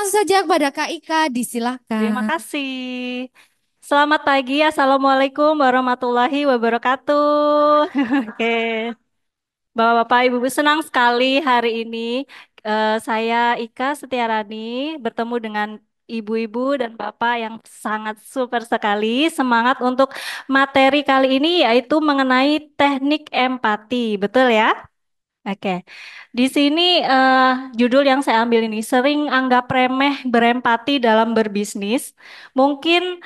langsung saja kepada Kak Ika, Terima disilakan. kasih. Selamat pagi, Assalamualaikum warahmatullahi wabarakatuh. Oke, Bapak-Bapak, Ibu-Ibu senang sekali hari ini saya Ika Setiarani bertemu dengan Ibu-Ibu dan Bapak yang sangat super sekali. Semangat untuk materi kali ini yaitu mengenai teknik empati, betul ya? Oke, di sini judul yang saya ambil ini sering anggap remeh berempati dalam berbisnis. Mungkin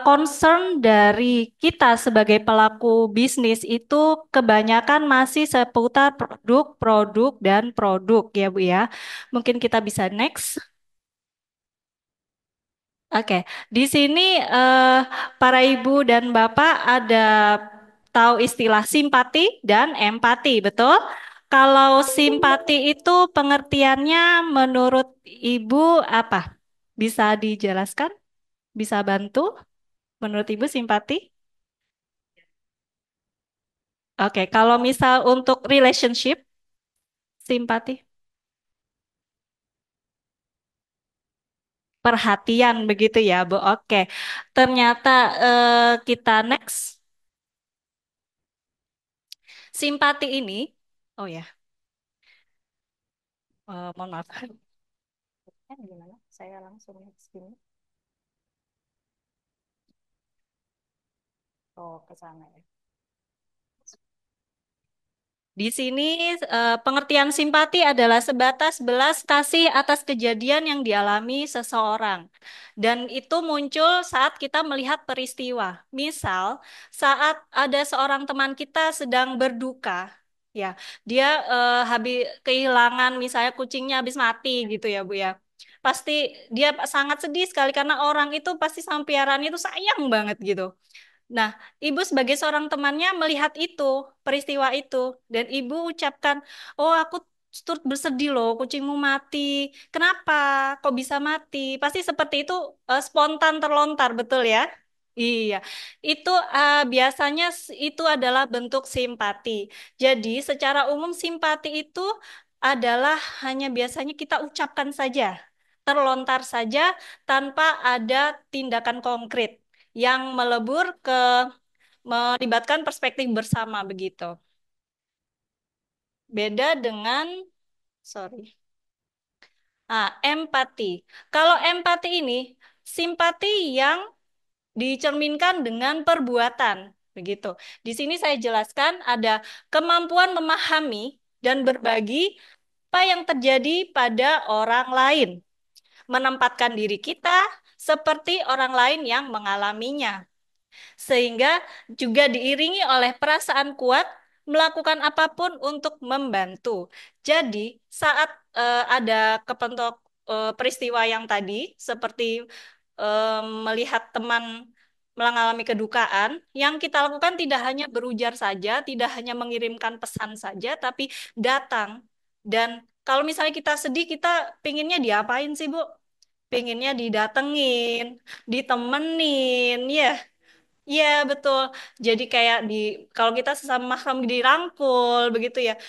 concern dari kita sebagai pelaku bisnis itu kebanyakan masih seputar produk, produk, dan produk ya Bu ya. Mungkin kita bisa next. Oke, di sini para ibu dan bapak ada tahu istilah simpati dan empati, betul? Kalau simpati itu pengertiannya menurut ibu apa? Bisa dijelaskan? Bisa bantu? Menurut ibu simpati? Oke, kalau misal untuk relationship, simpati, perhatian begitu ya, Bu. Oke, ternyata kita next. Simpati ini, oh ya, mohon maaf. Gimana? Saya langsung sini. Oh, ke sana ya. Di sini pengertian simpati adalah sebatas belas kasih atas kejadian yang dialami seseorang. Dan itu muncul saat kita melihat peristiwa. Misal, saat ada seorang teman kita sedang berduka, ya, dia habis kehilangan misalnya kucingnya habis mati gitu ya, Bu ya. Pasti dia sangat sedih sekali karena orang itu pasti sama piaraan itu sayang banget gitu. Nah, ibu sebagai seorang temannya melihat itu, peristiwa itu, dan ibu ucapkan, "Oh, aku turut bersedih loh, kucingmu mati. Kenapa? Kok bisa mati?" Pasti seperti itu spontan terlontar, betul ya? Iya, itu biasanya itu adalah bentuk simpati. Jadi, secara umum simpati itu adalah hanya biasanya kita ucapkan saja, terlontar saja tanpa ada tindakan konkret yang melebur ke melibatkan perspektif bersama begitu. Beda dengan sorry. Empati. Kalau empati ini simpati yang dicerminkan dengan perbuatan begitu. Di sini saya jelaskan ada kemampuan memahami dan berbagi apa yang terjadi pada orang lain, menempatkan diri kita seperti orang lain yang mengalaminya, sehingga juga diiringi oleh perasaan kuat melakukan apapun untuk membantu. Jadi, saat ada kepentok peristiwa yang tadi, seperti melihat teman mengalami kedukaan, yang kita lakukan tidak hanya berujar saja, tidak hanya mengirimkan pesan saja, tapi datang. Dan kalau misalnya kita sedih, kita pinginnya diapain sih, Bu? Pinginnya didatengin, ditemenin, ya. Iya betul. Jadi kayak kalau kita sesama mahram dirangkul begitu ya.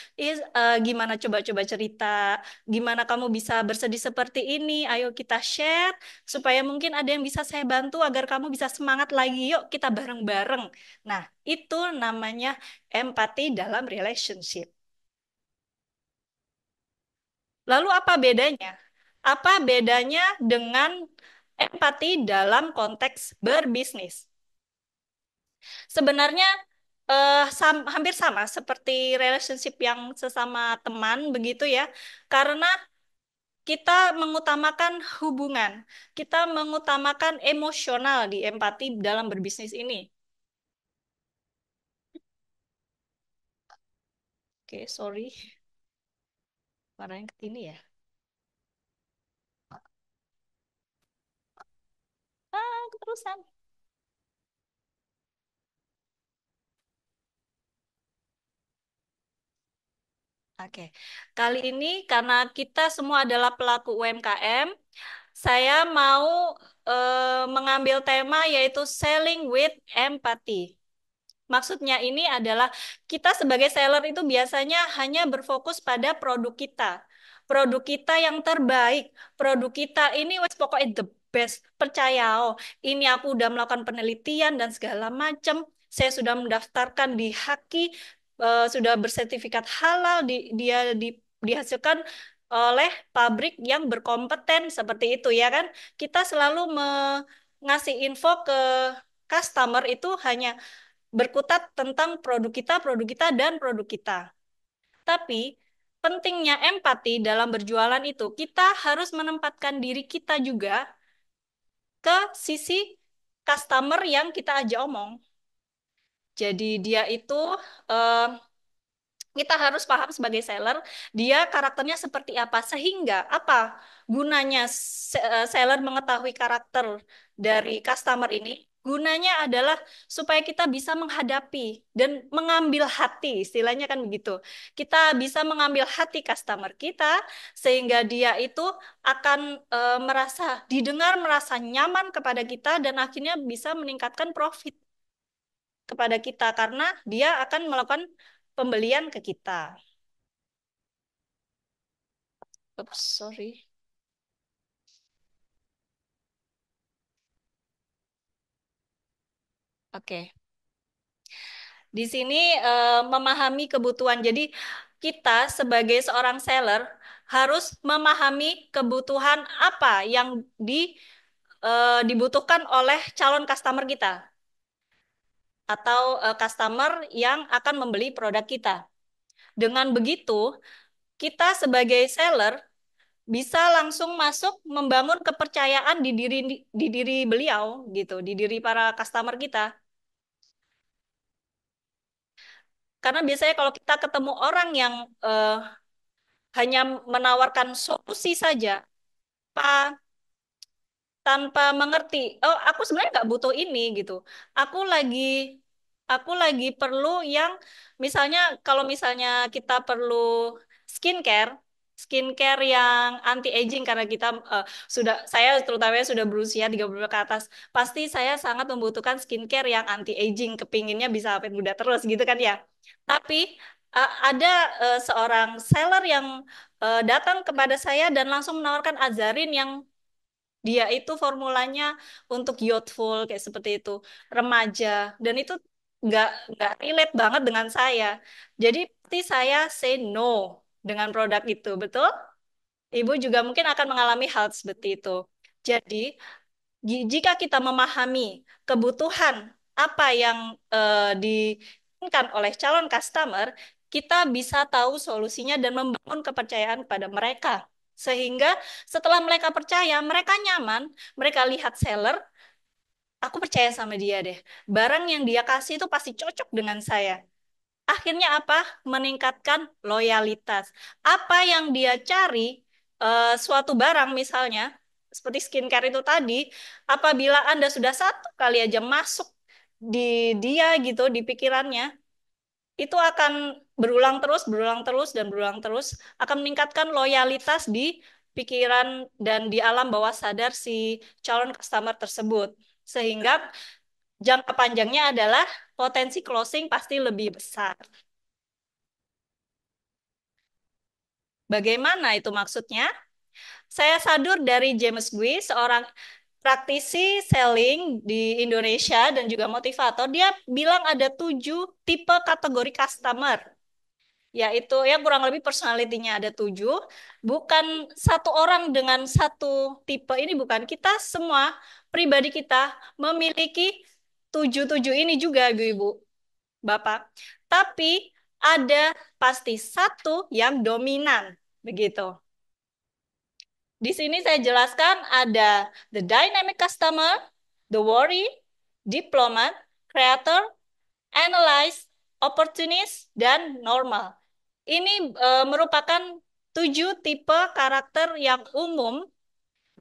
Gimana coba-coba cerita, gimana kamu bisa bersedih seperti ini? Ayo kita share supaya mungkin ada yang bisa saya bantu agar kamu bisa semangat lagi. Yuk kita bareng-bareng. Nah, itu namanya empati dalam relationship. Lalu apa bedanya? Apa bedanya dengan empati dalam konteks berbisnis? Sebenarnya hampir sama seperti relationship yang sesama teman begitu ya. Karena kita mengutamakan hubungan, kita mengutamakan emosional di empati dalam berbisnis ini. Oke, sorry, warnanya ke sini ya. Keterusan. Oke, kali ini karena kita semua adalah pelaku UMKM, saya mau mengambil tema yaitu selling with empathy. Maksudnya ini adalah kita sebagai seller itu biasanya hanya berfokus pada produk kita. produk kita yang terbaik. Produk kita ini wes pokoknya the best. Percaya, oh, ini aku udah melakukan penelitian dan segala macam. Saya sudah mendaftarkan di Haki, sudah bersertifikat halal, dihasilkan oleh pabrik yang berkompeten seperti itu ya kan. Kita selalu ngasih info ke customer itu hanya berkutat tentang produk kita, dan produk kita. Tapi pentingnya empati dalam berjualan itu, kita harus menempatkan diri kita juga ke sisi customer yang kita ajak omong. Jadi dia itu eh, kita harus paham sebagai seller, dia karakternya seperti apa, sehingga apa gunanya seller mengetahui karakter dari customer ini. Gunanya adalah supaya kita bisa menghadapi dan mengambil hati, istilahnya kan begitu. Kita bisa mengambil hati customer kita sehingga dia itu akan merasa didengar, merasa nyaman kepada kita dan akhirnya bisa meningkatkan profit kepada kita karena dia akan melakukan pembelian ke kita. Oops, sorry. Oke. Di sini memahami kebutuhan. Jadi kita sebagai seorang seller harus memahami kebutuhan apa yang dibutuhkan oleh calon customer kita atau customer yang akan membeli produk kita. Dengan begitu, kita sebagai seller bisa langsung masuk membangun kepercayaan di diri beliau gitu, di diri para customer kita. Karena biasanya kalau kita ketemu orang yang hanya menawarkan solusi saja, tanpa tanpa mengerti, oh aku sebenarnya nggak butuh ini gitu. Aku lagi aku lagi perlu yang misalnya kalau misalnya kita perlu skincare, skincare yang anti aging karena kita saya terutama sudah berusia 30 ke atas, pasti saya sangat membutuhkan skincare yang anti aging, kepinginnya bisa awet muda terus gitu kan ya. Tapi ada seorang seller yang datang kepada saya dan langsung menawarkan Azarin yang dia itu formulanya untuk youthful kayak seperti itu, remaja, dan itu nggak nggak relate banget dengan saya. Jadi pasti saya say no dengan produk itu, betul? Ibu juga mungkin akan mengalami hal seperti itu. Jadi jika kita memahami kebutuhan apa yang diinginkan oleh calon customer, kita bisa tahu solusinya dan membangun kepercayaan pada mereka. Sehingga setelah mereka percaya, mereka nyaman, mereka lihat seller, aku percaya sama dia deh. Barang yang dia kasih itu pasti cocok dengan saya. Akhirnya apa? Meningkatkan loyalitas. Apa yang dia cari, suatu barang misalnya, seperti skincare itu tadi, apabila Anda sudah satu kali aja masuk di dia gitu, di pikirannya, itu akan berulang terus, dan berulang terus, akan meningkatkan loyalitas di pikiran dan di alam bawah sadar si calon customer tersebut. Sehingga jangka panjangnya adalah potensi closing pasti lebih besar. Bagaimana itu maksudnya? Saya sadur dari James Gui, seorang praktisi selling di Indonesia dan juga motivator. Dia bilang ada 7 tipe kategori customer, yaitu ya kurang lebih personalitinya ada 7. Bukan satu orang dengan satu tipe ini, bukan. Kita semua, pribadi kita, memiliki 7-7 ini juga, Ibu, Bapak. Tapi ada pasti satu yang dominan, begitu. Di sini saya jelaskan ada the dynamic customer, the worry, diplomat, creator, analyze, opportunist, dan normal. Ini merupakan 7 tipe karakter yang umum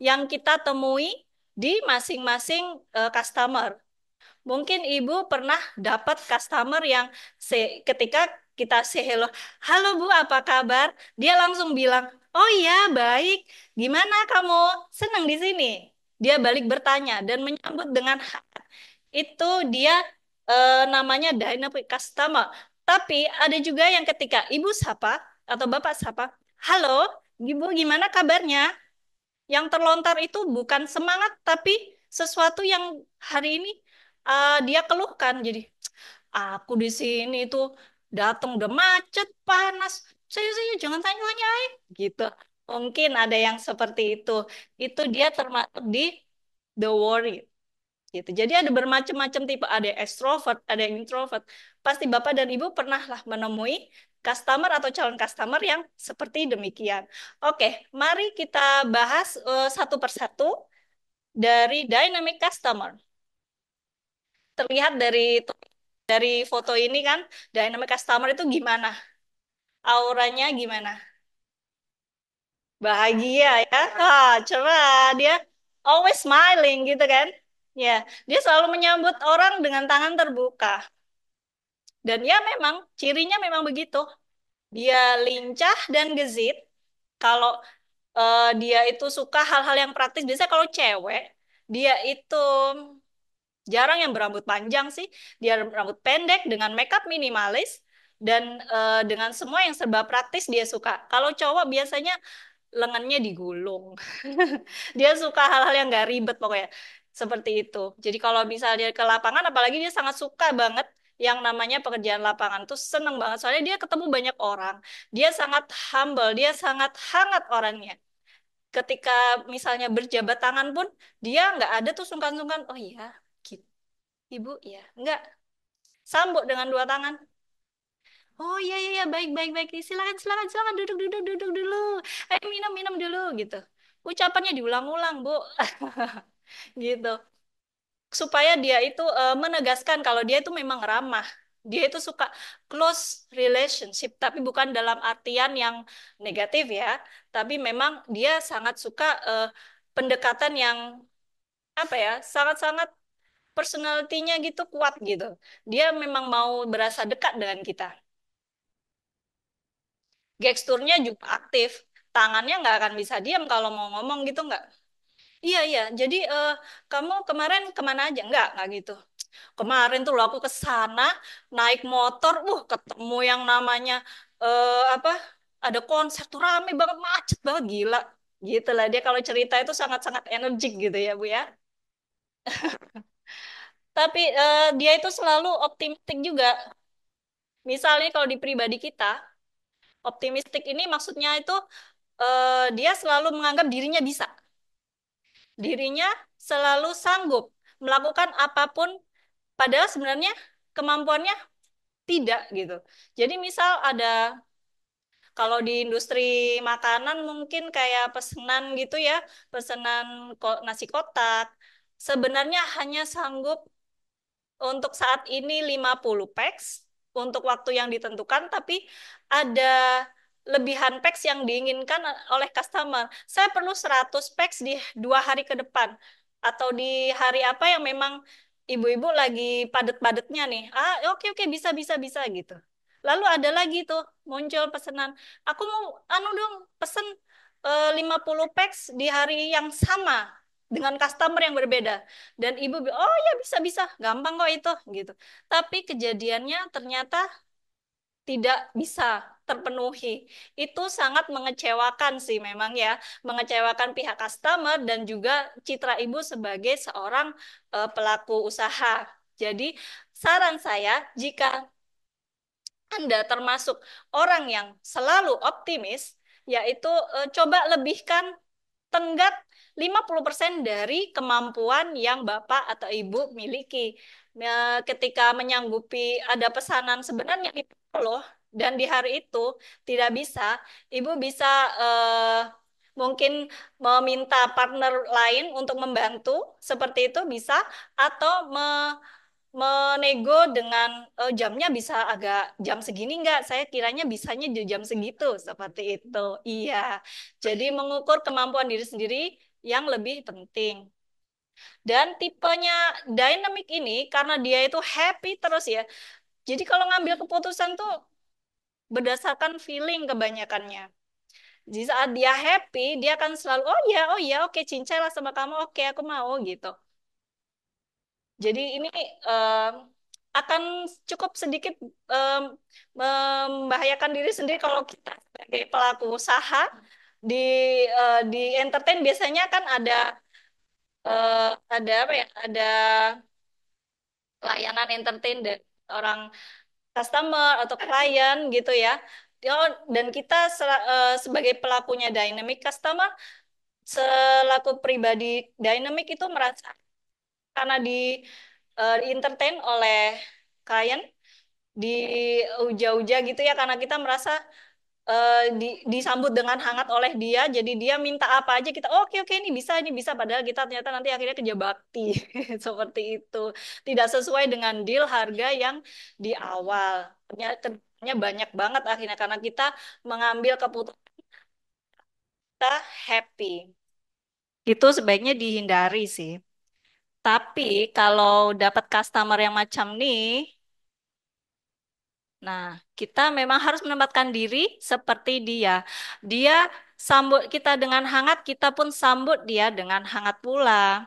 yang kita temui di masing-masing customer. Mungkin Ibu pernah dapat customer yang ketika kita say hello, halo Bu, apa kabar? Dia langsung bilang, oh iya, baik. Gimana kamu? Senang di sini. Dia balik bertanya dan menyambut dengan hangat. Itu dia namanya dynamic customer. Tapi ada juga yang ketika Ibu sapa atau Bapak sapa, halo, Ibu gimana kabarnya? Yang terlontar itu bukan semangat, tapi sesuatu yang hari ini dia keluhkan. Jadi, aku di sini tuh datang udah macet, panas. Saya jangan tanya-tanyain. Gitu. Mungkin ada yang seperti itu. Itu dia termasuk di the worry. Gitu. Jadi ada bermacam-macam tipe, ada yang extrovert, ada yang introvert. Pasti Bapak dan Ibu pernahlah menemui customer atau calon customer yang seperti demikian. Oke, mari kita bahas satu persatu dari dynamic customer. Terlihat dari foto ini kan, dynamic customer itu gimana? Auranya gimana? Bahagia ya. Coba dia always smiling gitu kan. Ya, dia selalu menyambut orang dengan tangan terbuka. Dan ya memang cirinya memang begitu. Dia lincah dan gesit. Kalau dia itu suka hal-hal yang praktis. Biasanya kalau cewek, dia itu jarang yang berambut panjang sih. Dia rambut pendek dengan makeup minimalis dan dengan semua yang serba praktis dia suka. Kalau cowok biasanya lengannya digulung. Dia suka hal-hal yang gak ribet pokoknya. Seperti itu. Jadi kalau misalnya ke lapangan, apalagi dia sangat suka banget yang namanya pekerjaan lapangan tuh seneng banget. Soalnya dia ketemu banyak orang. Dia sangat humble, dia sangat hangat orangnya. Ketika misalnya berjabat tangan pun, dia nggak ada tuh sungkan-sungkan. Oh iya, gitu. Ibu, ya. Nggak. Sambut dengan dua tangan. Oh iya iya iya, baik baik baik, silakan silakan silakan, duduk duduk duduk dulu, minum minum dulu gitu. Ucapannya diulang-ulang Bu. Gitu, supaya dia itu menegaskan kalau dia itu memang ramah. Dia itu suka close relationship, tapi bukan dalam artian yang negatif ya, tapi memang dia sangat suka pendekatan yang apa ya, sangat-sangat personalitinya gitu kuat gitu. Dia memang mau berasa dekat dengan kita. Gesturnya juga aktif. Tangannya nggak akan bisa diam kalau mau ngomong gitu nggak. Iya, iya. Jadi kamu kemarin kemana aja? Nggak gitu. Kemarin tuh loh aku ke sana naik motor, ketemu yang namanya apa? Ada konser tuh rame banget, macet banget, gila. Gitu lah dia kalau cerita itu sangat-sangat energik gitu ya, Bu ya. Tapi dia itu selalu optimistik juga. Misalnya kalau di pribadi kita, optimistik ini maksudnya itu dia selalu menganggap dirinya bisa. Dirinya selalu sanggup melakukan apapun, padahal sebenarnya kemampuannya tidak gitu. Jadi misal ada, kalau di industri makanan mungkin kayak pesanan gitu ya, pesanan nasi kotak, sebenarnya hanya sanggup untuk saat ini 50 packs untuk waktu yang ditentukan, tapi ada lebihan packs yang diinginkan oleh customer. Saya perlu 100 packs di 2 hari ke depan. Atau di hari apa yang memang ibu-ibu lagi padet-padetnya nih. Oke, oke, bisa, bisa, bisa gitu. Lalu ada lagi tuh muncul pesanan. Aku mau anu dong, pesen 50 packs di hari yang sama dengan customer yang berbeda. Dan ibu bilang, oh ya bisa bisa, gampang kok itu gitu. Tapi kejadiannya ternyata tidak bisa terpenuhi. Itu sangat mengecewakan sih memang ya, mengecewakan pihak customer dan juga citra ibu sebagai seorang pelaku usaha. Jadi saran saya, jika Anda termasuk orang yang selalu optimis, yaitu coba lebihkan tenggak 50% dari kemampuan yang Bapak atau Ibu miliki. Ketika menyanggupi ada pesanan sebenarnya itu loh, dan di hari itu tidak bisa, Ibu bisa mungkin meminta partner lain untuk membantu, seperti itu bisa, atau menego dengan jamnya bisa agak jam segini enggak? Saya kiranya bisanya di jam segitu, seperti itu. Iya. Jadi mengukur kemampuan diri sendiri yang lebih penting. Dan tipenya dynamic ini karena dia itu happy terus ya. Jadi kalau ngambil keputusan tuh berdasarkan feeling kebanyakannya. Di saat dia happy, dia akan selalu oh ya, oke, cincai lah sama kamu, oke, aku mau gitu. Jadi ini em, akan cukup sedikit em, membahayakan diri sendiri kalau kita sebagai pelaku usaha di di entertain biasanya kan eh, ada apa ya? Ada layanan entertain dari orang customer atau klien gitu ya. Oh, dan kita sebagai pelakunya dynamic customer, selaku pribadi dynamic itu merasa karena di entertain oleh klien di uja-uja gitu ya, karena kita merasa disambut dengan hangat oleh dia, jadi dia minta apa aja kita "Oh, oke oke ini bisa, padahal kita ternyata nanti akhirnya kerja bakti seperti itu, tidak sesuai dengan deal harga yang di awal, ternyata banyak banget akhirnya karena kita mengambil keputusan kita happy, itu sebaiknya dihindari sih. Tapi kalau dapat customer yang macam nih, nah, kita memang harus menempatkan diri seperti dia. Dia sambut kita dengan hangat, kita pun sambut dia dengan hangat pula.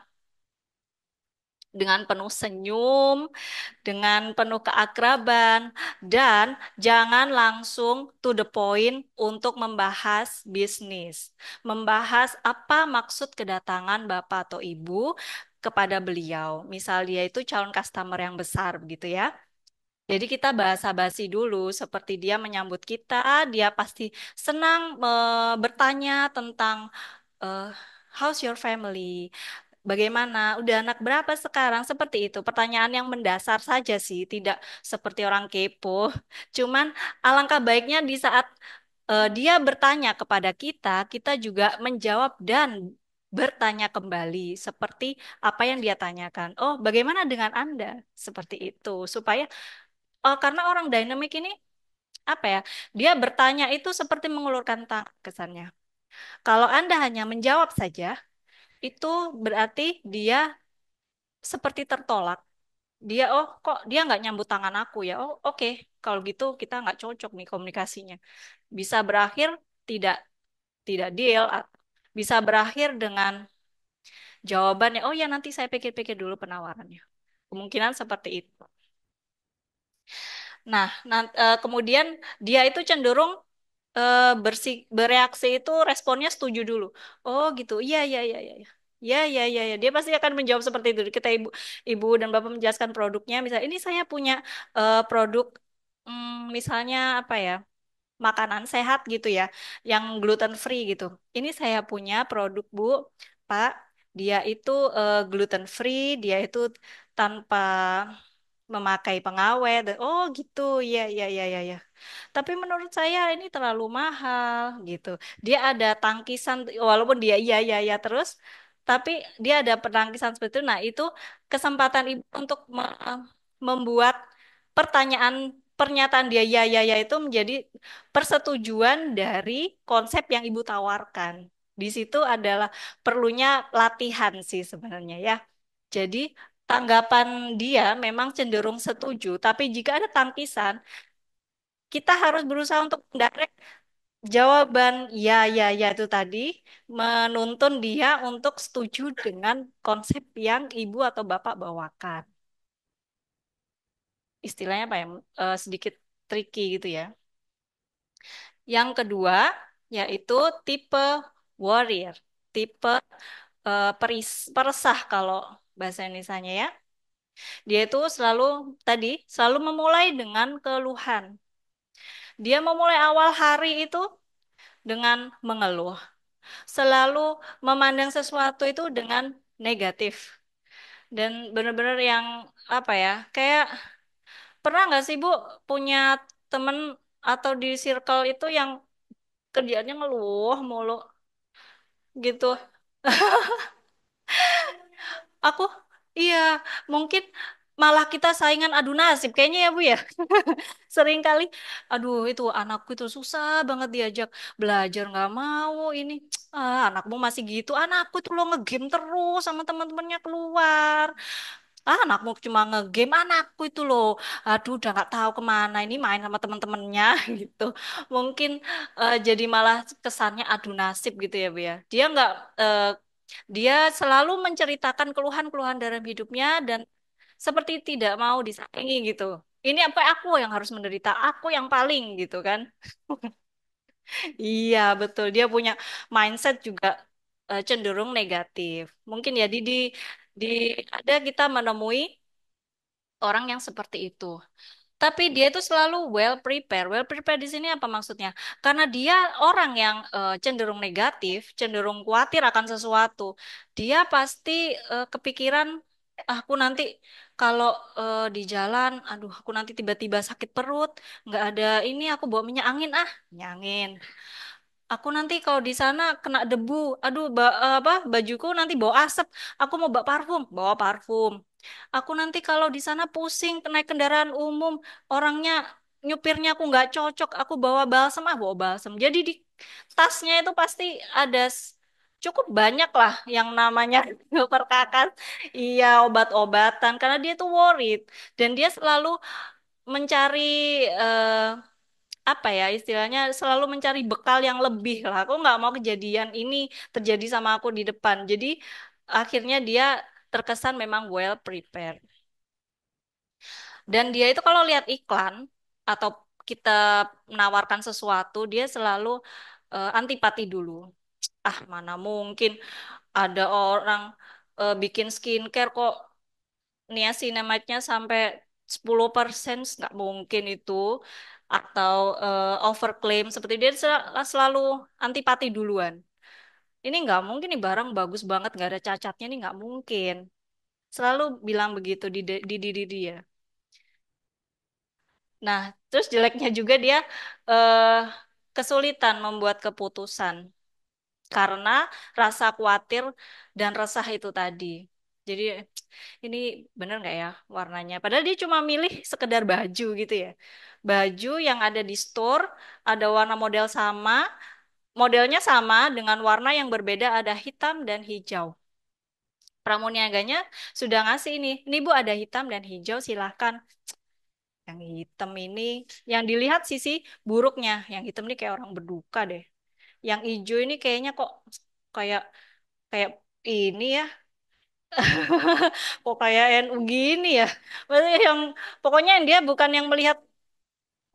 Dengan penuh senyum, dengan penuh keakraban, dan jangan langsung to the point untuk membahas bisnis. Membahas apa maksud kedatangan Bapak atau Ibu kepada beliau. Misal dia itu calon customer yang besar begitu ya. Jadi kita basa-basi dulu, seperti dia menyambut kita, dia pasti senang bertanya tentang eh, how's your family, bagaimana, udah anak berapa sekarang, seperti itu. Pertanyaan yang mendasar saja sih, tidak seperti orang kepo. Cuman alangkah baiknya di saat dia bertanya kepada kita, kita juga menjawab dan bertanya kembali seperti apa yang dia tanyakan. Oh, bagaimana dengan Anda? Seperti itu, supaya karena orang dynamic ini apa ya? Dia bertanya itu seperti mengulurkan tangan kesannya. Kalau Anda hanya menjawab saja, itu berarti dia seperti tertolak. Dia, oh kok dia nggak nyambut tangan aku ya? Oh oke, kalau gitu kita nggak cocok nih komunikasinya. Bisa berakhir tidak tidak deal, bisa berakhir dengan jawabannya, oh ya nanti saya pikir-pikir dulu penawarannya. Kemungkinan seperti itu. Nah, kemudian dia itu cenderung bereaksi itu responnya setuju dulu. Oh gitu, iya iya iya iya. Ya, ya, ya, ya. Dia pasti akan menjawab seperti itu. Kita ibu dan bapak menjelaskan produknya, misalnya ini saya punya produk, misalnya apa ya, makanan sehat gitu ya, yang gluten free gitu. Ini saya punya produk Bu, Pak. Dia itu gluten free, dia itu tanpa memakai pengawet. Oh gitu, ya, ya, ya, ya, ya. Tapi menurut saya ini terlalu mahal gitu. Dia ada tangkisan, walaupun dia iya iya iya terus, tapi dia ada penangkisan seperti itu. Nah, itu kesempatan ibu untuk membuat pertanyaan pernyataan dia ya ya ya itu menjadi persetujuan dari konsep yang ibu tawarkan. Di situ adalah perlunya latihan sih sebenarnya ya. Jadi tanggapan dia memang cenderung setuju, tapi jika ada tangkisan, kita harus berusaha untuk mendirect jawaban ya ya ya itu tadi, menuntun dia untuk setuju dengan konsep yang ibu atau bapak bawakan. Istilahnya apa ya? Sedikit tricky gitu ya. Yang kedua yaitu tipe warrior, tipe peresah kalau bahasa Indonesianya ya. Dia itu selalu memulai dengan keluhan. Dia memulai awal hari itu dengan mengeluh. Selalu memandang sesuatu itu dengan negatif. Dan benar-benar yang apa ya, kayak pernah nggak sih Bu punya temen atau di circle itu yang kerjaannya ngeluh mulu gitu. Aku, iya, mungkin malah kita saingan adu nasib kayaknya ya Bu ya. Sering kali, aduh itu anakku itu susah banget diajak belajar nggak mau ini. Ah, anakmu masih gitu. Anakku tuh lo ngegame terus sama teman-temannya keluar. Ah, anakmu cuma ngegame. Anakku itu loh, aduh udah nggak tahu kemana ini main sama teman-temannya gitu. Mungkin jadi malah kesannya adu nasib gitu ya Bu ya. Dia nggak eh, dia selalu menceritakan keluhan-keluhan dalam hidupnya dan seperti tidak mau disayangi gitu. Ini apa aku yang harus menderita, aku yang paling gitu kan. Iya, betul. Dia punya mindset juga cenderung negatif. Mungkin ya di ada kita menemui orang yang seperti itu. Tapi dia itu selalu well prepared. Well prepared di sini apa maksudnya? Karena dia orang yang cenderung negatif, cenderung khawatir akan sesuatu. Dia pasti kepikiran, "Ah, aku nanti kalau di jalan, aduh, aku nanti tiba-tiba sakit perut, nggak ada ini, aku bawa minyak angin ah, minyak angin. Aku nanti kalau di sana kena debu, aduh, apa, bajuku nanti bawa asap. Aku mau bawa parfum, bawa parfum. Aku nanti kalau di sana pusing naik kendaraan umum, orangnya nyupirnya aku nggak cocok, aku bawa balsam, ah bawa balsam. Jadi di tasnya itu pasti ada cukup banyak lah yang namanya perkakas, iya obat-obatan, karena dia tuh worried dan dia selalu mencari eh, apa ya istilahnya selalu mencari bekal yang lebih lah. Aku nggak mau kejadian ini terjadi sama aku di depan. Jadi akhirnya dia terkesan memang well prepared. Dan dia itu kalau lihat iklan atau kita menawarkan sesuatu, dia selalu antipati dulu. Ah, mana mungkin ada orang bikin skincare kok niacinamide-nya sampai 10%, nggak mungkin itu. Atau overclaim seperti dia selalu antipati duluan. Ini nggak mungkin nih barang bagus banget nggak ada cacatnya nih nggak mungkin. Selalu bilang begitu di diri dia. Nah, terus jeleknya juga dia eh, kesulitan membuat keputusan karena rasa khawatir dan resah itu tadi. Jadi ini bener nggak ya warnanya? Padahal dia cuma milih sekedar baju gitu ya. Baju yang ada di store, ada warna model sama, modelnya sama dengan warna yang berbeda, ada hitam dan hijau. Pramuniaganya sudah ngasih ini Bu ada hitam dan hijau silahkan. Yang hitam ini, yang dilihat sisi buruknya, yang hitam ini kayak orang berduka deh. Yang hijau ini kayaknya kok kayak kayak ini ya, kok kayak NU gini ya. Maksudnya yang pokoknya dia bukan yang melihat.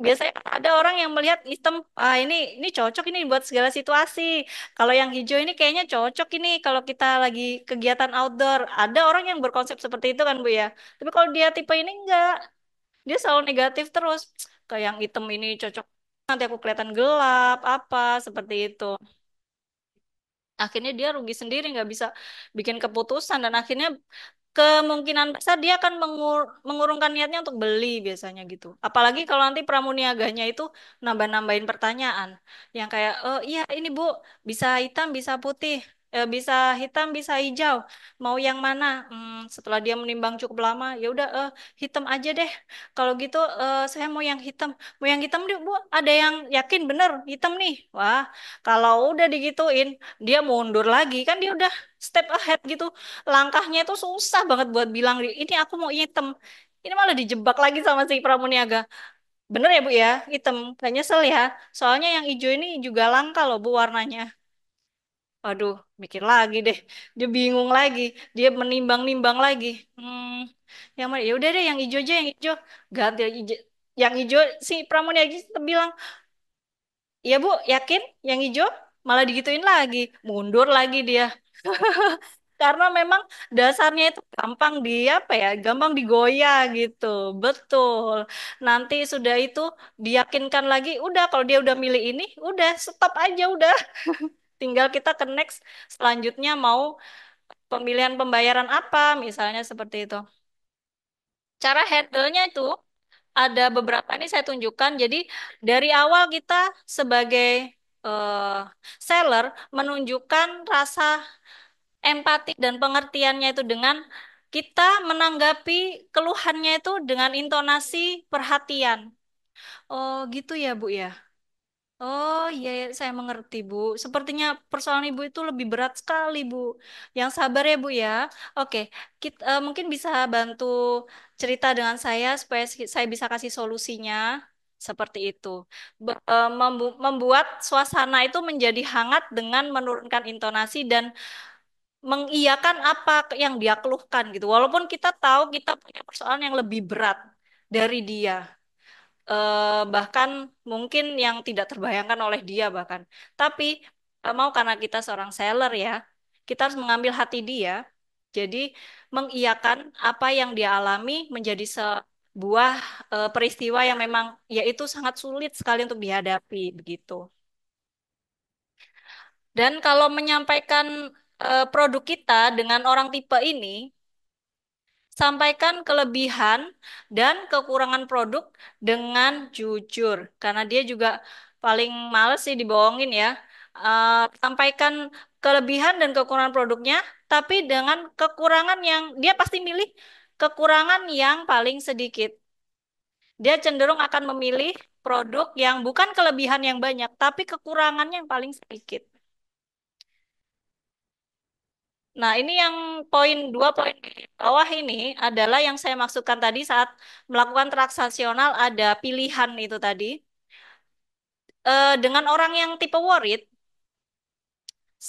Biasanya ada orang yang melihat hitam, ah ini cocok ini buat segala situasi. Kalau yang hijau ini kayaknya cocok ini kalau kita lagi kegiatan outdoor. Ada orang yang berkonsep seperti itu kan Bu ya. Tapi kalau dia tipe ini enggak, dia selalu negatif terus. Kayak yang hitam ini cocok, nanti aku kelihatan gelap, apa seperti itu. Akhirnya dia rugi sendiri, nggak bisa bikin keputusan dan akhirnya kemungkinan besar dia akan mengurungkan niatnya untuk beli biasanya gitu. Apalagi kalau nanti pramuniaganya itu nambah-nambahin pertanyaan yang kayak, oh iya ini Bu bisa hitam bisa putih. Bisa hitam bisa hijau mau yang mana. Setelah dia menimbang cukup lama ya udah hitam aja deh kalau gitu. Saya mau yang hitam deh Bu, ada yang yakin bener hitam nih. Wah, kalau udah digituin dia mundur lagi kan, dia udah step ahead gitu. Langkahnya itu susah banget buat bilang ini aku mau hitam. Ini malah dijebak lagi sama si pramuniaga. Bener ya Bu ya, hitam. Gak nyesel ya. Soalnya yang hijau ini juga langka loh Bu warnanya. Aduh, mikir lagi deh. Dia bingung lagi. Dia menimbang-nimbang lagi. Yang mana? Ya udah deh, yang hijau aja, yang hijau. Ganti yang hijau. Yang hijau si pramuniaga tetap bilang, iya Bu, yakin yang hijau? Malah digituin lagi. Mundur lagi dia. Karena memang dasarnya itu gampang di apa ya, gampang digoyah gitu. Betul. Nanti sudah itu diyakinkan lagi, udah kalau dia udah milih ini, udah stop aja udah. Tinggal kita ke next selanjutnya mau pemilihan pembayaran apa, misalnya seperti itu. Cara handle-nya itu ada beberapa ini saya tunjukkan. Jadi dari awal kita sebagai eh, seller menunjukkan rasa empati dan pengertiannya itu dengan kita menanggapi keluhannya itu dengan intonasi perhatian. Oh, gitu ya, Bu ya. Oh, iya, iya, saya mengerti, Bu. Sepertinya persoalan Ibu itu lebih berat sekali, Bu. Yang sabar ya, Bu ya. Oke, kita mungkin bisa bantu cerita dengan saya supaya saya bisa kasih solusinya. Seperti itu. Membuat suasana itu menjadi hangat dengan menurunkan intonasi dan mengiyakan apa yang dia keluhkan gitu. Walaupun kita tahu kita punya persoalan yang lebih berat dari dia. bahkan mungkin yang tidak terbayangkan oleh dia bahkan. Tapi mau karena kita seorang seller ya, kita harus mengambil hati dia. Jadi mengiyakan apa yang dia alami menjadi sebuah peristiwa yang memang yaitu sangat sulit sekali untuk dihadapi begitu. Dan kalau menyampaikan produk kita dengan orang tipe ini, sampaikan kelebihan dan kekurangan produk dengan jujur, karena dia juga paling males sih dibohongin ya. Sampaikan kelebihan dan kekurangan produknya, tapi dengan kekurangan yang dia pasti milih kekurangan yang paling sedikit. Dia cenderung akan memilih produk yang bukan kelebihan yang banyak, tapi kekurangannya yang paling sedikit. Nah, ini yang poin dua poin di bawah ini adalah yang saya maksudkan tadi saat melakukan transaksional ada pilihan itu tadi. Dengan orang yang tipe worried,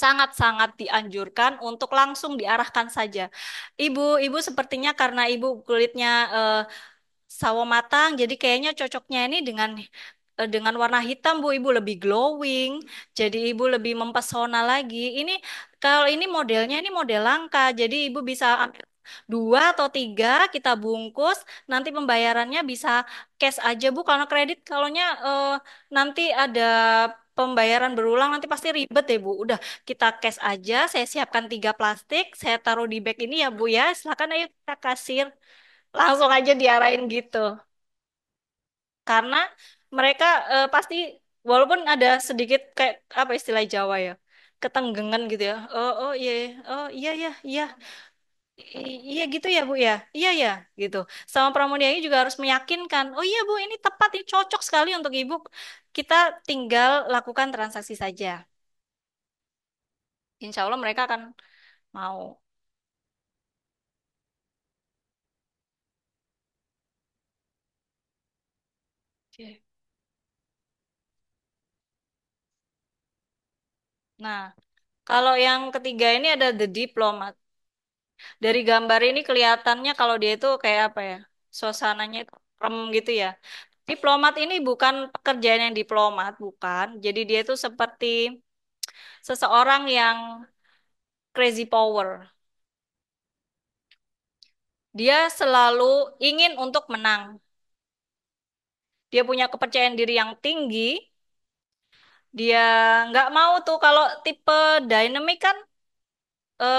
sangat-sangat dianjurkan untuk langsung diarahkan saja. Ibu sepertinya karena ibu kulitnya sawo matang, jadi kayaknya cocoknya ini dengan warna hitam, Bu. Ibu lebih glowing, jadi ibu lebih mempesona lagi. Ini kalau ini modelnya ini model langka, jadi ibu bisa ambil dua atau tiga, kita bungkus, nanti pembayarannya bisa cash aja, Bu. Kalau kredit, kalaunya nanti ada pembayaran berulang, nanti pasti ribet deh, Bu. Udah, kita cash aja, saya siapkan tiga plastik, saya taruh di bag ini ya, Bu ya. Silakan ayo kita kasir. Langsung aja diarahin gitu. Karena mereka pasti walaupun ada sedikit kayak apa istilah Jawa ya, ketenggengan gitu ya. Oh iya, iya. Oh iya iya iya. Iya gitu ya Bu ya. Iya ya gitu. Sama pramuniaga juga harus meyakinkan. Oh iya Bu, ini tepat, ini cocok sekali untuk Ibu. Kita tinggal lakukan transaksi saja. Insya Allah mereka akan mau. Oke. Nah, kalau yang ketiga ini ada The Diplomat. Dari gambar ini kelihatannya kalau dia itu kayak apa ya? Suasananya itu rem gitu ya. Diplomat ini bukan pekerjaan yang diplomat, bukan. Jadi dia itu seperti seseorang yang crazy power. Dia selalu ingin untuk menang. Dia punya kepercayaan diri yang tinggi. Dia nggak mau tuh kalau tipe dynamic kan,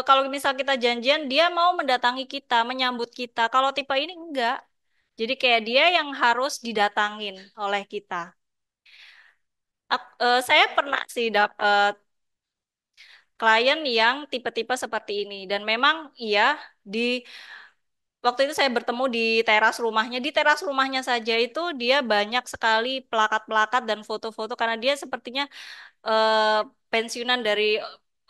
kalau misal kita janjian, dia mau mendatangi kita, menyambut kita. Kalau tipe ini enggak. Jadi kayak dia yang harus didatangin oleh kita. Saya pernah sih dapat klien yang tipe-tipe seperti ini dan memang iya di waktu itu saya bertemu di teras rumahnya. Di teras rumahnya saja itu dia banyak sekali plakat-plakat dan foto-foto karena dia sepertinya pensiunan dari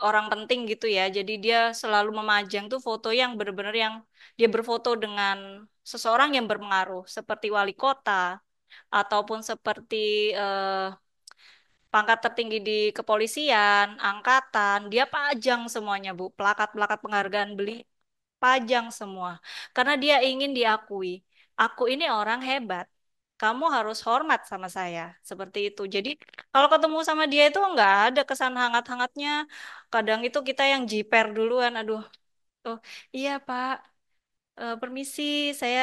orang penting gitu ya. Jadi dia selalu memajang tuh foto yang benar-benar yang dia berfoto dengan seseorang yang berpengaruh seperti wali kota ataupun seperti pangkat tertinggi di kepolisian, angkatan, dia pajang semuanya, Bu. Plakat-plakat penghargaan beli pajang semua. Karena dia ingin diakui. Aku ini orang hebat. Kamu harus hormat sama saya. Seperti itu. Jadi kalau ketemu sama dia itu nggak ada kesan hangat-hangatnya. Kadang itu kita yang jiper duluan. Aduh, oh iya Pak. Permisi, saya.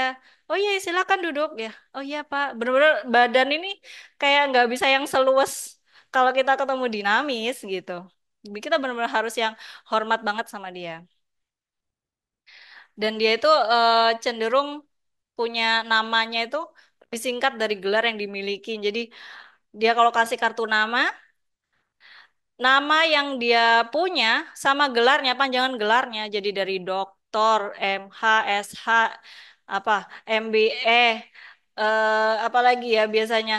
Oh iya, silakan duduk ya. Oh iya Pak, bener-bener badan ini kayak nggak bisa yang seluas kalau kita ketemu dinamis gitu. Jadi kita benar-benar harus yang hormat banget sama dia. Dan dia itu cenderung punya namanya itu disingkat dari gelar yang dimiliki. Jadi dia kalau kasih kartu nama, nama yang dia punya sama gelarnya, panjangan gelarnya. Jadi dari doktor, MH, SH, apa, MBE, apalagi ya biasanya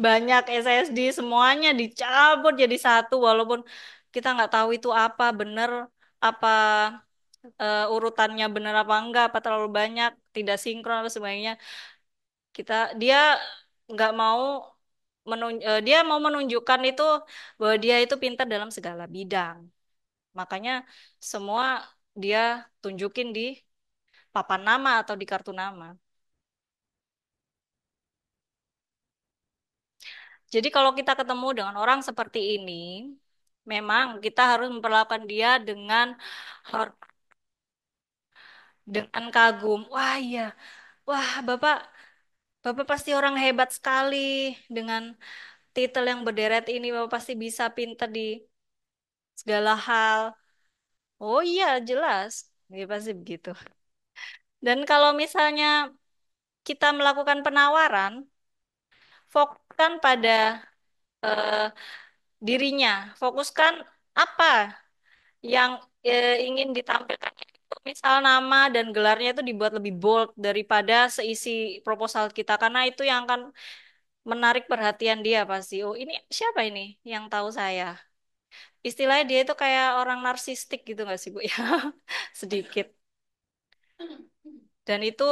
banyak SSD semuanya dicabut jadi satu walaupun kita nggak tahu itu apa bener apa urutannya bener apa enggak apa terlalu banyak tidak sinkron atau sebagainya kita dia nggak mau dia mau menunjukkan itu bahwa dia itu pintar dalam segala bidang. Makanya semua dia tunjukin di papan nama atau di kartu nama. Jadi kalau kita ketemu dengan orang seperti ini, memang kita harus memperlakukan dia dengan kagum. Wah iya, wah Bapak, Bapak pasti orang hebat sekali dengan titel yang berderet ini. Bapak pasti bisa pinter di segala hal. Oh iya, jelas. Ya pasti begitu. Dan kalau misalnya kita melakukan penawaran, fokuskan pada eh, dirinya, fokuskan apa yang ingin ditampilkan. Misal nama dan gelarnya itu dibuat lebih bold daripada seisi proposal kita, karena itu yang akan menarik perhatian dia pasti. Oh, ini siapa ini yang tahu saya? Istilahnya dia itu kayak orang narsistik gitu nggak sih, Bu? Ya, sedikit. Dan itu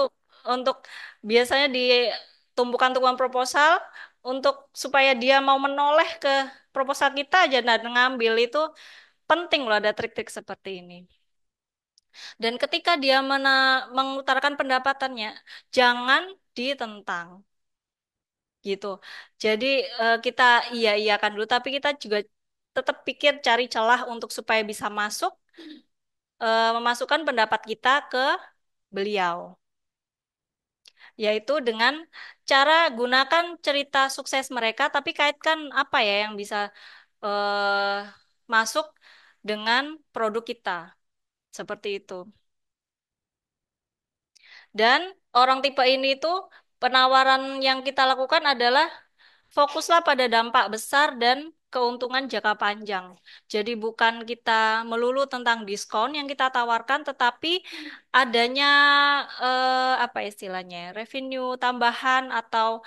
untuk biasanya di tumpukan-tumpukan proposal untuk supaya dia mau menoleh ke proposal kita aja dan ngambil itu penting loh ada trik-trik seperti ini. Dan ketika dia mengutarakan pendapatannya, jangan ditentang gitu. Jadi kita iya-iyakan dulu, tapi kita juga tetap pikir cari celah untuk supaya bisa masuk, memasukkan pendapat kita ke beliau. Yaitu dengan cara gunakan cerita sukses mereka, tapi kaitkan apa ya yang bisa masuk dengan produk kita, seperti itu. Dan orang tipe ini tuh penawaran yang kita lakukan adalah fokuslah pada dampak besar dan keuntungan jangka panjang. Jadi bukan kita melulu tentang diskon yang kita tawarkan, tetapi adanya apa istilahnya, revenue tambahan atau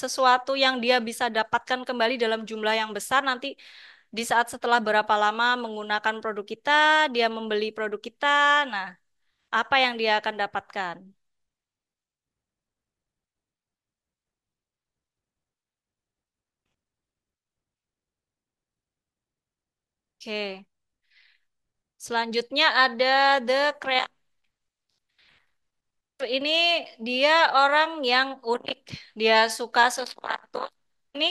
sesuatu yang dia bisa dapatkan kembali dalam jumlah yang besar nanti di saat setelah berapa lama menggunakan produk kita, dia membeli produk kita, nah apa yang dia akan dapatkan? Oke. Selanjutnya ada The Creator. Ini dia orang yang unik. Dia suka sesuatu. Ini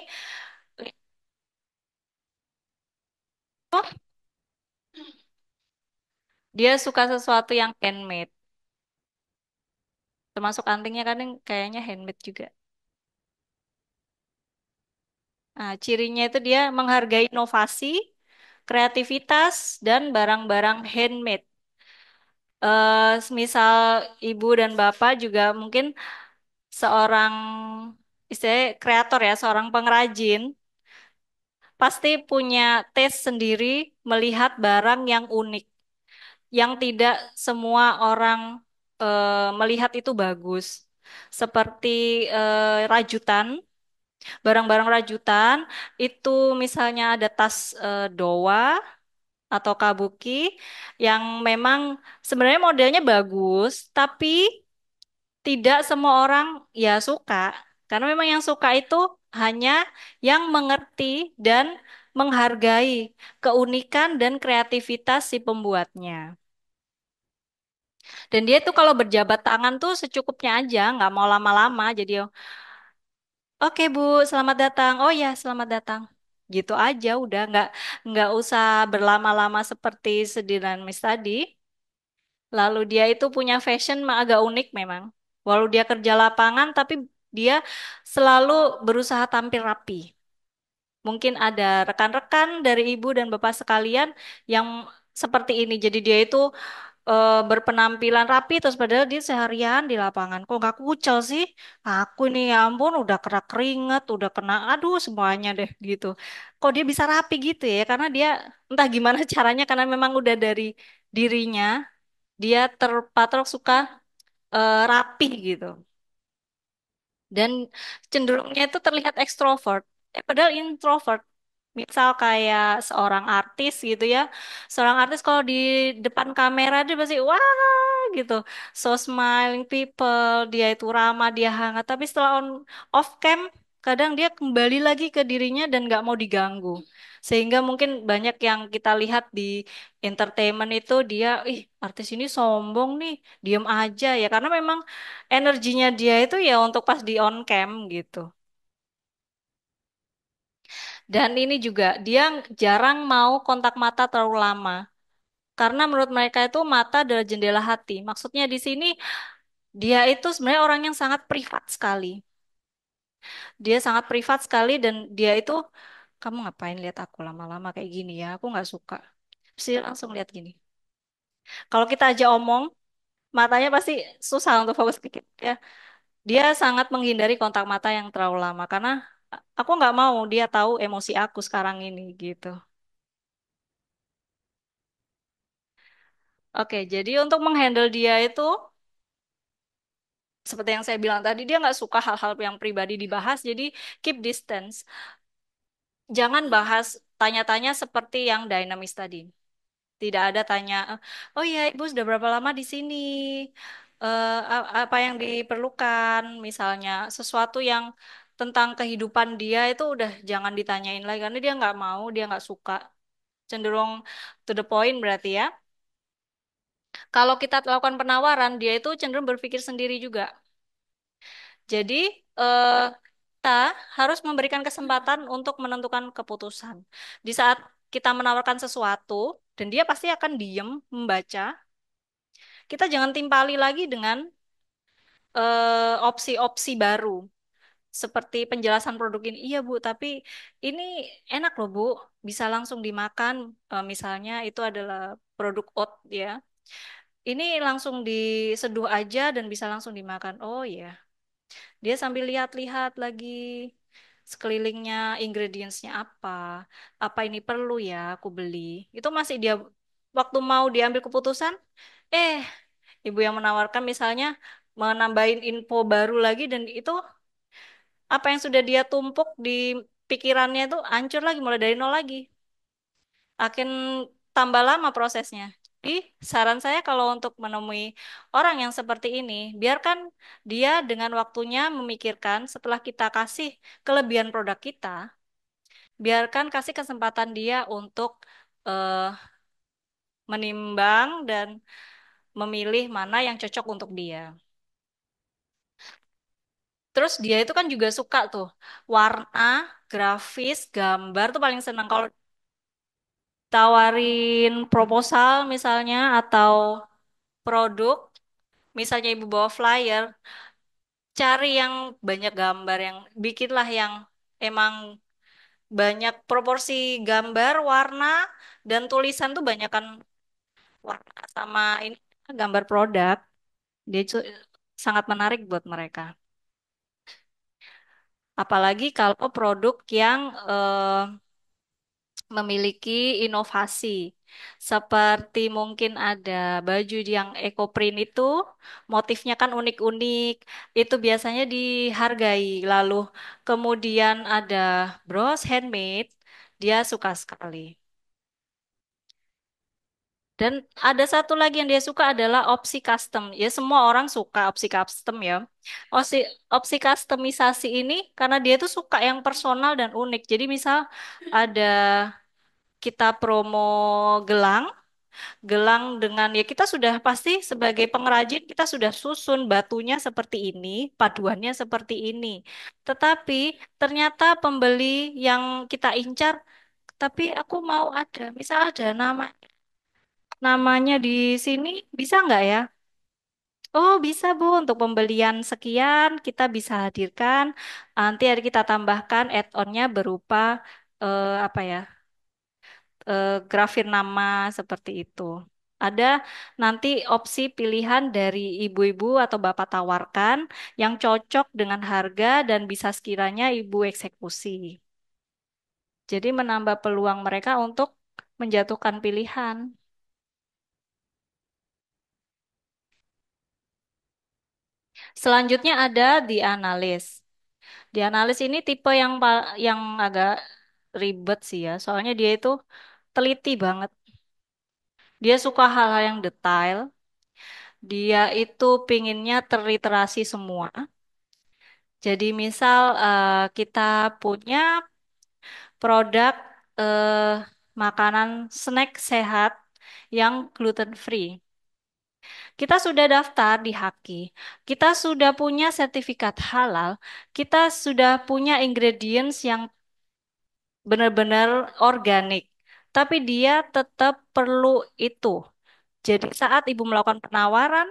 dia suka sesuatu yang handmade. Termasuk antingnya kan yang kayaknya handmade juga. Nah, cirinya itu dia menghargai inovasi, kreativitas, dan barang-barang handmade. Misal ibu dan bapak juga mungkin seorang istilahnya kreator ya, seorang pengrajin, pasti punya taste sendiri melihat barang yang unik, yang tidak semua orang melihat itu bagus. Seperti rajutan, barang-barang rajutan itu misalnya ada tas doa atau kabuki yang memang sebenarnya modelnya bagus, tapi tidak semua orang ya suka. Karena memang yang suka itu hanya yang mengerti dan menghargai keunikan dan kreativitas si pembuatnya. Dan dia tuh kalau berjabat tangan tuh secukupnya aja, nggak mau lama-lama. Jadi, oke Bu, selamat datang. Oh ya, selamat datang. Gitu aja, udah nggak usah berlama-lama seperti sedinamis tadi. Lalu dia itu punya fashion agak unik memang. Walau dia kerja lapangan, tapi dia selalu berusaha tampil rapi. Mungkin ada rekan-rekan dari ibu dan bapak sekalian yang seperti ini. Jadi dia itu berpenampilan rapi, terus padahal dia seharian di lapangan. Kok nggak kucel sih? Aku ini ya ampun udah kena keringet, udah kena aduh semuanya deh gitu. Kok dia bisa rapi gitu ya? Karena dia entah gimana caranya, karena memang udah dari dirinya dia terpatrok suka rapih gitu. Dan cenderungnya itu terlihat ekstrovert, padahal introvert. Misal kayak seorang artis gitu ya, seorang artis kalau di depan kamera dia pasti wah gitu, so smiling people, dia itu ramah, dia hangat. Tapi setelah off cam, kadang dia kembali lagi ke dirinya dan nggak mau diganggu. Sehingga mungkin banyak yang kita lihat di entertainment itu dia, ih artis ini sombong nih, diem aja ya karena memang energinya dia itu ya untuk pas di on cam gitu. Dan ini juga dia jarang mau kontak mata terlalu lama. Karena menurut mereka itu mata adalah jendela hati. Maksudnya di sini dia itu sebenarnya orang yang sangat privat sekali. Dia sangat privat sekali dan dia itu, kamu ngapain lihat aku lama-lama kayak gini ya? Aku nggak suka. Terus dia langsung lihat gini. Kalau kita aja omong, matanya pasti susah untuk fokus ke kita. Ya. Dia sangat menghindari kontak mata yang terlalu lama karena aku nggak mau dia tahu emosi aku sekarang ini gitu. Oke, jadi untuk menghandle dia itu seperti yang saya bilang tadi, dia nggak suka hal-hal yang pribadi dibahas, jadi keep distance. Jangan bahas tanya-tanya seperti yang dinamis tadi. Tidak ada tanya, oh ya ibu sudah berapa lama di sini? Apa yang diperlukan? Misalnya sesuatu yang tentang kehidupan dia itu udah jangan ditanyain lagi karena dia nggak mau, dia nggak suka. Cenderung to the point berarti ya. Kalau kita lakukan penawaran, dia itu cenderung berpikir sendiri juga. Jadi eh, kita harus memberikan kesempatan untuk menentukan keputusan. Di saat kita menawarkan sesuatu dan dia pasti akan diem membaca, kita jangan timpali lagi dengan opsi-opsi baru. Seperti penjelasan produk ini, iya Bu, tapi ini enak loh Bu, bisa langsung dimakan. Misalnya itu adalah produk oat ya. Ini langsung diseduh aja dan bisa langsung dimakan. Oh iya, dia sambil lihat-lihat lagi sekelilingnya ingredientsnya apa ini perlu ya aku beli. Itu masih dia waktu mau diambil keputusan, eh ibu yang menawarkan misalnya menambahin info baru lagi dan itu apa yang sudah dia tumpuk di pikirannya itu hancur lagi mulai dari nol lagi. Akan tambah lama prosesnya. Jadi saran saya kalau untuk menemui orang yang seperti ini, biarkan dia dengan waktunya memikirkan setelah kita kasih kelebihan produk kita, biarkan kasih kesempatan dia untuk eh, menimbang dan memilih mana yang cocok untuk dia. Terus dia itu kan juga suka tuh warna, grafis, gambar tuh paling senang kalau tawarin proposal misalnya atau produk, misalnya ibu bawa flyer, cari yang banyak gambar yang bikinlah yang emang banyak proporsi gambar, warna dan tulisan tuh banyak kan warna sama ini gambar produk. Dia itu sangat menarik buat mereka. Apalagi kalau produk yang memiliki inovasi. Seperti mungkin ada baju yang eco-print itu, motifnya kan unik-unik, itu biasanya dihargai. Lalu kemudian ada bros handmade, dia suka sekali. Dan ada satu lagi yang dia suka adalah opsi custom. Ya semua orang suka opsi custom ya. Opsi, opsi customisasi ini karena dia tuh suka yang personal dan unik. Jadi misal ada kita promo gelang, gelang dengan ya kita sudah pasti sebagai pengrajin kita sudah susun batunya seperti ini, paduannya seperti ini. Tetapi ternyata pembeli yang kita incar, tapi aku mau ada, misal ada namanya di sini bisa nggak ya? Oh bisa Bu, untuk pembelian sekian kita bisa hadirkan. Nanti ada kita tambahkan add-onnya berupa apa ya? Grafir nama seperti itu. Ada nanti opsi pilihan dari ibu-ibu atau bapak tawarkan yang cocok dengan harga dan bisa sekiranya ibu eksekusi. Jadi menambah peluang mereka untuk menjatuhkan pilihan. Selanjutnya ada di analis. Di analis ini tipe yang agak ribet sih ya, soalnya dia itu teliti banget. Dia suka hal-hal yang detail. Dia itu pinginnya terliterasi semua. Jadi misal kita punya produk makanan snack sehat yang gluten free. Kita sudah daftar di Haki. Kita sudah punya sertifikat halal. Kita sudah punya ingredients yang benar-benar organik. Tapi dia tetap perlu itu. Jadi saat ibu melakukan penawaran,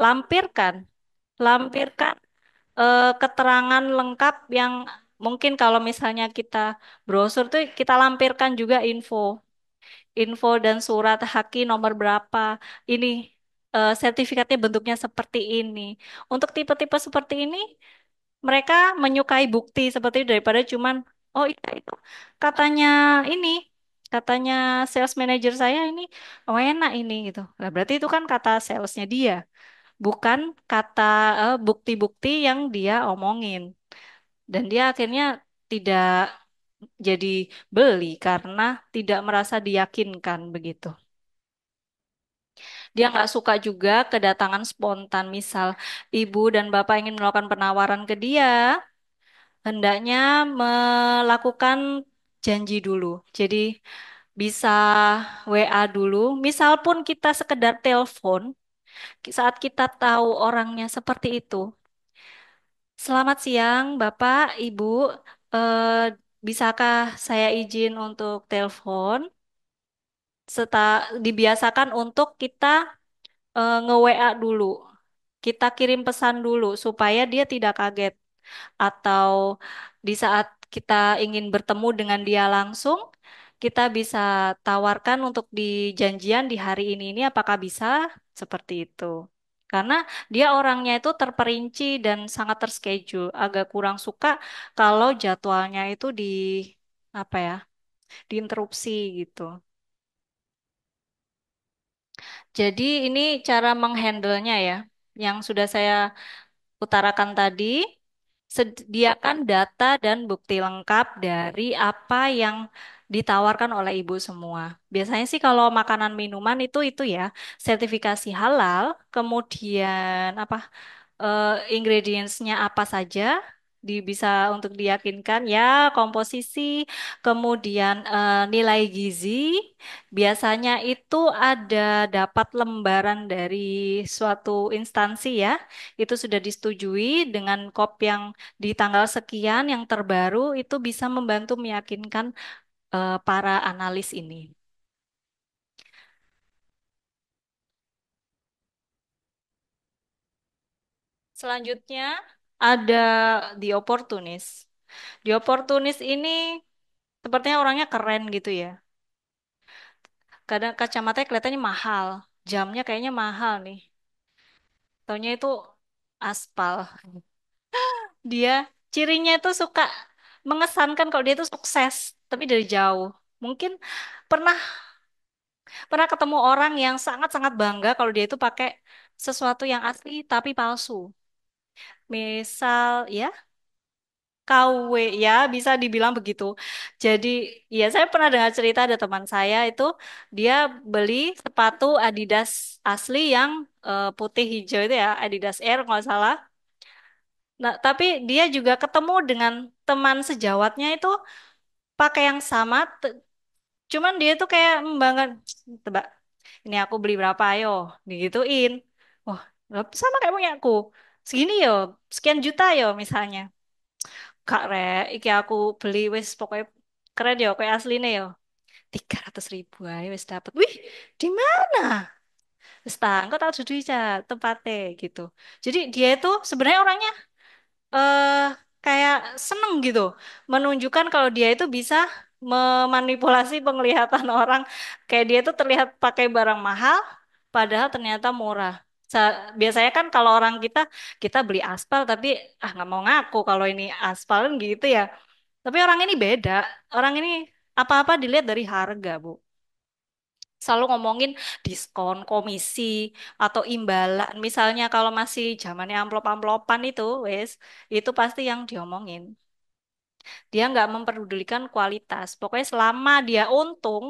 lampirkan, lampirkan keterangan lengkap yang mungkin kalau misalnya kita brosur tuh kita lampirkan juga info dan surat haki nomor berapa. Ini sertifikatnya bentuknya seperti ini. Untuk tipe-tipe seperti ini, mereka menyukai bukti seperti itu daripada cuman, oh iya itu katanya ini, katanya sales manager saya ini, oh enak ini gitu. Nah, berarti itu kan kata salesnya dia, bukan kata bukti-bukti yang dia omongin. Dan dia akhirnya tidak jadi beli karena tidak merasa diyakinkan begitu. Dia nggak suka juga kedatangan spontan. Misal ibu dan bapak ingin melakukan penawaran ke dia, hendaknya melakukan janji dulu. Jadi bisa WA dulu. Misal pun kita sekedar telepon, saat kita tahu orangnya seperti itu. Selamat siang, Bapak, Ibu. Eh, Bisakah saya izin untuk telepon? Dibiasakan untuk kita nge-WA dulu. Kita kirim pesan dulu supaya dia tidak kaget. Atau di saat kita ingin bertemu dengan dia langsung, kita bisa tawarkan untuk di janjian di hari ini apakah bisa seperti itu. Karena dia orangnya itu terperinci dan sangat terschedule. Agak kurang suka kalau jadwalnya itu apa ya, diinterupsi gitu. Jadi ini cara menghandlenya ya, yang sudah saya utarakan tadi, sediakan data dan bukti lengkap dari apa yang ditawarkan oleh ibu semua. Biasanya sih kalau makanan minuman itu ya, sertifikasi halal, kemudian apa ingredientsnya apa saja bisa untuk diyakinkan ya, komposisi, kemudian nilai gizi. Biasanya itu ada dapat lembaran dari suatu instansi ya, itu sudah disetujui dengan kop yang di tanggal sekian yang terbaru itu bisa membantu meyakinkan para analis ini. Selanjutnya ada The Opportunist. The Opportunist ini sepertinya orangnya keren gitu ya. Kadang kacamatanya kelihatannya mahal. Jamnya kayaknya mahal nih. Taunya itu aspal. Dia cirinya itu suka mengesankan kalau dia itu sukses, tapi dari jauh. Mungkin pernah pernah ketemu orang yang sangat-sangat bangga kalau dia itu pakai sesuatu yang asli tapi palsu. Misal ya KW ya bisa dibilang begitu. Jadi ya saya pernah dengar cerita ada teman saya itu dia beli sepatu Adidas asli yang putih hijau itu ya Adidas Air kalau nggak salah. Nah tapi dia juga ketemu dengan teman sejawatnya itu pakai yang sama, cuman dia tuh kayak membanggakan, tebak ini aku beli berapa ayo, digituin. Wah sama kayak punya aku segini yo, sekian juta yo misalnya. Kak Rek, iki aku beli wis pokoknya keren ya, kayak aslinya ya. 300.000 aja wis dapet. Wih, di mana? Wis tak, engko tak dudu aja tempatnya gitu. Jadi dia itu sebenarnya orangnya eh kayak seneng gitu, menunjukkan kalau dia itu bisa memanipulasi penglihatan orang. Kayak dia itu terlihat pakai barang mahal, padahal ternyata murah. Biasanya kan kalau orang kita beli aspal tapi nggak mau ngaku kalau ini aspal kan gitu ya. Tapi orang ini beda. Orang ini apa-apa dilihat dari harga, Bu. Selalu ngomongin diskon, komisi, atau imbalan. Misalnya kalau masih zamannya amplop-amplopan itu, wes, itu pasti yang diomongin. Dia nggak memperdulikan kualitas. Pokoknya selama dia untung,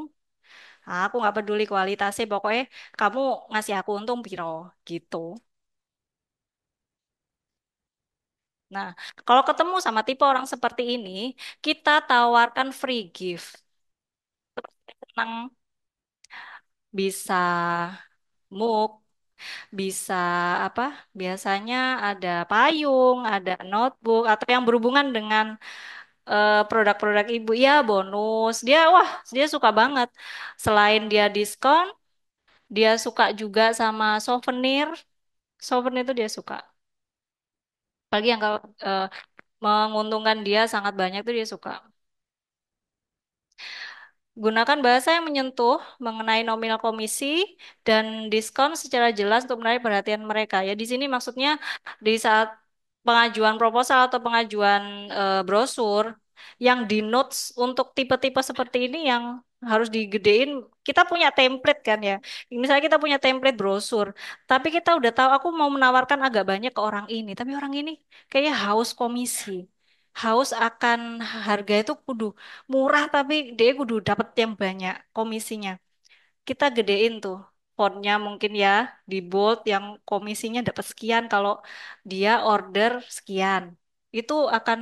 aku nggak peduli kualitasnya. Pokoknya kamu ngasih aku untung piro, gitu. Nah, kalau ketemu sama tipe orang seperti ini, kita tawarkan free gift. Senang bisa mug, bisa apa? Biasanya ada payung, ada notebook atau yang berhubungan dengan produk-produk ibu. Ya, bonus. Dia, wah, dia suka banget. Selain dia diskon, dia suka juga sama souvenir. Souvenir itu dia suka. Apalagi yang kalau menguntungkan dia sangat banyak itu dia suka. Gunakan bahasa yang menyentuh mengenai nominal komisi dan diskon secara jelas untuk menarik perhatian mereka. Ya, di sini maksudnya di saat pengajuan proposal atau pengajuan brosur yang di notes untuk tipe-tipe seperti ini yang harus digedein. Kita punya template kan ya. Misalnya kita punya template brosur, tapi kita udah tahu aku mau menawarkan agak banyak ke orang ini, tapi orang ini kayaknya haus komisi. Haus akan harga itu kudu murah tapi dia kudu dapat yang banyak komisinya. Kita gedein tuh fontnya mungkin ya di bold yang komisinya dapat sekian kalau dia order sekian. Itu akan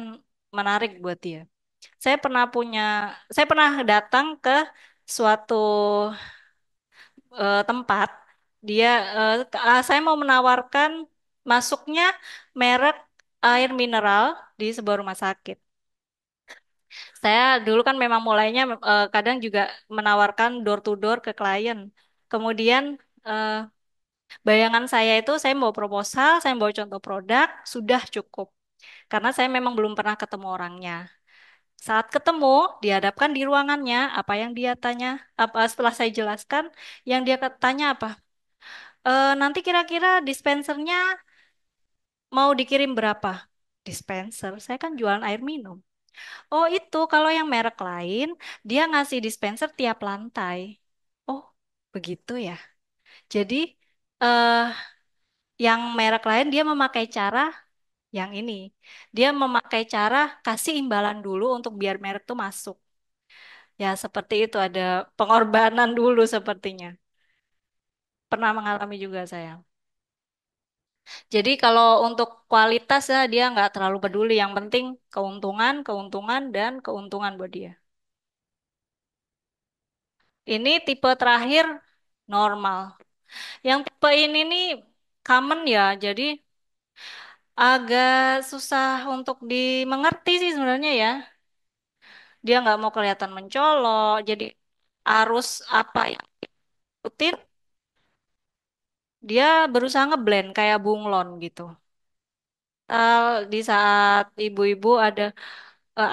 menarik buat dia. Saya pernah punya, saya pernah datang ke suatu tempat. Dia, saya mau menawarkan masuknya merek air mineral di sebuah rumah sakit. Saya dulu kan memang mulainya kadang juga menawarkan door to door ke klien. Kemudian eh, bayangan saya itu saya mau proposal, saya mau contoh produk, sudah cukup. Karena saya memang belum pernah ketemu orangnya. Saat ketemu, dihadapkan di ruangannya, apa yang dia tanya, apa setelah saya jelaskan, yang dia tanya apa? Nanti kira-kira dispensernya mau dikirim berapa? Dispenser, saya kan jualan air minum. Oh itu kalau yang merek lain dia ngasih dispenser tiap lantai. Oh begitu ya. Jadi eh yang merek lain dia memakai cara yang ini. Dia memakai cara kasih imbalan dulu untuk biar merek tuh masuk. Ya seperti itu ada pengorbanan dulu sepertinya. Pernah mengalami juga saya. Jadi kalau untuk kualitas ya dia nggak terlalu peduli. Yang penting keuntungan, keuntungan dan keuntungan buat dia. Ini tipe terakhir normal. Yang tipe ini nih common ya, jadi agak susah untuk dimengerti sih sebenarnya ya. Dia nggak mau kelihatan mencolok, jadi arus apa yang ikutin, dia berusaha ngeblend kayak bunglon gitu. Di saat ibu-ibu ada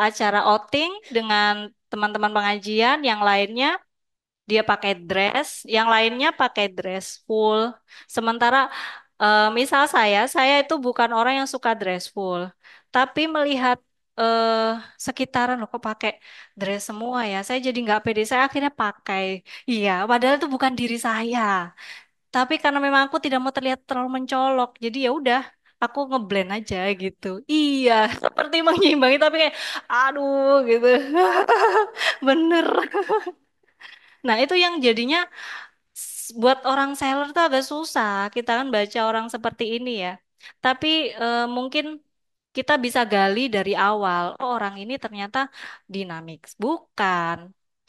acara outing dengan teman-teman pengajian, yang lainnya dia pakai dress, yang lainnya pakai dress full. Sementara misal saya itu bukan orang yang suka dress full, tapi melihat eh sekitaran loh kok pakai dress semua ya, saya jadi nggak pede. Saya akhirnya pakai, iya, padahal itu bukan diri saya. Tapi karena memang aku tidak mau terlihat terlalu mencolok, jadi ya udah. Aku ngeblend aja gitu. Iya, seperti mengimbangi tapi kayak aduh gitu. Bener. Nah, itu yang jadinya buat orang seller tuh agak susah. Kita kan baca orang seperti ini ya. Tapi mungkin kita bisa gali dari awal. Oh, orang ini ternyata dinamis. Bukan.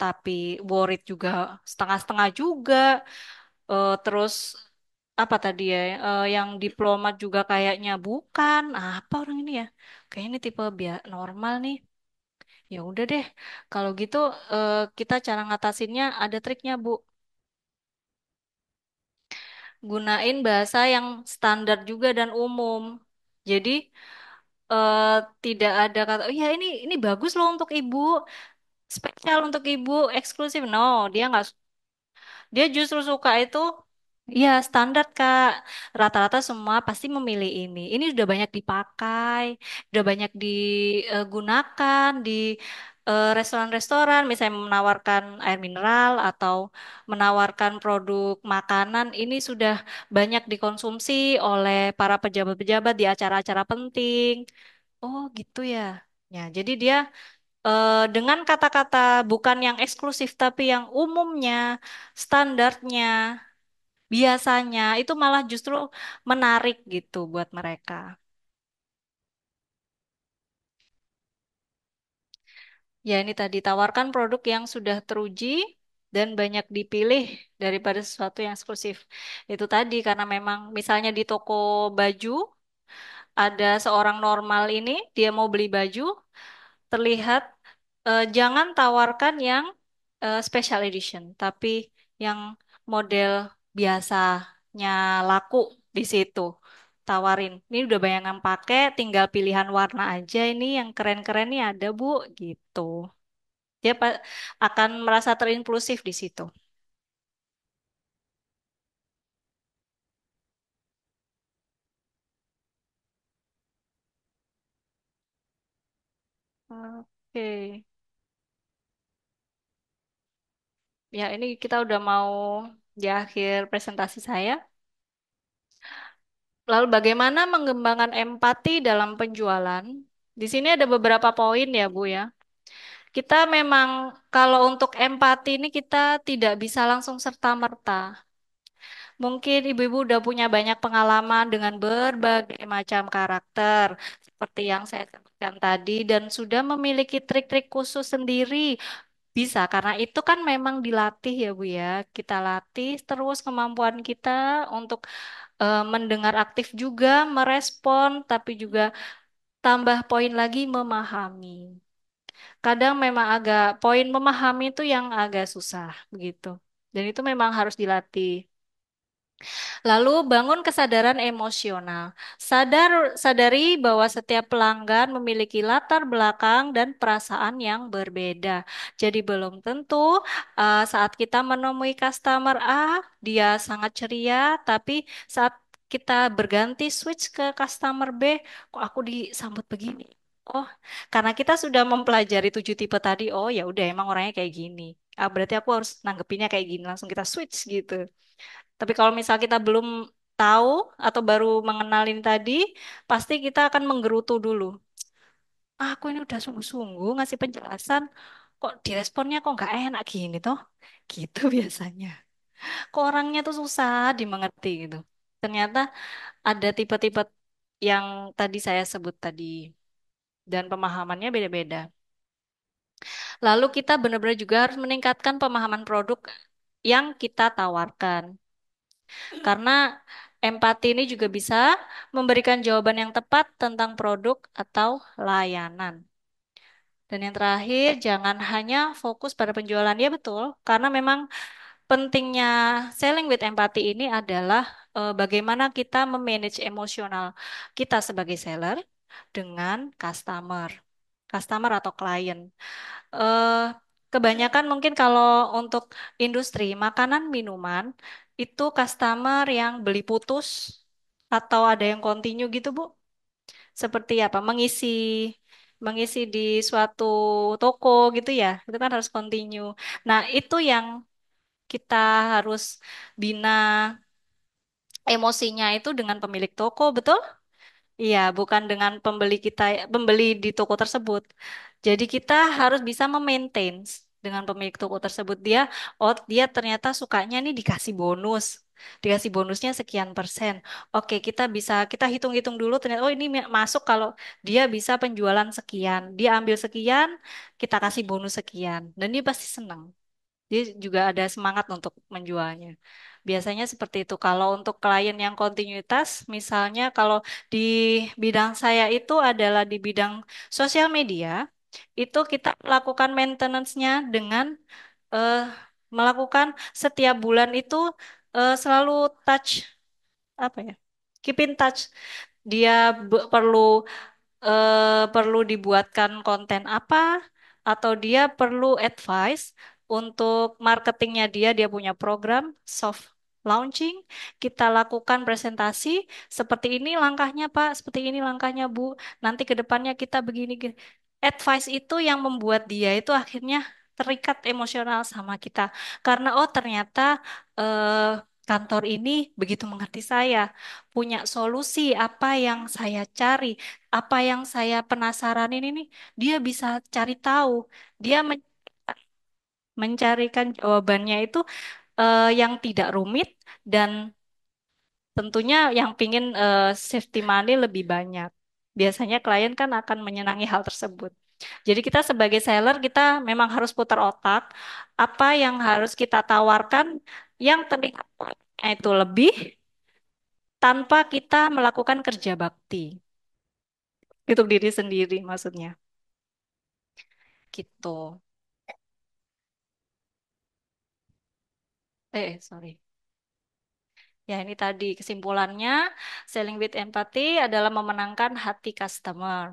Tapi worried juga setengah-setengah juga. Terus apa tadi ya? Yang diplomat juga kayaknya bukan. Apa orang ini ya? Kayaknya ini tipe normal nih. Ya udah deh. Kalau gitu kita cara ngatasinnya ada triknya, Bu. Gunain bahasa yang standar juga dan umum. Jadi eh, tidak ada kata, oh ya ini bagus loh untuk ibu, spesial untuk ibu, eksklusif. No, dia justru suka itu. Iya, standar Kak. Rata-rata semua pasti memilih ini. Ini sudah banyak dipakai, sudah banyak digunakan di restoran-restoran, misalnya menawarkan air mineral atau menawarkan produk makanan. Ini sudah banyak dikonsumsi oleh para pejabat-pejabat di acara-acara penting. Oh, gitu ya. Ya, jadi dia dengan kata-kata bukan yang eksklusif tapi yang umumnya, standarnya. Biasanya itu malah justru menarik gitu buat mereka. Ya ini tadi tawarkan produk yang sudah teruji dan banyak dipilih daripada sesuatu yang eksklusif. Itu tadi karena memang misalnya di toko baju ada seorang normal ini dia mau beli baju terlihat jangan tawarkan yang special edition, tapi yang model biasanya laku di situ. Tawarin, ini udah banyak yang pakai, tinggal pilihan warna aja. Ini yang keren-keren nih ada Bu, gitu. Dia akan merasa terinklusif di situ. Oke, ya ini kita udah mau di akhir presentasi saya. Lalu bagaimana mengembangkan empati dalam penjualan? Di sini ada beberapa poin ya, Bu ya. Kita memang kalau untuk empati ini kita tidak bisa langsung serta-merta. Mungkin ibu-ibu udah punya banyak pengalaman dengan berbagai macam karakter, seperti yang saya sebutkan tadi, dan sudah memiliki trik-trik khusus sendiri. Bisa, karena itu kan memang dilatih ya Bu ya. Kita latih terus kemampuan kita untuk mendengar aktif juga, merespon, tapi juga tambah poin lagi memahami. Kadang memang agak poin memahami itu yang agak susah begitu. Dan itu memang harus dilatih. Lalu bangun kesadaran emosional. Sadari bahwa setiap pelanggan memiliki latar belakang dan perasaan yang berbeda. Jadi belum tentu saat kita menemui customer A, dia sangat ceria, tapi saat kita berganti switch ke customer B, kok aku disambut begini? Oh, karena kita sudah mempelajari 7 tipe tadi. Oh, ya udah emang orangnya kayak gini. Ah, berarti aku harus nanggepinnya kayak gini. Langsung kita switch gitu. Tapi kalau misal kita belum tahu atau baru mengenalin tadi, pasti kita akan menggerutu dulu. Ah, aku ini udah sungguh-sungguh ngasih penjelasan, kok diresponnya kok nggak enak gini toh? Gitu biasanya. Kok orangnya tuh susah dimengerti gitu. Ternyata ada tipe-tipe yang tadi saya sebut tadi dan pemahamannya beda-beda. Lalu kita benar-benar juga harus meningkatkan pemahaman produk yang kita tawarkan. Karena empati ini juga bisa memberikan jawaban yang tepat tentang produk atau layanan. Dan yang terakhir, jangan hanya fokus pada penjualan. Ya betul, karena memang pentingnya selling with empathy ini adalah bagaimana kita memanage emosional kita sebagai seller dengan customer atau klien. eh Kebanyakan mungkin kalau untuk industri makanan minuman itu customer yang beli putus atau ada yang continue gitu Bu. Seperti apa? Mengisi di suatu toko gitu ya. Itu kan harus continue. Nah, itu yang kita harus bina emosinya itu dengan pemilik toko, betul? Iya, bukan dengan pembeli di toko tersebut. Jadi kita harus bisa memaintain dengan pemilik toko tersebut. Dia ternyata sukanya nih dikasih bonusnya sekian persen. Oke, kita hitung-hitung dulu. Ternyata oh ini masuk kalau dia bisa penjualan sekian, dia ambil sekian, kita kasih bonus sekian, dan dia pasti senang. Dia juga ada semangat untuk menjualnya. Biasanya seperti itu. Kalau untuk klien yang kontinuitas, misalnya kalau di bidang saya itu adalah di bidang sosial media, itu kita lakukan maintenance-nya dengan eh, melakukan setiap bulan itu selalu touch apa ya? Keep in touch. Dia perlu dibuatkan konten apa atau dia perlu advice untuk marketingnya dia punya program soft launching, kita lakukan presentasi seperti ini langkahnya Pak, seperti ini langkahnya Bu, nanti ke depannya kita begini, gini. Advice itu yang membuat dia itu akhirnya terikat emosional sama kita karena oh ternyata kantor ini begitu mengerti saya, punya solusi apa yang saya cari, apa yang saya penasaranin ini, dia bisa cari tahu. Dia mencarikan jawabannya itu yang tidak rumit dan tentunya yang pingin safety money lebih banyak. Biasanya klien kan akan menyenangi hal tersebut. Jadi kita sebagai seller kita memang harus putar otak apa yang harus kita tawarkan yang terlihat itu lebih tanpa kita melakukan kerja bakti. Untuk diri sendiri maksudnya. gitu. Sorry. Ya, ini tadi kesimpulannya, selling with empathy adalah memenangkan hati customer.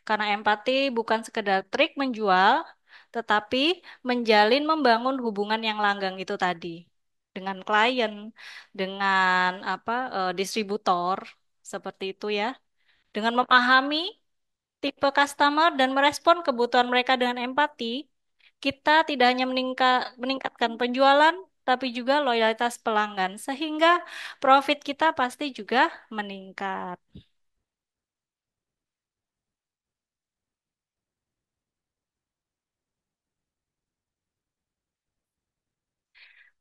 Karena empati bukan sekedar trik menjual, tetapi menjalin membangun hubungan yang langgang itu tadi dengan klien, dengan distributor seperti itu ya. Dengan memahami tipe customer dan merespon kebutuhan mereka dengan empati, kita tidak hanya meningkatkan penjualan, tapi juga loyalitas pelanggan, sehingga profit kita pasti juga meningkat.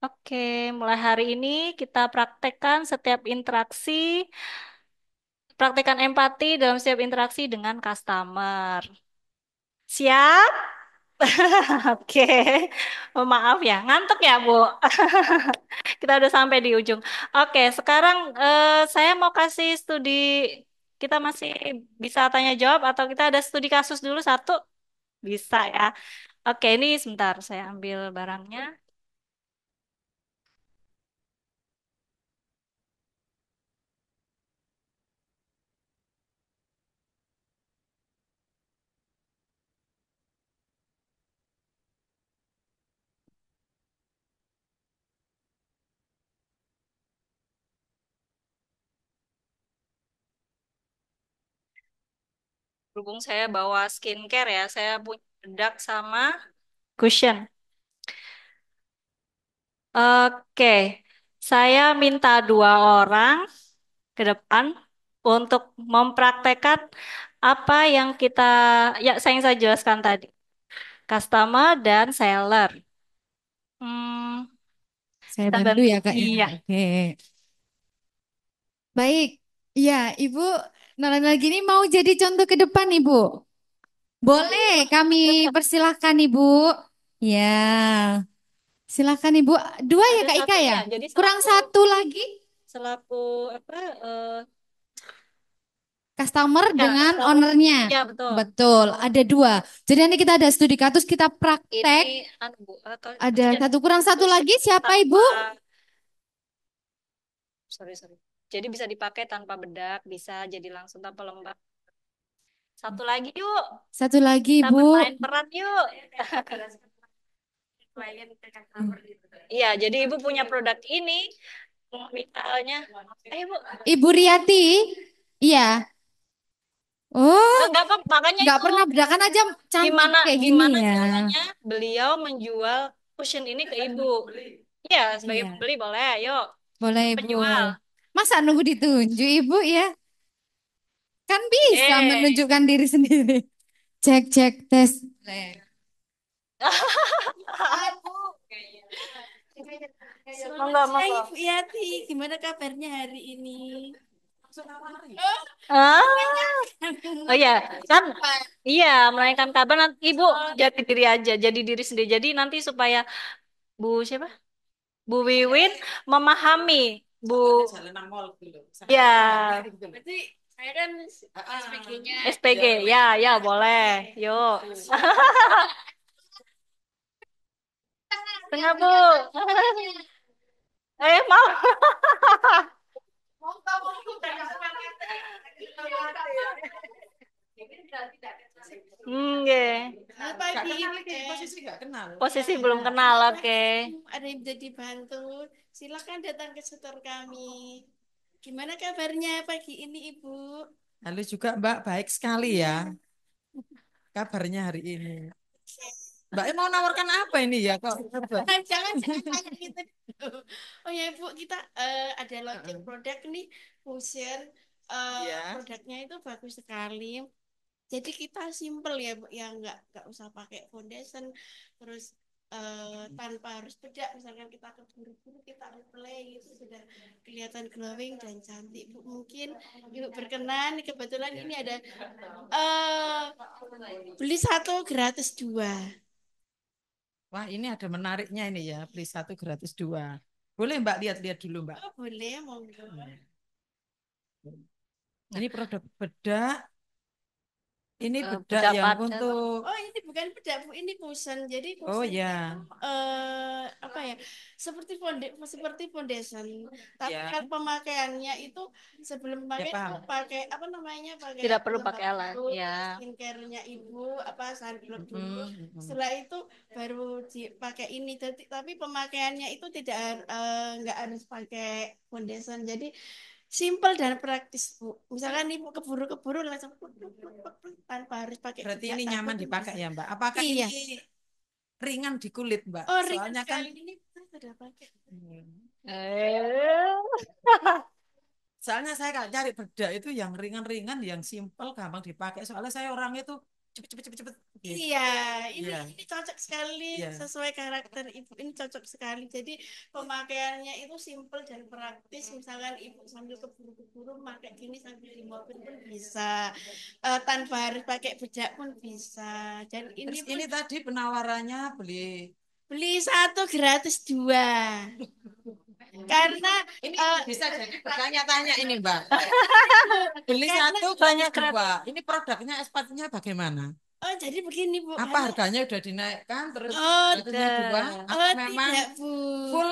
Oke, mulai hari ini kita praktekkan setiap interaksi, praktekkan empati dalam setiap interaksi dengan customer. Siap? Oke, oh, maaf ya, ngantuk ya, Bu. Kita udah sampai di ujung. Oke, sekarang saya mau kasih studi, kita masih bisa tanya jawab atau kita ada studi kasus dulu satu? Bisa ya. Oke, ini sebentar, saya ambil barangnya. Berhubung saya bawa skincare ya, saya punya bedak sama cushion. Oke, saya minta dua orang ke depan untuk mempraktekkan apa yang saya jelaskan tadi, customer dan seller. Hmm, Saya kita bantu bantu. ya Kak ya. Iya. Oke. Baik. Iya, Ibu Nolana gini mau jadi contoh ke depan Ibu. Boleh, kami persilahkan Ibu. Ya, silakan Ibu. Dua ya Ada Kak Ika satu ya? ya, jadi Kurang selaku satu lagi. selaku apa? eh Customer ya, dengan selaku ownernya. ya betul. Betul, ada dua. Jadi nanti kita ada studi kasus, kita praktek. Ini anu Bu, atau Ada cushion, satu kurang satu cushion lagi, siapa Ibu? tanpa sorry sorry. Jadi bisa dipakai tanpa bedak, bisa jadi langsung tanpa lembab. Satu lagi yuk, Satu lagi kita Ibu. bermain peran yuk. Iya, jadi ibu punya produk ini, misalnya, Bu, Ibu Riyati. Iya. Oh, enggak kok, makanya nggak itu pernah bedakan aja cantik gimana kayak gini gimana ya. caranya beliau menjual cushion ini ke ibu. Iya, sebagai Iya, pembeli boleh, yuk. boleh Ibu. Penjual. Masa nunggu ditunjuk Ibu ya? Kan bisa Eh, menunjukkan diri sendiri. Cek, cek, tes. monggo, Hai monggo. Ibu Yati, gimana kabarnya hari ini? Ah, oh ya, kan, iya, melainkan kabar nanti ibu jadi diri aja, jadi diri sendiri. Jadi nanti supaya Bu siapa? Bu Wiwin memahami Bu. Ya, Berarti saya kan SPG-nya. SPG, ya, ya boleh. Yuk. Tengah Bu. Mau. Nggih. Pagi ini Posisi belum kenal, oke. ada yang bisa dibantu. Silakan datang ke setor kami. Gimana kabarnya pagi ini Ibu? Halo juga Mbak, baik sekali ya kabarnya hari ini. Mbak mau nawarkan apa ini ya kok? Jangan kayak gitu. Oh ya Ibu, kita ada launching produk nih, Fusion. Ya. Produknya itu bagus sekali. Jadi kita simple ya Bu, ya nggak usah pakai foundation, terus tanpa harus bedak. Misalkan kita keburu-buru kita play itu sudah kelihatan glowing dan cantik Bu. Mungkin Ibu berkenan, kebetulan ini ada eh beli satu gratis dua. Wah ini ada menariknya ini ya, beli satu gratis dua. Boleh Mbak lihat-lihat dulu Mbak. Oh, boleh, monggo. Ini produk bedak Ini bedak bedak yang padat. untuk. Oh, ini bukan bedak, Bu. Ini kusen. Jadi Oh kusen ya, itu apa ya? Seperti foundation. Tapi ya, kan pemakaiannya itu sebelum ya pakai itu paham. pakai apa namanya? Pakai Tidak perlu pelembab pakai alat. dulu, Ya. skincare-nya Ibu, apa sunblock dulu. Mm-mm. Setelah itu baru dipakai ini. Tapi pemakaiannya itu nggak harus pakai foundation. Jadi simple dan praktis, Bu. Misalkan Ibu keburu-keburu langsung pluk, pluk, pluk, pluk, pluk, tanpa harus pakai Berarti bedak ini takut nyaman itu dipakai bisa. ya, Mbak. Apakah Iya. ini ringan di kulit, Mbak? Oh, ringan Soalnya kan, sekali ini saya sudah pakai. Eh. soalnya saya kalau cari bedak itu yang ringan-ringan, yang simple, gampang dipakai. Soalnya saya orang itu cepet-cepet gitu. Iya, ini Iya, ini cocok sekali iya. sesuai karakter Ibu. Ini cocok sekali. Jadi pemakaiannya itu simple dan praktis. Misalkan Ibu sambil keburu-keburu pakai gini sambil di mobil pun bisa. Tanpa harus pakai bedak pun bisa. Dan ini Terus pun ini tadi penawarannya beli. beli satu gratis dua. Karena Ini eh, bisa jadi bertanya-tanya ini, Mbak. Beli karena satu Banyak gratis kreatif. dua. Ini produknya sepatunya bagaimana? oh jadi begini Bu, Apa karena harganya udah dinaikkan terus oh gratisnya dua? Apa memang tidak Bu. full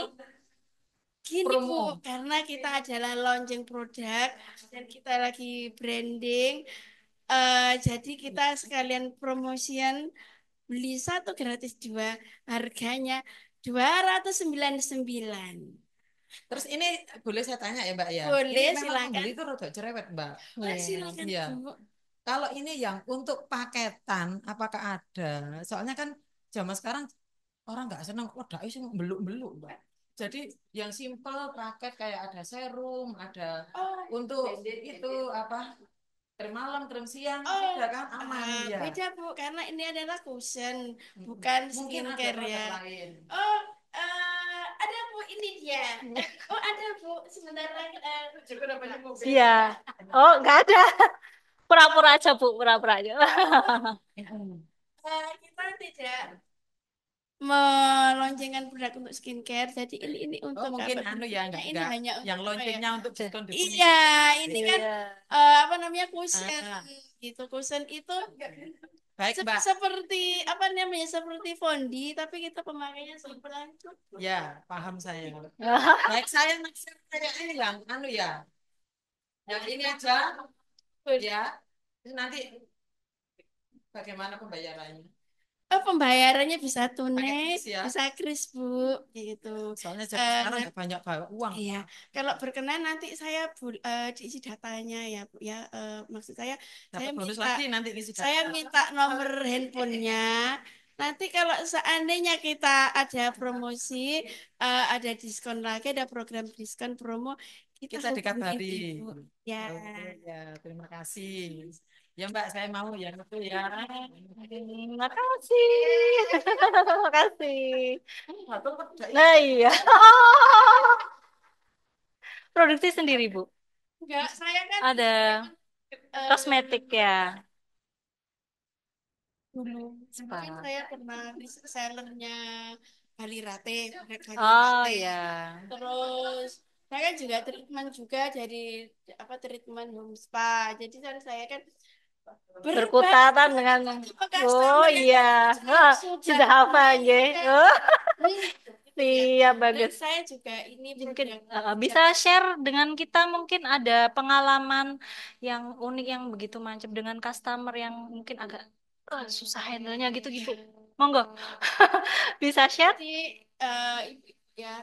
Gini Bu, promo? karena kita adalah launching produk dan kita lagi branding, jadi kita sekalian promosian beli satu gratis dua, harganya 299. Terus ini boleh saya tanya ya, Mbak ya? Ini Boleh memang silakan. pembeli itu rada cerewet, Mbak. Oh, silakan Iya. Bu. Kalau ini yang untuk paketan, apakah ada? Soalnya kan zaman sekarang orang nggak senang produk itu beluk-beluk, Mbak. Jadi yang simple paket kayak ada serum, ada Oh, untuk itu apa krim malam, krim siang, oh, ada kan aman ya. beda Bu, karena ini adalah cushion, bukan Mungkin ada skincare produk ya. lain. Oh, ada Bu, ini dia. Oh, ada Bu, sebentar lagi. Iya. Oh, nggak ada. Pura-pura aja, Bu. Pura-pura aja. Kita tidak meloncengkan produk untuk skincare, jadi ini Oh untuk mungkin apa? anu ya Ini enggak hanya yang untuk apa ya? launchingnya untuk diskon diskon Iya, ini kan Iya. apa namanya cushion Ah, gitu. Cushion itu baik Mbak. seperti apa namanya? Seperti fondi, tapi kita pemakainya simple aja. Ya paham saya. Baik saya naksir kayak ini yang anu ya, yang ini aja ya. Terus nanti bagaimana pembayarannya? Pembayarannya bisa Pakai tunai, kris ya. bisa kris Bu, gitu. Soalnya jadi Eh, sekarang nah, nggak banyak bawa uang. iya, kalau berkenan nanti saya diisi datanya ya Bu ya. Maksud saya Dapat bonus minta lagi nanti isi saya data. minta nomor handphonenya. Nanti kalau seandainya kita ada promosi, ada diskon lagi, ada program diskon promo, kita Kita hubungin dikabari. Ibu. Ya. Oke ya, terima kasih. Ya Mbak, saya mau yang itu ya. Makasih. Makasih. Satu pedai. Nah, iya. Produksi sendiri, Bu. Enggak, saya kan Ada kosmetik ya. dulu kan Spa. saya pernah resellernya Halirate, produk Oh Halirate. ya. Terus saya kan juga treatment juga jadi apa treatment home spa. Jadi kan saya kan Berkutatan dengan oh customer yang iya. Ah, sudah hafal ya. Oh, gitu ya. siap Dan bagus. saya juga ini Mungkin produk bisa share dengan kita mungkin ada pengalaman yang unik yang begitu mantap dengan customer yang mungkin agak susah handle-nya gitu gitu. Monggo. Bisa share? jadi ya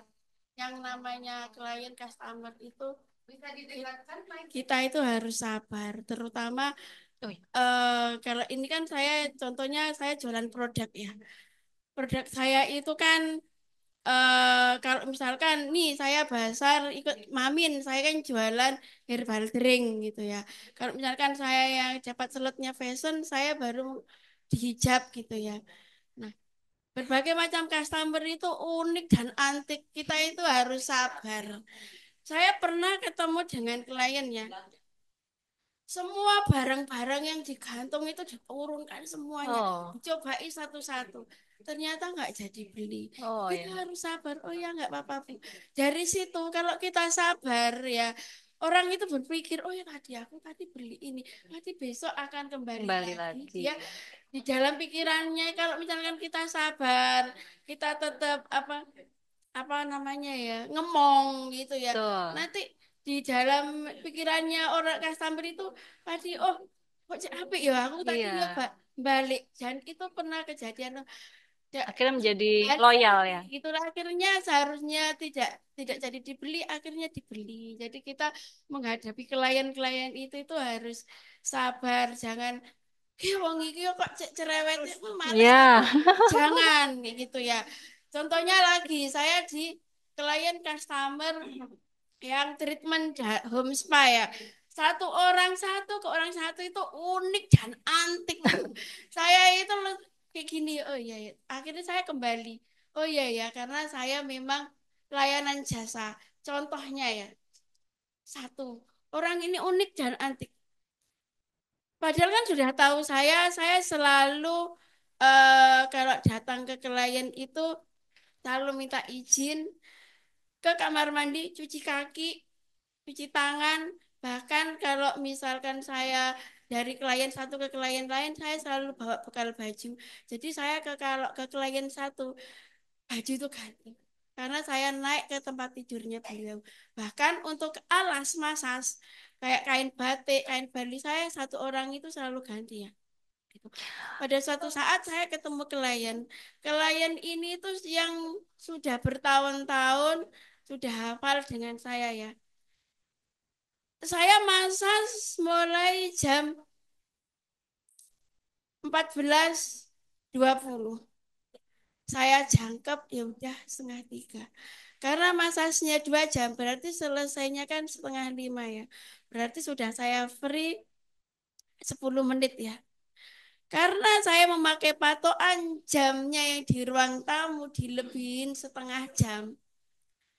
yang namanya klien customer itu bisa didengarkan kita itu harus sabar terutama Oh, iya. kalau ini kan saya contohnya saya jualan produk ya produk saya itu kan kalau misalkan nih saya basar ikut Mamin saya kan jualan herbal drink gitu ya kalau misalkan saya yang dapat slotnya fashion saya baru dihijab gitu ya nah berbagai macam customer itu unik dan antik kita itu harus sabar saya pernah ketemu dengan klien ya semua barang-barang yang digantung itu diturunkan semuanya. Oh, Dicobai satu-satu. Ternyata nggak jadi beli. oh Kita ya. harus sabar. Oh ya nggak apa-apa Bu. Dari situ kalau kita sabar ya orang itu berpikir, oh ya tadi beli ini, nanti besok akan kembali Kembali lagi. lagi. Dia di dalam pikirannya, kalau misalkan kita sabar, kita tetap apa namanya ya, ngemong gitu ya, Betul. nanti di dalam pikirannya orang customer itu pasti, oh kok apik ya, aku tadi Iya. nyoba balik, dan itu pernah kejadian. Akhirnya menjadi Dan loyal ya. itulah akhirnya seharusnya tidak jadi dibeli, akhirnya dibeli. Jadi kita menghadapi klien-klien itu harus sabar, jangan wong iki kok cerewet, males aku. Ya. Jangan kayak gitu ya. Contohnya lagi saya di klien customer yang treatment home spa ya. Satu ke orang satu itu unik dan antik. Saya itu kayak gini, oh iya, iya. Akhirnya saya kembali. Oh iya ya, karena saya memang layanan jasa. Contohnya ya, satu, orang ini unik dan antik. Padahal kan sudah tahu saya selalu kalau datang ke klien itu selalu minta izin ke kamar mandi, cuci kaki, cuci tangan. Bahkan kalau misalkan saya dari klien satu ke klien lain, saya selalu bawa bekal baju. Jadi saya kalau ke klien satu, baju itu ganti. Karena saya naik ke tempat tidurnya beliau. Bahkan untuk alas masas, kayak kain batik, kain Bali, saya satu orang itu selalu ganti ya. Gitu. Pada suatu saat saya ketemu klien. Klien ini tuh yang sudah bertahun-tahun, sudah hafal dengan saya ya. Saya masak mulai jam 14.20. Saya jangkep ya udah setengah 3. Karena masasnya 2 jam, berarti selesainya kan setengah 5 ya. Berarti sudah saya free 10 menit ya. Karena saya memakai patokan jamnya yang di ruang tamu dilebihin setengah jam.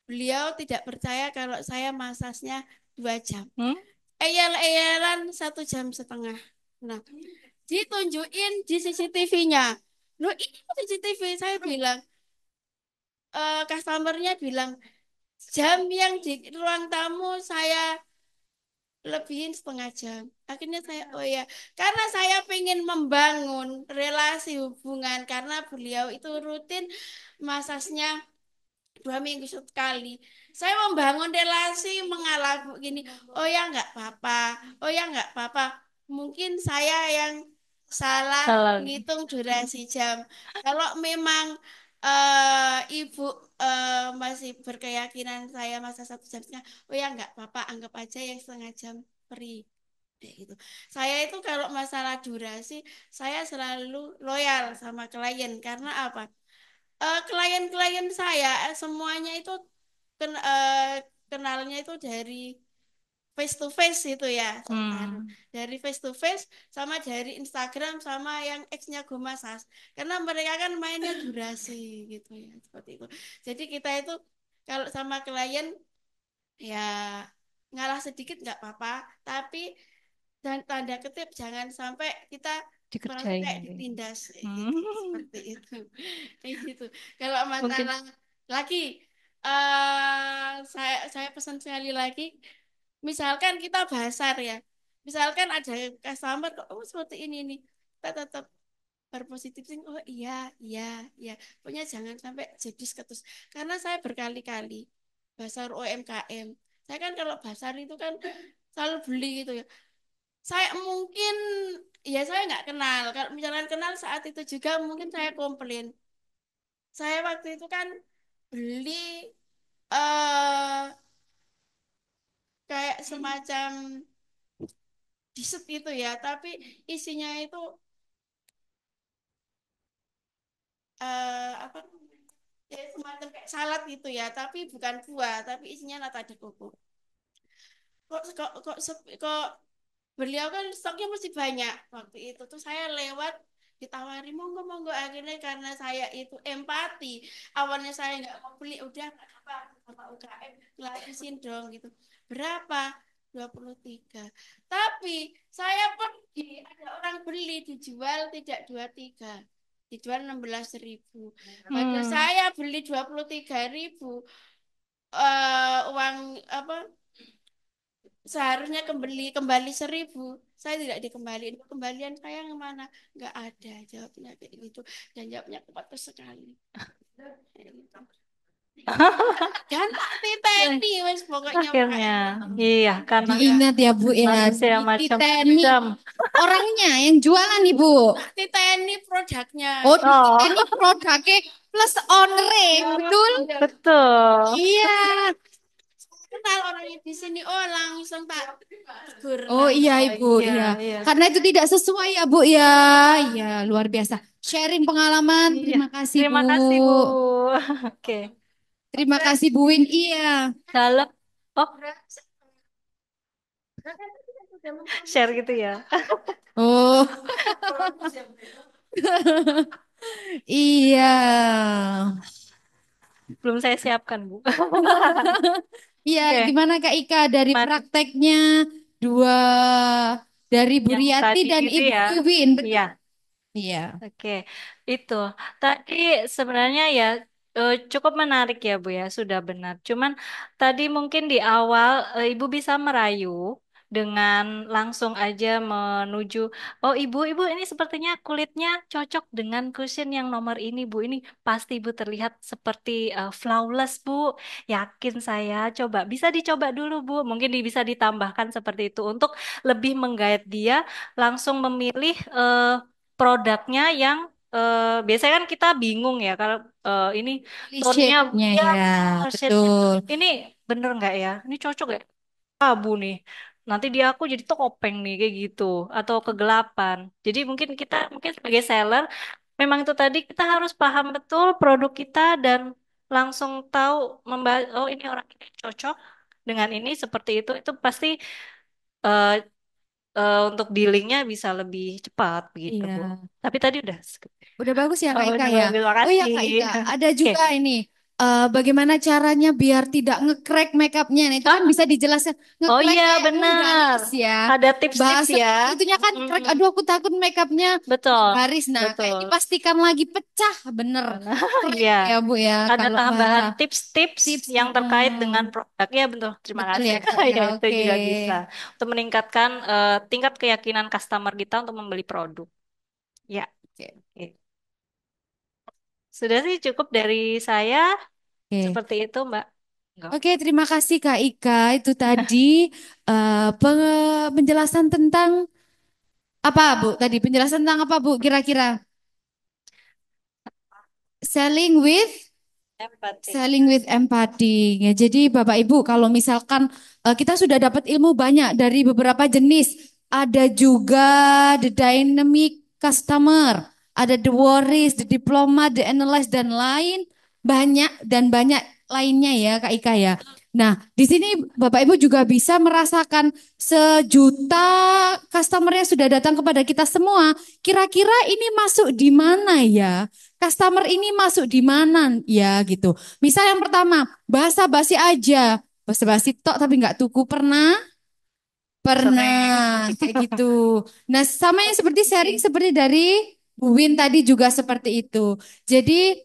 Beliau tidak percaya kalau saya masasnya 2 jam. Hmm? Eyel-eyelan 1 jam setengah. Nah, ditunjukin di CCTV-nya. Loh, ini CCTV. Saya bilang, customer-nya bilang, jam yang di ruang tamu saya lebihin setengah jam. Akhirnya saya, oh ya, karena saya pengen membangun relasi hubungan, karena beliau itu rutin masasnya 2 minggu sekali. Saya membangun relasi, mengalah begini, oh ya nggak apa-apa, oh ya nggak apa-apa. Mungkin saya yang salah Salah. ngitung durasi jam. Kalau memang ibu masih berkeyakinan saya masa 1 jam setengah, oh ya nggak apa-apa, anggap aja yang setengah jam free. Kayak gitu. Saya itu kalau masalah durasi, saya selalu loyal sama klien karena apa? Klien-klien saya semuanya itu kenalnya itu dari face to face itu ya, dari face to face sama dari Instagram sama yang ex-nya Gomasas, karena mereka kan mainnya durasi gitu ya, seperti itu. Jadi kita itu kalau sama klien ya ngalah sedikit nggak apa-apa, tapi dan tanda kutip jangan sampai kita merasa Dikerjain kayak gitu. ditindas kayak gitu, Hmm. seperti itu. Kayak gitu. Kalau Mungkin masalah lagi saya pesan sekali lagi, misalkan kita basar ya, misalkan ada customer kok oh, seperti ini nih, kita tetap berpositif thinking, oh iya iya iya, pokoknya jangan sampai jadi sketus, karena saya berkali-kali basar UMKM, saya kan kalau basar itu kan selalu beli gitu ya, saya mungkin ya saya nggak kenal, kalau misalkan kenal saat itu juga mungkin saya komplain. Saya waktu itu kan beli eh kayak semacam dessert gitu ya, tapi isinya itu apa ya, semacam kayak salad gitu ya, tapi bukan buah, tapi isinya nata de coco. Kok beliau kan stoknya masih banyak waktu itu tuh, saya lewat ditawari monggo monggo, akhirnya karena saya itu empati, awalnya saya nggak mau beli, udah nggak apa sama UKM gratisin dong gitu, berapa 23, tapi saya pergi ada orang beli, dijual tidak 23, dijual 16.000, padahal saya beli 23.000, uang apa seharusnya kembali 1.000, saya tidak dikembaliin. Kembalian saya yang mana? Nggak ada, jawabnya kayak gitu. Dan jawabnya kepatus sekali. Kayak gitu. Dan titeni wes pokoknya Akhirnya, iya karena Diingat ya Bu ya, manusia dititeni macam-macam. orangnya yang jualan Ibu. titeni produknya. Oh, Oh, dititeni produknya plus owner, betul? betul. Iya. Kenal orangnya di sini, oh langsung tak tegur Oh iya langsung. Ibu, Iya, iya. iya. Karena itu tidak sesuai ya Bu ya. Iya, luar biasa. Sharing pengalaman, Iya. terima kasih Bu. Terima kasih, Bu. Oke. Terima kasih Bu Win. Iya. Dalam. Oh, share gitu ya. Oh, iya. Belum saya siapkan, Bu. Iya, Oke. gimana Kak Ika dari Mari. prakteknya dua dari Bu Yang Riyati tadi dan itu Ibu ya. Win, betul? Iya. Iya. Oke, itu tadi sebenarnya ya cukup menarik ya Bu ya, sudah benar. Cuman tadi mungkin di awal Ibu bisa merayu dengan langsung aja menuju, oh Ibu ini sepertinya kulitnya cocok dengan cushion yang nomor ini Bu. Ini pasti Ibu terlihat seperti flawless Bu. Yakin saya, coba bisa dicoba dulu Bu. Mungkin bisa ditambahkan seperti itu untuk lebih menggait dia langsung memilih produknya yang biasanya kan kita bingung ya kalau ini tone-nya Shape-nya ya ya, shade-nya betul. ini bener nggak ya? Ini cocok ya? Abu nih. Nanti dia aku jadi topeng nih kayak gitu atau kegelapan. Jadi mungkin sebagai seller memang itu tadi kita harus paham betul produk kita dan langsung tahu membahas oh ini orang ini cocok dengan ini seperti itu pasti eh, untuk dealingnya bisa lebih cepat begitu Bu. Iya. Tapi tadi udah skip. Udah bagus ya Kak Oh, Ika udah ya. bagus, terima Oh ya kasih. Kak Ika, ada Oke. juga ini bagaimana caranya biar tidak nge-crack makeupnya. Nah, itu kan Ah, bisa dijelaskan. oh Nge-crack iya kayak benar. menggaris ya. Ada tips-tips Bahasa ya. itunya kan crack. Mm-mm. Aduh aku takut makeupnya Betul, garis. Nah kayak betul. dipastikan lagi pecah. Bener. Benar. Crack Iya. ya Bu ya. Ada Kalau bahasa tambahan tips-tips tips. yang terkait dengan produknya, betul. Terima Betul kasih. ya Kak ya. Ya, itu Oke. juga bisa untuk meningkatkan tingkat keyakinan customer kita untuk membeli produk. Ya, Oke. oke. Sudah sih cukup dari saya. Oke. Seperti itu, Mbak. Enggak. Oke, terima kasih Kak Ika. Itu tadi penjelasan tentang apa, Bu? Tadi penjelasan tentang apa, Bu? Kira-kira selling with Empati. selling with empathy. Ya, jadi Bapak Ibu, kalau misalkan kita sudah dapat ilmu banyak dari beberapa jenis, ada juga the dynamic customer, ada the worries, the diplomat, the analyst dan lain banyak lainnya ya Kak Ika ya. Nah, di sini Bapak Ibu juga bisa merasakan sejuta customer yang sudah datang kepada kita semua. Kira-kira ini masuk di mana ya? Customer ini masuk di mana ya gitu. Misal yang pertama, bahasa basi aja. Bahasa basi tok tapi nggak tuku. Pernah? Sering. Pernah. Kayak gitu. Nah, sama yang seperti sharing seperti dari Bu Win tadi juga seperti itu. Jadi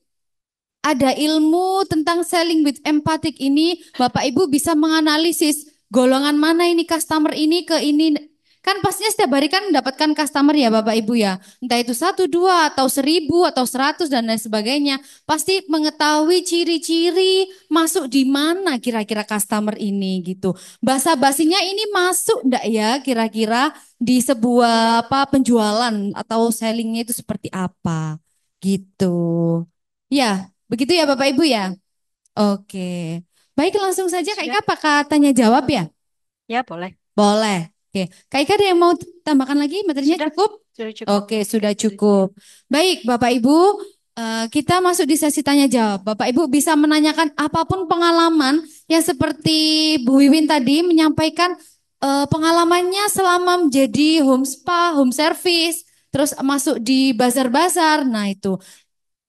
ada ilmu tentang selling with empathic ini, Bapak Ibu bisa menganalisis golongan mana ini customer ini ke ini. Kan pastinya setiap hari kan mendapatkan customer ya Bapak Ibu ya. Entah itu satu, dua, atau 1.000, atau 100, dan lain sebagainya. Pasti mengetahui ciri-ciri masuk di mana kira-kira customer ini gitu. Bahasa basinya ini masuk enggak ya kira-kira di sebuah apa penjualan atau sellingnya itu seperti apa gitu. Ya, begitu ya Bapak Ibu ya? Oke. Baik, langsung saja Kak Sudah? Ika apakah tanya jawab ya? Ya, boleh. Boleh. Oke. Kak Ika ada yang mau tambahkan lagi? Materinya Sudah, cukup? sudah cukup. Oke, sudah cukup. Baik, Bapak Ibu, kita masuk di sesi tanya jawab. Bapak Ibu bisa menanyakan apapun pengalaman yang seperti Bu Wiwin tadi menyampaikan pengalamannya selama menjadi home spa, home service, terus masuk di bazar-bazar. Nah, itu.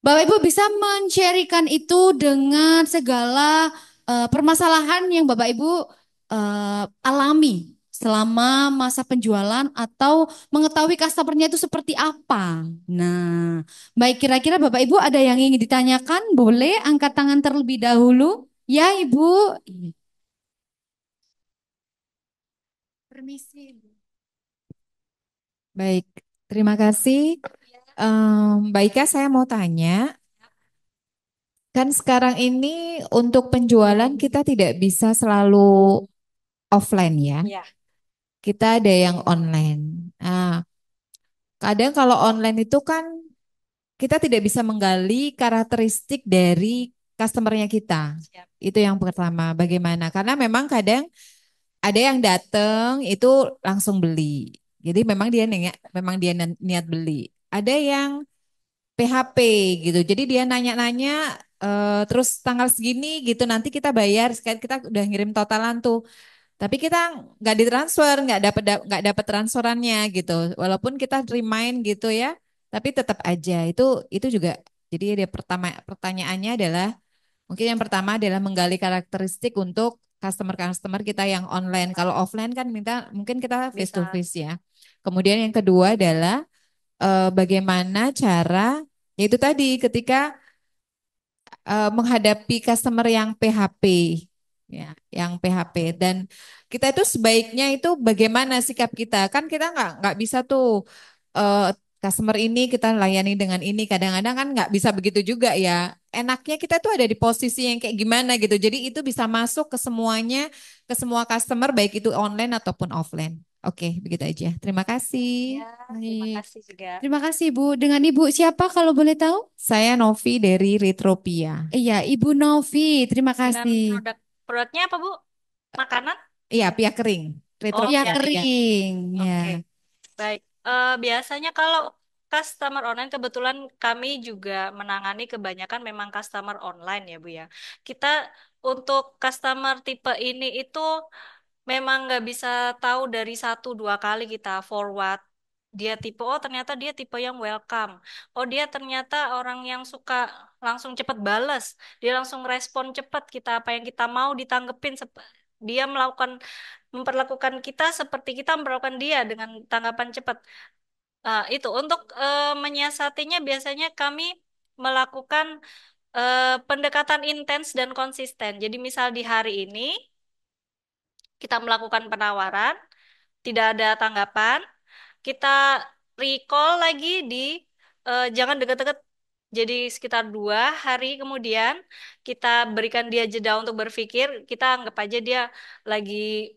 Bapak Ibu bisa men-sharingkan itu dengan segala permasalahan yang Bapak Ibu alami selama masa penjualan atau mengetahui customernya itu seperti apa. Nah, baik kira-kira Bapak Ibu ada yang ingin ditanyakan? Boleh angkat tangan terlebih dahulu. Ya, Ibu. Permisi. Baik, terima kasih. Mbak Ika, saya mau tanya, kan sekarang ini untuk penjualan kita tidak bisa selalu offline ya. Ya. Kita ada yang online. Nah, kadang kalau online itu kan kita tidak bisa menggali karakteristik dari customernya kita. Siap. Itu yang pertama. Bagaimana? Karena memang kadang ada yang datang itu langsung beli. Jadi memang dia niat beli. Ada yang PHP gitu. Jadi dia nanya-nanya terus tanggal segini gitu nanti kita bayar. Sekarang kita udah ngirim totalan tuh. Tapi kita nggak ditransfer, nggak dapat transferannya gitu. Walaupun kita remind gitu ya, tapi tetap aja itu juga. Jadi dia pertanyaannya adalah mungkin yang pertama adalah menggali karakteristik untuk customer-customer kita yang online. Kalau offline kan mungkin kita face to Bisa. face ya. Kemudian yang kedua adalah bagaimana cara yaitu tadi ketika menghadapi customer yang PHP ya, yang PHP dan kita itu sebaiknya itu bagaimana sikap kita kan kita nggak bisa tuh eh, customer ini kita layani dengan ini kadang-kadang kan nggak bisa begitu juga ya enaknya kita tuh ada di posisi yang kayak gimana gitu jadi itu bisa masuk ke semuanya ke semua customer baik itu online ataupun offline. Oke, begitu aja. Terima kasih. Ya, terima Baik. kasih juga. Terima kasih Bu. Dengan Ibu siapa kalau boleh tahu? Saya Novi dari Retropia. Iya, Ibu Novi. Terima Dengan kasih. produknya apa, Bu? Makanan? Iya, pia kering. Oh, Retropia ya. kering. Ya. Oke. Baik. Biasanya kalau customer online, kebetulan kami juga menangani kebanyakan memang customer online ya, Bu ya. Kita untuk customer tipe ini itu memang nggak bisa tahu dari satu dua kali kita forward. Dia tipe, oh ternyata dia tipe yang welcome. Oh dia ternyata orang yang suka langsung cepat balas. Dia langsung respon cepat kita apa yang kita mau ditanggepin. Dia memperlakukan kita seperti kita memperlakukan dia dengan tanggapan cepat. Itu untuk menyiasatinya biasanya kami melakukan pendekatan intens dan konsisten. Jadi misal di hari ini kita melakukan penawaran, tidak ada tanggapan, kita recall lagi di jangan deket-deket. Jadi sekitar 2 hari kemudian kita berikan dia jeda untuk berpikir. Kita anggap aja dia lagi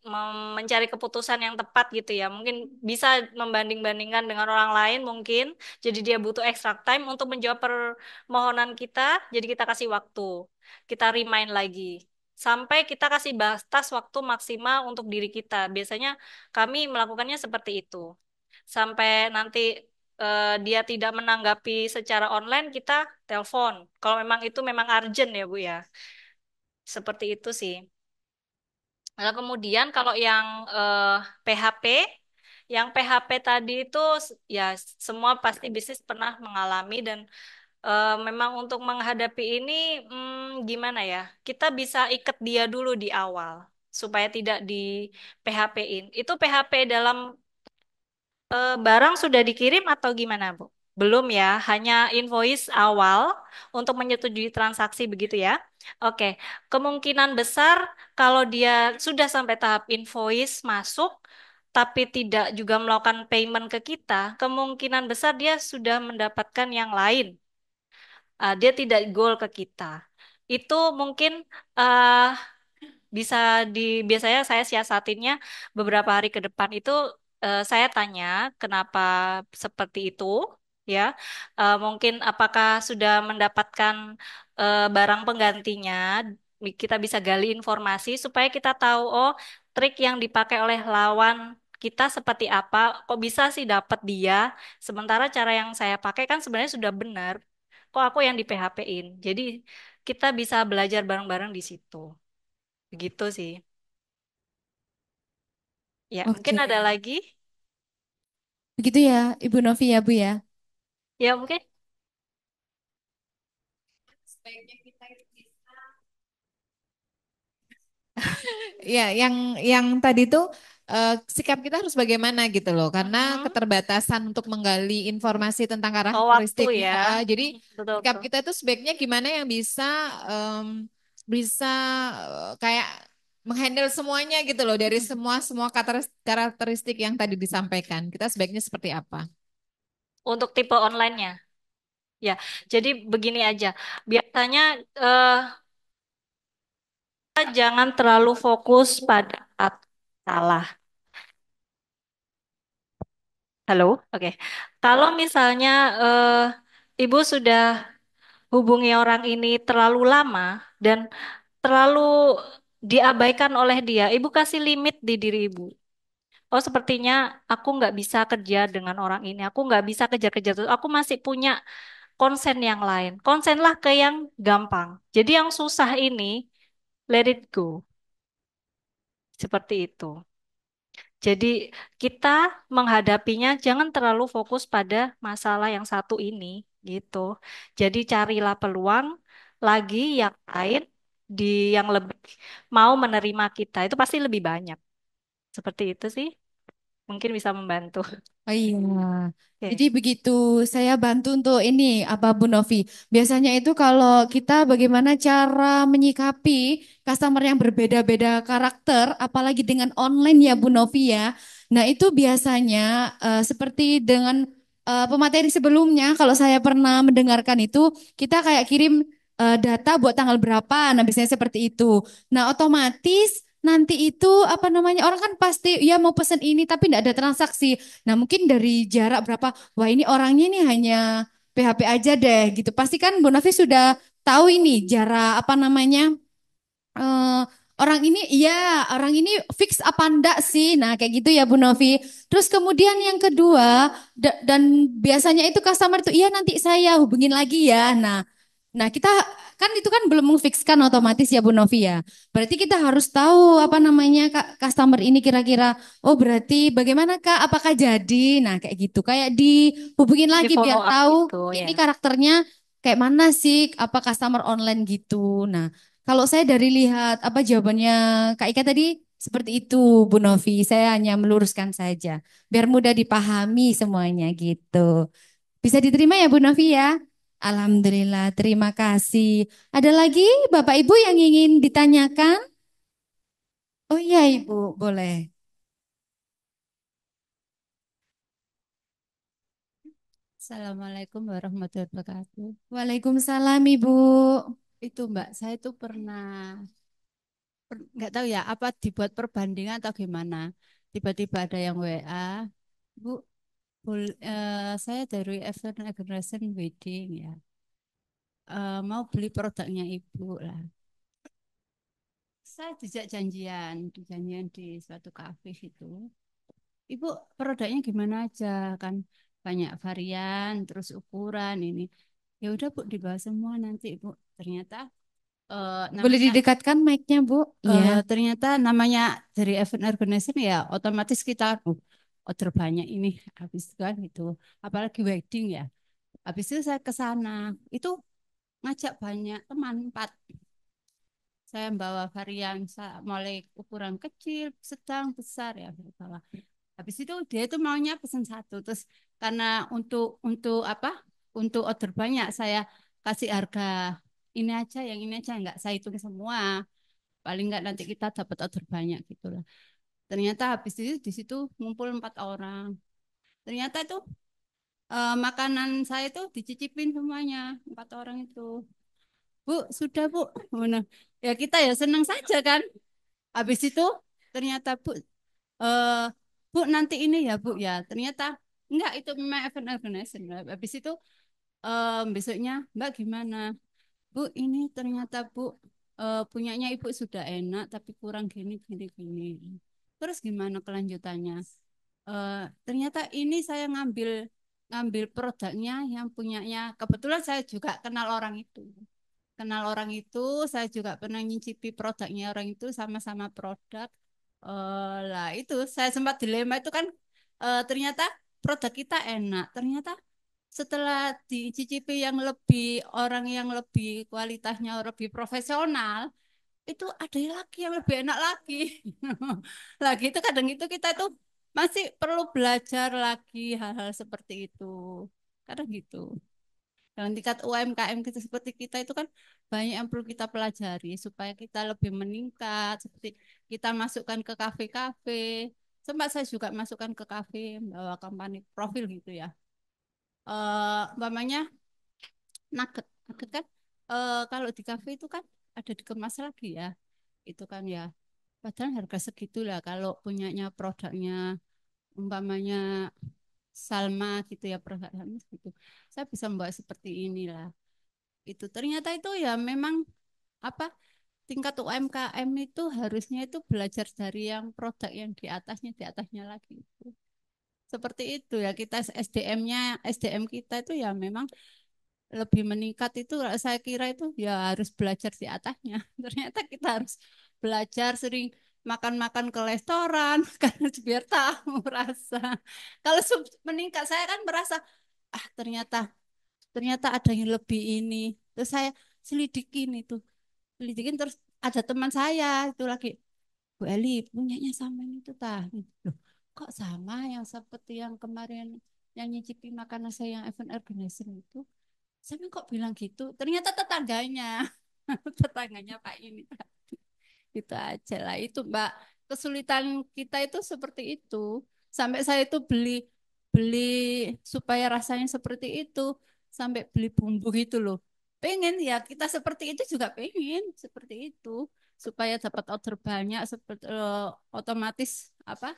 mencari keputusan yang tepat gitu ya. Mungkin bisa membanding-bandingkan dengan orang lain mungkin. Jadi dia butuh extra time untuk menjawab permohonan kita. Jadi kita kasih waktu. Kita remind lagi. Sampai kita kasih batas waktu maksimal untuk diri kita. Biasanya kami melakukannya seperti itu sampai nanti dia tidak menanggapi secara online, kita telepon. Kalau memang itu memang urgent ya, Bu ya. Seperti itu sih. Lalu kemudian kalau yang PHP, yang PHP tadi itu ya semua pasti bisnis pernah mengalami dan memang untuk menghadapi ini gimana ya? Kita bisa ikat dia dulu di awal supaya tidak di PHP-in. Itu PHP dalam barang sudah dikirim atau gimana, Bu? Belum ya, hanya invoice awal untuk menyetujui transaksi begitu ya. Oke, kemungkinan besar kalau dia sudah sampai tahap invoice masuk, tapi tidak juga melakukan payment ke kita, kemungkinan besar dia sudah mendapatkan yang lain. Dia tidak goal ke kita. Itu mungkin uh, bisa biasanya saya siasatinnya beberapa hari ke depan itu saya tanya kenapa seperti itu ya. Mungkin apakah sudah mendapatkan barang penggantinya. Kita bisa gali informasi supaya kita tahu oh trik yang dipakai oleh lawan kita seperti apa, kok bisa sih dapat dia sementara cara yang saya pakai kan sebenarnya sudah benar, kok aku yang di PHP-in. Jadi kita bisa belajar bareng-bareng di situ. Begitu sih. Ya, mungkin Oke. ada lagi. Begitu ya, Ibu Novi ya, Bu ya. Ya, mungkin. Ya, yang tadi tuh sikap kita harus bagaimana gitu loh, karena Mhm. keterbatasan untuk menggali informasi tentang Oh, waktu karakteristik. ya. Jadi Betul, sikap betul. kita tuh sebaiknya gimana yang bisa em, bisa kayak menghandle semuanya gitu loh dari semua semua karakteristik yang tadi disampaikan. Kita sebaiknya seperti apa? Untuk tipe online-nya. Ya, jadi begini aja. Biasanya eh, kita jangan terlalu fokus pada satu salah. Halo, oke. Kalau misalnya ibu sudah hubungi orang ini terlalu lama dan terlalu diabaikan oleh dia, ibu kasih limit di diri ibu. Oh, sepertinya aku nggak bisa kerja dengan orang ini. Aku nggak bisa kejar-kejar terus. Aku masih punya konsen yang lain. Konsenlah ke yang gampang. Jadi yang susah ini, let it go. Seperti itu. Jadi kita menghadapinya jangan terlalu fokus pada masalah yang satu ini, gitu. Jadi carilah peluang lagi yang lain di yang lebih mau menerima kita. Itu pasti lebih banyak. Seperti itu sih. Mungkin bisa membantu. Oh iya. Oke. Jadi begitu saya bantu untuk ini apa Bu Novi. Biasanya itu kalau kita bagaimana cara menyikapi customer yang berbeda-beda karakter, apalagi dengan online ya Bu Novi ya. Nah itu biasanya seperti dengan pemateri sebelumnya, kalau saya pernah mendengarkan itu, kita kayak kirim data buat tanggal berapa. Nah biasanya seperti itu. Nah otomatis nanti itu apa namanya orang kan pasti ya mau pesen ini tapi tidak ada transaksi. Nah, mungkin dari jarak berapa, wah ini orangnya ini hanya PHP aja deh gitu. Pasti kan Bu Nafi sudah tahu ini jarak apa namanya eh, orang ini, iya orang ini fix apa enggak sih? Nah kayak gitu ya Bu Novi. Terus kemudian yang kedua dan biasanya itu customer itu iya nanti saya hubungin lagi ya. Nah, kita kan itu kan belum memfikskan otomatis ya Bu Novi ya. Berarti kita harus tahu apa namanya customer ini kira-kira, oh berarti bagaimana Kak? Apakah jadi? Nah, kayak gitu. Kayak dihubungin Di lagi biar follow up tahu gitu ya. ini karakternya kayak mana sih? Apa customer online gitu. Nah, kalau saya dari lihat apa jawabannya Kak Ika tadi seperti itu Bu Novi. Saya hanya meluruskan saja biar mudah dipahami semuanya gitu. Bisa diterima ya Bu Novi ya? Alhamdulillah, terima kasih. Ada lagi Bapak Ibu yang ingin ditanyakan? Oh iya Ibu, boleh. Assalamualaikum warahmatullahi wabarakatuh. Waalaikumsalam Ibu. Itu Mbak, saya tuh pernah nggak tahu ya apa dibuat perbandingan atau gimana. Tiba-tiba ada yang WA, Bu, saya dari Event Organization Wedding ya. Mau beli produknya Ibu lah. Saya janjian di suatu kafe itu. Ibu produknya gimana aja kan banyak varian, terus ukuran ini. Ya udah Bu dibawa semua nanti Ibu. Ternyata Boleh namanya didekatkan mic-nya Bu? Iya. ternyata namanya dari event organization ya otomatis kita order banyak ini habis kan itu apalagi wedding ya habis itu saya ke sana itu ngajak banyak teman empat saya bawa varian mulai ukuran kecil sedang besar ya saya bawa habis itu dia itu maunya pesan satu terus karena untuk apa untuk order banyak saya kasih harga ini aja yang ini aja nggak saya hitung semua paling nggak nanti kita dapat order banyak gitu lah. Ternyata habis itu di situ ngumpul empat orang. Ternyata itu makanan saya itu dicicipin semuanya empat orang itu. Bu, sudah Bu. Nah, ya kita ya senang saja kan. Habis itu ternyata Bu, eh, Bu nanti ini ya Bu ya. Ternyata enggak itu memang event organizer. Habis itu besoknya Mbak gimana? Bu, ini ternyata Bu punyanya Ibu sudah enak tapi kurang gini gini gini. Terus gimana kelanjutannya? Ternyata ini saya ngambil ngambil produknya yang punyanya. Kebetulan saya juga kenal orang itu. Kenal orang itu, saya juga pernah nyicipi produknya orang itu sama-sama produk. Lah itu saya sempat dilema itu kan ternyata produk kita enak. Ternyata setelah dicicipi yang lebih orang yang lebih kualitasnya lebih profesional itu ada lagi yang lebih enak lagi lagi itu kadang itu kita tuh masih perlu belajar lagi hal-hal seperti itu kadang gitu Dalam tingkat UMKM kita seperti kita itu kan banyak yang perlu kita pelajari supaya kita lebih meningkat. Seperti kita masukkan ke kafe-kafe. Sempat saya juga masukkan ke kafe bawa company profil gitu ya. Umpamanya nugget, nugget kan kalau di kafe itu kan ada dikemas lagi ya. Itu kan ya. Padahal harga segitu lah kalau punyanya produknya umpamanya Salma gitu ya produk Salma gitu. Saya bisa membuat seperti inilah. Itu ternyata itu ya memang apa tingkat UMKM itu harusnya itu belajar dari yang produk yang di atasnya lagi itu. Seperti itu ya kita SDM kita itu ya memang lebih meningkat itu saya kira itu ya harus belajar di atasnya. Ternyata kita harus belajar sering makan-makan ke restoran karena biar tahu rasa. Kalau meningkat saya kan merasa ternyata ternyata ada yang lebih ini. Terus saya selidikin itu. Selidikin terus ada teman saya itu lagi Bu Eli punyanya sama ini tuh tah. Loh, kok sama yang seperti yang kemarin yang nyicipi makanan saya yang event organizer itu. Saya kok bilang gitu. Ternyata tetangganya. Tetangganya Pak ini. Itu aja lah. Itu Mbak. Kesulitan kita itu seperti itu. Sampai saya itu beli beli supaya rasanya seperti itu. Sampai beli bumbu gitu loh. Pengen ya kita seperti itu juga pengen seperti itu supaya dapat order banyak seperti otomatis apa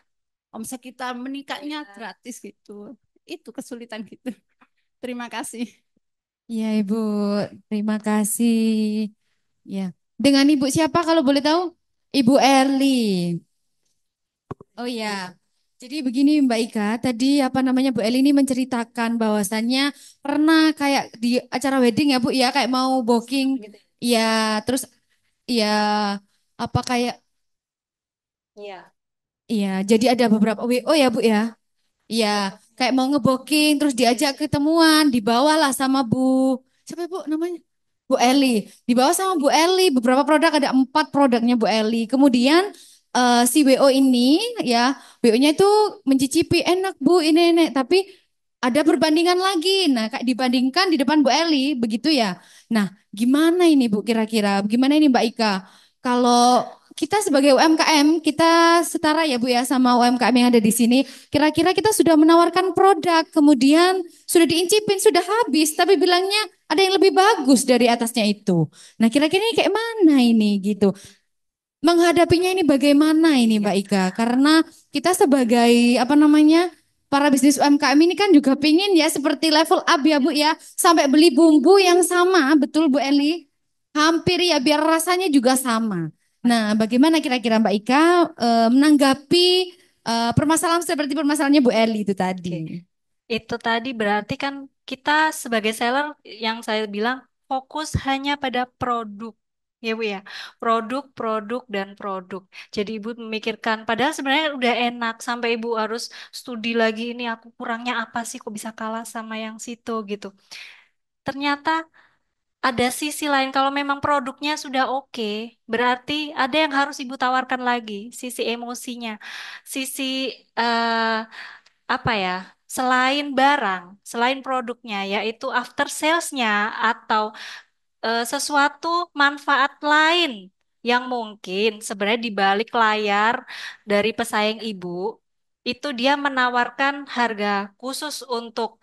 omset kita meningkatnya gratis gitu. Itu kesulitan gitu. Terima kasih. Ya, Ibu. Terima kasih. Ya. Dengan Ibu siapa kalau boleh tahu? Ibu Erli. Oh ya. Jadi begini Mbak Ika, tadi apa namanya Bu Eli ini menceritakan bahwasannya pernah kayak di acara wedding ya Bu ya, kayak mau booking. Ya, terus ya apa kayak Iya. iya, jadi ada beberapa WO ya Bu ya. Iya, kayak mau ngeboking terus diajak ketemuan, dibawalah sama Bu siapa Bu namanya? Bu Eli. Dibawa sama Bu Eli, beberapa produk ada 4 produknya Bu Eli. Kemudian si WO ini ya, WO-nya itu mencicipi enak Bu ini, tapi ada perbandingan lagi. Nah, kayak dibandingkan di depan Bu Eli, begitu ya. Nah, gimana ini Bu kira-kira? Gimana ini Mbak Ika? Kalau kita sebagai UMKM, kita setara ya Bu ya sama UMKM yang ada di sini. Kira-kira kita sudah menawarkan produk, kemudian sudah diincipin, sudah habis, tapi bilangnya ada yang lebih bagus dari atasnya itu. Nah, kira-kira ini kayak mana ini gitu. Menghadapinya ini bagaimana ini Mbak Ika? Karena kita sebagai apa namanya para bisnis UMKM ini kan juga pingin ya seperti level up ya Bu ya, sampai beli bumbu yang sama, betul Bu Eli? Hampir ya biar rasanya juga sama. Nah, bagaimana kira-kira Mbak Ika menanggapi permasalahan seperti permasalahannya Bu Eli itu tadi? Oke. Itu tadi berarti kan kita sebagai seller yang saya bilang fokus hanya pada produk. Ya Bu ya, produk, produk, dan produk. Jadi Ibu memikirkan, padahal sebenarnya udah enak sampai Ibu harus studi lagi ini aku kurangnya apa sih kok bisa kalah sama yang situ gitu. Ternyata ada sisi lain kalau memang produknya sudah oke, berarti ada yang harus Ibu tawarkan lagi, sisi emosinya, sisi eh, apa ya? Selain barang, selain produknya, yaitu after salesnya atau sesuatu manfaat lain yang mungkin sebenarnya di balik layar dari pesaing ibu itu dia menawarkan harga khusus untuk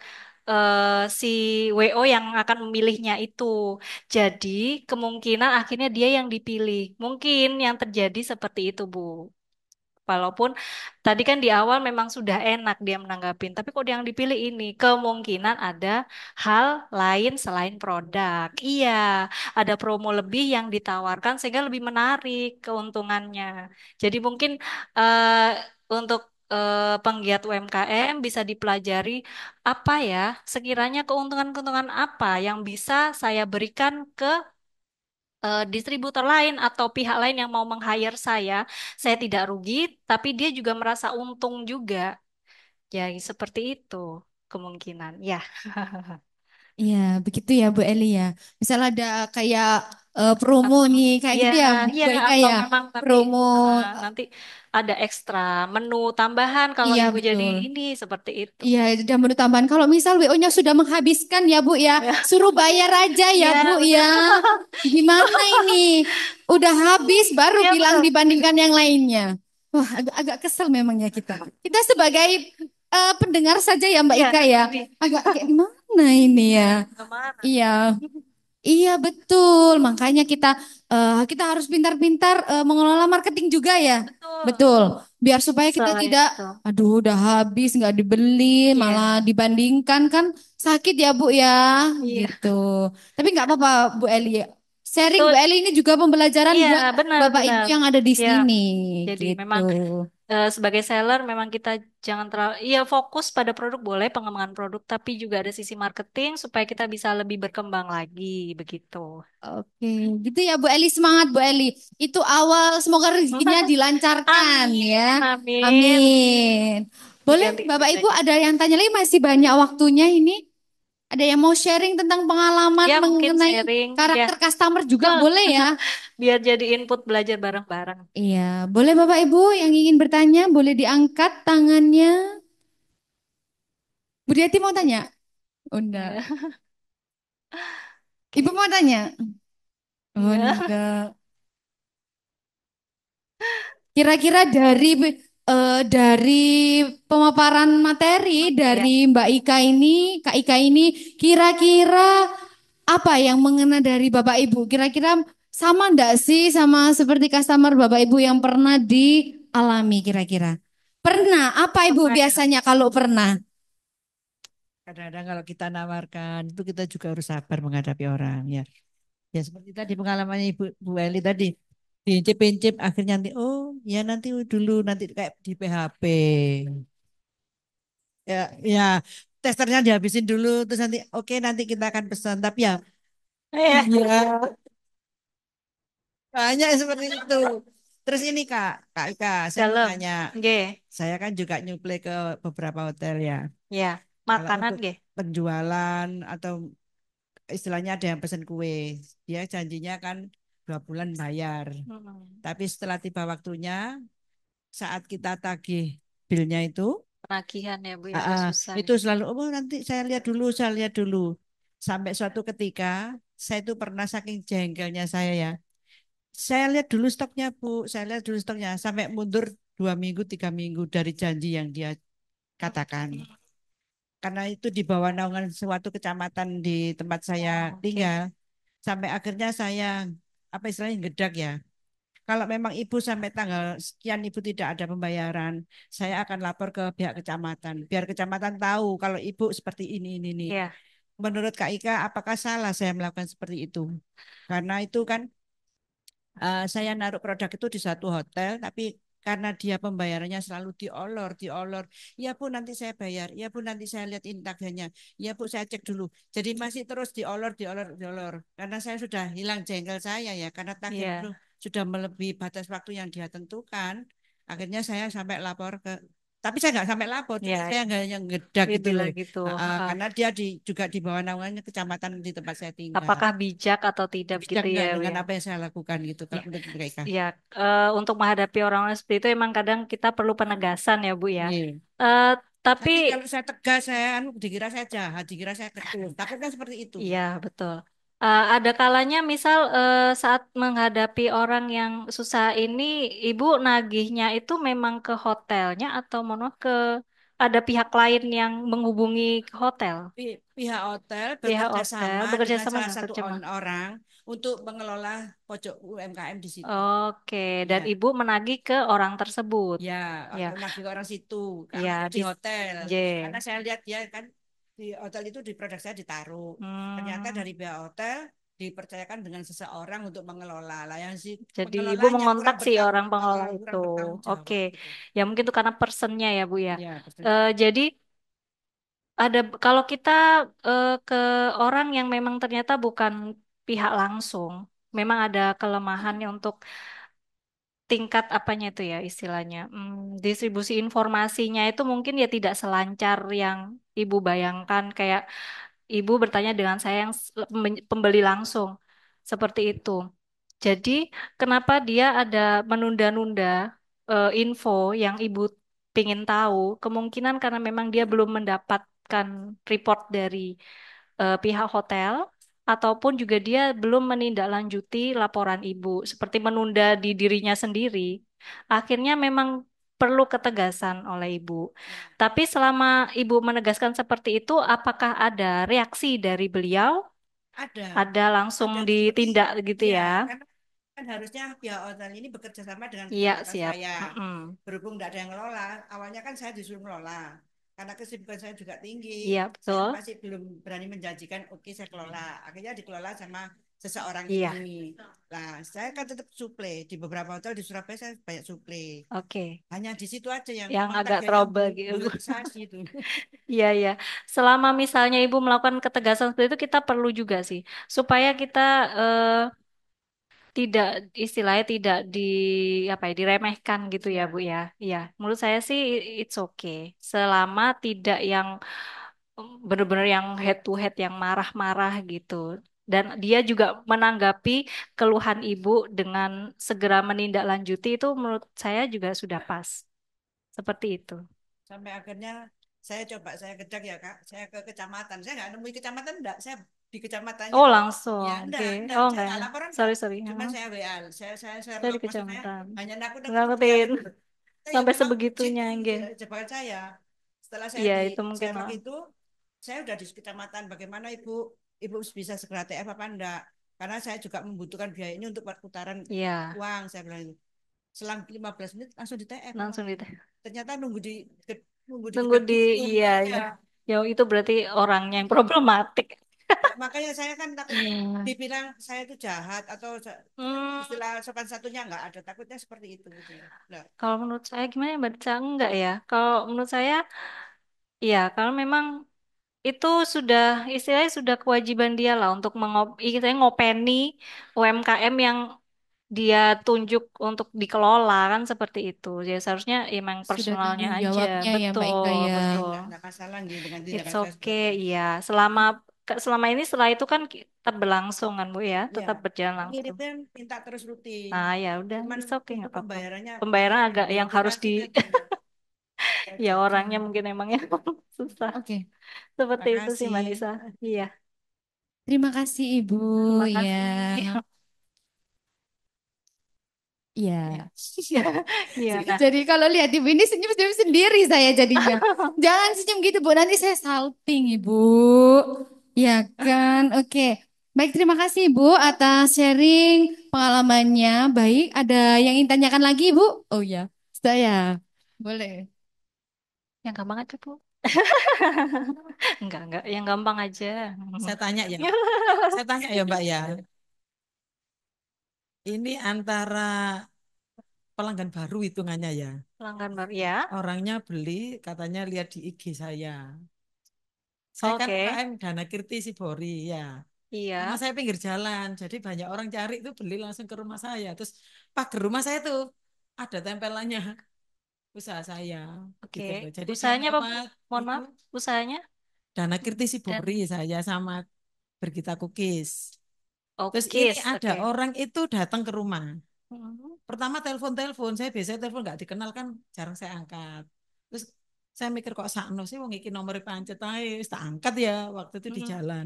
si WO yang akan memilihnya itu. Jadi kemungkinan akhirnya dia yang dipilih. Mungkin yang terjadi seperti itu, Bu. Walaupun tadi kan di awal memang sudah enak dia menanggapin, tapi kok yang dipilih ini kemungkinan ada hal lain selain produk. Iya, ada promo lebih yang ditawarkan sehingga lebih menarik keuntungannya. Jadi mungkin eh, untuk penggiat UMKM bisa dipelajari apa ya, sekiranya keuntungan-keuntungan apa yang bisa saya berikan ke distributor lain atau pihak lain yang mau meng-hire saya tidak rugi, tapi dia juga merasa untung juga. Ya, seperti itu kemungkinan. Ya, Iya, begitu ya Bu Eli ya. Misal ada kayak promo Atau nih kayak iya, gitu ya iya Bu Ika atau ya. memang tapi Promo. nanti ada ekstra menu tambahan kalau Iya ibu jadi betul. ini seperti itu. Iya, dan menu tambahan. Kalau misal WO-nya sudah menghabiskan ya Bu ya, Ya, suruh bayar aja ya iya Bu benar. ya. Gimana ini? Udah habis baru Iya bilang betul. dibandingkan yang lainnya. Wah, agak kesel memang ya kita. Kita sebagai pendengar saja ya Mbak Iya, Ika ya. jadi Agak kayak gimana ini ya? kemana? Iya, iya betul. Makanya kita harus pintar-pintar mengelola marketing juga ya. Betul. Betul. Biar supaya kita Selain tidak, itu. aduh udah habis nggak dibeli, Iya, malah dibandingkan kan sakit ya Bu ya. iya. Gitu. Tapi nggak apa-apa Bu Eli. Sharing Itu Bu Eli ini juga pembelajaran iya buat Bapak Ibu benar-benar. yang ada di Ya, sini. jadi Gitu. memang sebagai seller memang kita jangan terlalu iya fokus pada produk boleh pengembangan produk tapi juga ada sisi marketing supaya kita bisa lebih berkembang lagi begitu. Oke, gitu ya Bu Eli, semangat Bu Eli. Itu awal, semoga rezekinya dilancarkan Amin, ya. amin. Amin. Boleh Diganti Bapak Ibu kerjanya. ada yang tanya lagi, masih banyak waktunya ini. Ada yang mau sharing tentang pengalaman Ya mungkin mengenai sharing ya. karakter customer juga Betul. boleh ya. Biar jadi input belajar bareng-bareng. Iya, boleh Bapak Ibu yang ingin bertanya, boleh diangkat tangannya. Bu Diati mau tanya? Oh, enggak. Ya, Ibu oke. mau tanya? Oh, Ya. enggak. Kira-kira dari pemaparan materi Ya. dari Mbak Ika ini, Kak Ika ini, kira-kira apa yang mengena dari Bapak Ibu? Kira-kira sama enggak sih sama seperti customer Bapak Ibu yang pernah dialami kira-kira? Pernah? Apa Ibu Apa ya? biasanya kalau pernah? Kadang-kadang kalau kita nawarkan itu kita juga harus sabar menghadapi orang ya. Ya seperti tadi pengalamannya Ibu Bu Eli tadi. Diincip-incip akhirnya nanti oh ya nanti dulu nanti kayak di PHP. Ya ya testernya dihabisin dulu terus nanti oke nanti kita akan pesan tapi ya Ya. iya banyak yang seperti itu. Terus ini Kak Ika, saya mau Dalam. tanya. G. Saya kan juga nyuplai ke beberapa hotel ya. Ya. Kalau Makanan untuk G. penjualan atau istilahnya ada yang pesen kue, dia janjinya kan 2 bulan bayar. Hmm. Tapi setelah tiba waktunya, saat kita tagih bilnya itu, Penagihan ya Bu ya ah, agak ah, susah ya. itu selalu, oh nanti saya lihat dulu, saya lihat dulu. Sampai suatu ketika, saya itu pernah saking jengkelnya saya ya. Saya lihat dulu stoknya Bu, saya lihat dulu stoknya. Sampai mundur 2 minggu, 3 minggu dari janji yang dia katakan. Karena itu di bawah naungan suatu kecamatan di tempat saya Oke. tinggal. Sampai akhirnya saya apa istilahnya gedak ya. Kalau memang ibu sampai tanggal sekian ibu tidak ada pembayaran, saya akan lapor ke pihak kecamatan. Biar kecamatan tahu kalau ibu seperti ini. Ya. Menurut Kak Ika, apakah salah saya melakukan seperti itu? Karena itu kan saya naruh produk itu di satu hotel, tapi karena dia pembayarannya selalu diolor. Ya Bu, nanti saya bayar. Ya Bu, nanti saya lihat ini tagihannya. Ya Bu, saya cek dulu. Jadi masih terus diolor. Karena saya sudah hilang jengkel saya ya, karena tagihan itu Ya. sudah melebihi batas waktu yang dia tentukan. Akhirnya saya sampai lapor ke, tapi saya nggak sampai lapor, cuma Ya. saya nggak yang ngedak gitu loh. Dibilang gitu. Karena dia juga di bawah naungannya kecamatan di tempat saya tinggal. Apakah bijak atau tidak Bijak begitu ya nggak Bu dengan ya? apa yang saya lakukan gitu Ya. kalau menurut mereka. Ya, untuk menghadapi orang-orang seperti itu emang kadang kita perlu penegasan ya Bu ya. Iya. Eh, tapi Nanti kalau saya tegas saya dikira saya jahat, dikira saya ketus. Takutnya seperti itu. iya betul. Ada kalanya misal saat menghadapi orang yang susah ini, Ibu nagihnya itu memang ke hotelnya atau mau ke ada pihak lain yang menghubungi ke hotel? Pihak hotel Pihak bekerja hotel sama bekerja dengan sama salah dengan satu terjemah. orang untuk mengelola pojok UMKM di situ. Oke, dan Ya, Ibu menagih ke orang tersebut. ya, Ya, nagih ke orang situ ya karena di di hotel. J. Karena saya lihat dia kan di hotel itu di produk saya ditaruh. Ternyata Hmm, dari pihak hotel dipercayakan dengan seseorang untuk mengelola. Lah yang si jadi Ibu pengelolanya mengontak si orang pengelola itu. kurang bertanggung Oke, jawab gitu. ya mungkin itu karena personnya ya Bu ya. Ya, betul. Jadi ada kalau kita ke orang yang memang ternyata bukan pihak langsung, memang ada kelemahannya untuk tingkat apanya itu ya istilahnya. Distribusi informasinya itu mungkin ya tidak selancar yang Ibu bayangkan kayak Ibu bertanya dengan saya yang pembeli langsung. Seperti itu. Jadi, kenapa dia ada menunda-nunda info yang ibu ingin tahu? Kemungkinan karena memang dia belum mendapatkan report dari pihak hotel, ataupun juga dia belum menindaklanjuti laporan ibu, seperti menunda di dirinya sendiri. Akhirnya memang perlu ketegasan oleh ibu. Tapi selama ibu menegaskan seperti itu, apakah ada reaksi dari beliau? Ada, Ada langsung ada seperti ditindak gitu ya, ya? karena kan harusnya pihak hotel ini bekerja sama dengan Iya, kepala siap. saya. Mm-mm. Berhubung tidak ada yang ngelola, awalnya kan saya disuruh ngelola. Karena kesibukan saya juga tinggi, Iya, saya betul. masih belum berani menjanjikan, oke saya kelola. Akhirnya dikelola sama seseorang Iya, ini. Nah, saya kan tetap suplai. Di beberapa hotel di Surabaya saya banyak suplai. oke. Hanya di situ aja yang Yang memang agak tagihannya trouble gitu. bulerisasi itu. Iya, iya. Selama misalnya ibu melakukan ketegasan seperti itu, kita perlu juga sih, supaya kita eh, tidak istilahnya tidak di apa ya diremehkan gitu ya Bu ya. Iya, menurut saya sih it's okay. Selama tidak yang benar-benar yang head to head yang marah-marah gitu. Dan dia juga menanggapi keluhan ibu dengan segera menindaklanjuti itu menurut saya juga sudah pas. Seperti itu. Sampai akhirnya saya coba saya kejar ya Kak, saya ke kecamatan. Saya nggak nemui kecamatan enggak, saya di kecamatannya Oh, loh. langsung. Ya Oke. enggak, Oh, saya enggak. nggak laporan enggak. Sorry, sorry. Cuma saya WA, saya Saya di Sherlock maksudnya kecamatan. hanya nakut-nakutin dia Ngertiin. gitu. Ya Sampai memang sebegitunya, situ nggih. jebakan saya. Setelah saya Iya, di itu mungkin Sherlock lah. itu, saya udah di kecamatan. Bagaimana Ibu bisa segera TF apa enggak? Karena saya juga membutuhkan biaya ini untuk putaran Iya, uang. Saya bilang itu. Selang 15 menit langsung di TF langsung di orangnya. Ternyata nunggu di tunggu dekat di pintu. iya, iya. Ya, Ya, itu berarti orangnya yang problematik. ya, makanya saya kan takut dibilang saya itu jahat atau Hmm, istilah sopan satunya nggak ada. Takutnya seperti itu. Gitu. Nah, kalau menurut saya gimana ya, Mbak Deca? Enggak ya. Kalau menurut saya, iya, kalau memang itu sudah istilahnya sudah kewajiban dia lah untuk istilahnya ngopeni UMKM yang dia tunjuk untuk dikelola kan seperti itu. Jadi seharusnya emang Sudah personalnya tanggung aja. jawabnya ya Mbak Ika Betul, ya. betul. nggak masalah gitu dengan It's tindakan saya okay, seperti itu. iya. Selama ini setelah itu kan tetap berlangsung kan Bu ya, Ya, tetap berjalan langsung. ngirimnya minta terus rutin. Nah ya udah, Cuman it's okay nggak untuk apa-apa. pembayarannya Pembayaran agak yang harus di, verifikasinya tuh saya ya janji. orangnya mungkin emang yang susah. Oke, Seperti itu sih Makasih. Mbak Nisa. Iya, terima kasih Ibu terima ya. kasih. Ya. Iya, nah. Jadi kalau lihat Ibu ini senyum-senyum sendiri saya jadinya. Jangan senyum gitu Bu, nanti saya salting Ibu. Ya kan, oke. Baik, terima kasih Ibu atas sharing pengalamannya. Baik, ada yang ingin tanyakan lagi Ibu? Oh ya, saya. Boleh. Yang gampang aja Bu. Enggak, yang gampang aja. Saya tanya ya, saya tanya ya Mbak ya. Ini antara pelanggan baru hitungannya ya. Pelanggan baru ya. Orangnya beli, katanya lihat di IG saya. Saya kan Oke. UKM Dana Kirti Sibori ya. Rumah Iya. saya pinggir jalan, jadi banyak orang cari itu beli langsung ke rumah saya. Terus pagar rumah saya tuh ada tempelannya usaha saya, Oke. gitu loh. Jadi dia Usahanya apa Bu? lewat Mohon itu maaf. Usahanya? Dana Kirti Dan Sibori saya sama Bergita Cookies. Terus oke, ini ada oke. orang itu datang ke rumah. Hmm. Pertama telepon, saya biasanya telepon nggak dikenal kan jarang saya angkat. Terus saya mikir kok sakno sih wong iki nomor pancet ae, wis tak angkat ya waktu itu di Hmm. jalan.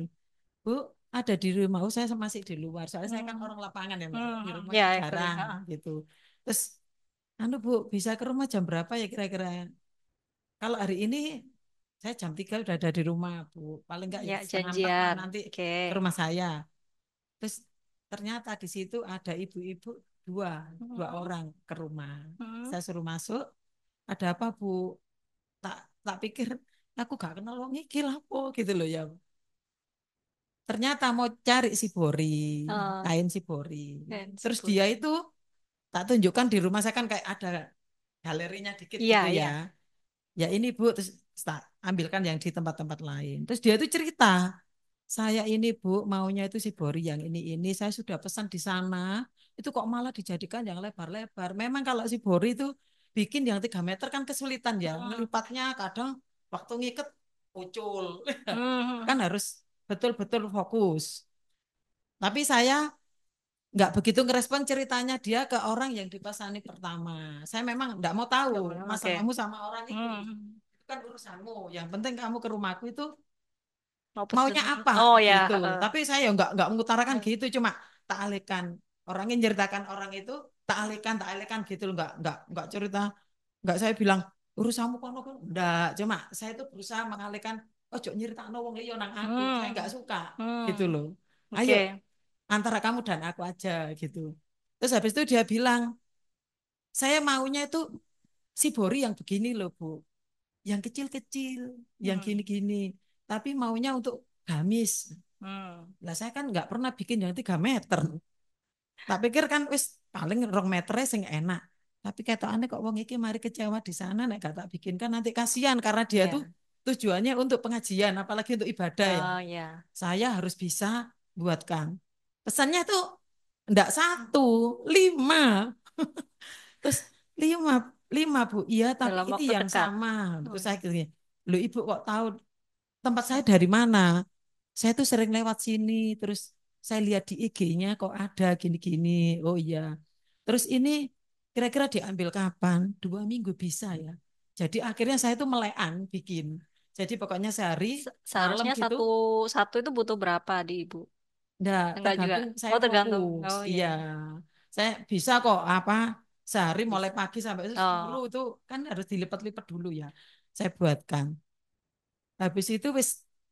Bu, ada di rumah. Oh, saya masih di luar. Soalnya saya kan Hmm. orang lapangan ya, Mbak. Di rumah Ya, itu agree. jarang Ha-ha. gitu. Terus, anu Bu, bisa ke rumah jam berapa ya kira-kira? Kalau hari ini saya jam 3 udah ada di rumah, Bu. Paling enggak ya Ya, setengah 4 lah janjian. nanti Oke. ke rumah saya. Terus ternyata di situ ada ibu-ibu dua, dua Hmm. orang ke rumah. Hmm. Saya suruh masuk. Ada apa Bu? Tak tak pikir aku gak kenal wong iki lah apa gitu loh ya. Ternyata mau cari si Bori, Oh, kain si Bori. dan Terus sebut. dia itu tak tunjukkan di rumah saya kan kayak ada galerinya dikit Iya, gitu ya. iya. Ya ini Bu, terus tak ambilkan yang di tempat-tempat lain. Terus dia itu cerita, saya ini Bu maunya itu si Bori yang ini saya sudah pesan di sana. Itu kok malah dijadikan yang lebar-lebar. Memang kalau si Bori itu bikin yang 3 meter kan kesulitan ya. Hmm. Ngelipatnya kadang waktu ngiket ucul. Hmm. Kan harus betul-betul fokus. Tapi saya nggak begitu ngerespon ceritanya dia ke orang yang dipasani pertama. Saya memang nggak mau tahu Oke. masalahmu sama orang itu. Hmm. Itu kan urusanmu. Yang penting kamu ke rumahku itu Mau maunya pesen. apa Oh ya. gitu. Tapi saya nggak mengutarakan gitu, cuma tak alihkan. Orangnya nyeritakan orang itu tak alihkan gitu loh. Nggak cerita, nggak saya bilang urusanmu kono kan. Enggak, cuma saya itu berusaha mengalihkan. Oh, jok nyeritakno wong liya nang aku. Saya nggak suka gitu Hmm. loh. Ayo Oke. antara kamu dan aku aja gitu. Terus habis itu dia bilang, saya maunya itu si Bori yang begini loh Bu, yang kecil-kecil, yang Hmm. gini-gini. Tapi maunya untuk gamis. Hmm. Lah saya kan nggak pernah bikin yang 3 meter. Tak pikir kan wis paling 2 meter sing enak. Tapi ketokane kok wong iki mari kecewa di sana nek gak tak bikin kan nanti kasihan karena dia Ya. tuh tujuannya untuk pengajian apalagi untuk ibadah ya. Oh ya. Saya harus bisa buatkan. Pesannya tuh enggak 1, 5. Terus 5, 5 Bu. Iya, tapi Dalam ini waktu yang dekat. sama. Terus Hmm. saya gini, lu Ibu kok tahu tempat saya dari mana? Saya tuh sering lewat sini, terus saya lihat di IG-nya kok ada gini-gini. Oh iya. Terus ini kira-kira diambil kapan? 2 minggu bisa ya. Jadi akhirnya saya tuh melean bikin. Jadi pokoknya sehari malam Seharusnya gitu. satu satu itu butuh berapa di ibu? Enggak, Enggak juga. tergantung saya Oh tergantung. fokus. Oh ya. Iya. Saya bisa kok apa sehari mulai pagi sampai itu 10 Oh. itu kan harus dilipat-lipat dulu ya. Saya buatkan. Habis itu wis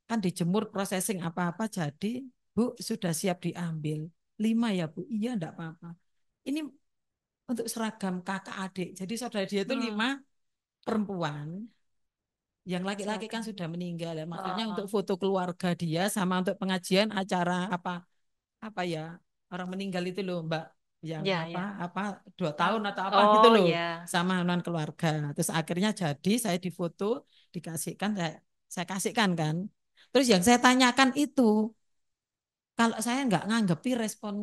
kan dijemur processing apa-apa jadi Bu sudah siap diambil. 5 ya Bu. Iya enggak apa-apa. Ini untuk seragam kakak adik. Jadi saudara dia itu 5 Hmm. perempuan. Yang laki-laki kan Seragam. sudah meninggal ya. Maksudnya untuk Oh. foto keluarga dia sama untuk pengajian acara apa ya orang meninggal itu loh Mbak yang Ya apa ya. apa 2 tahun atau apa gitu Oh loh ya. sama non keluarga. Terus akhirnya jadi saya difoto dikasihkan saya kasihkan kan. Terus yang saya tanyakan itu kalau saya nggak nganggepi respon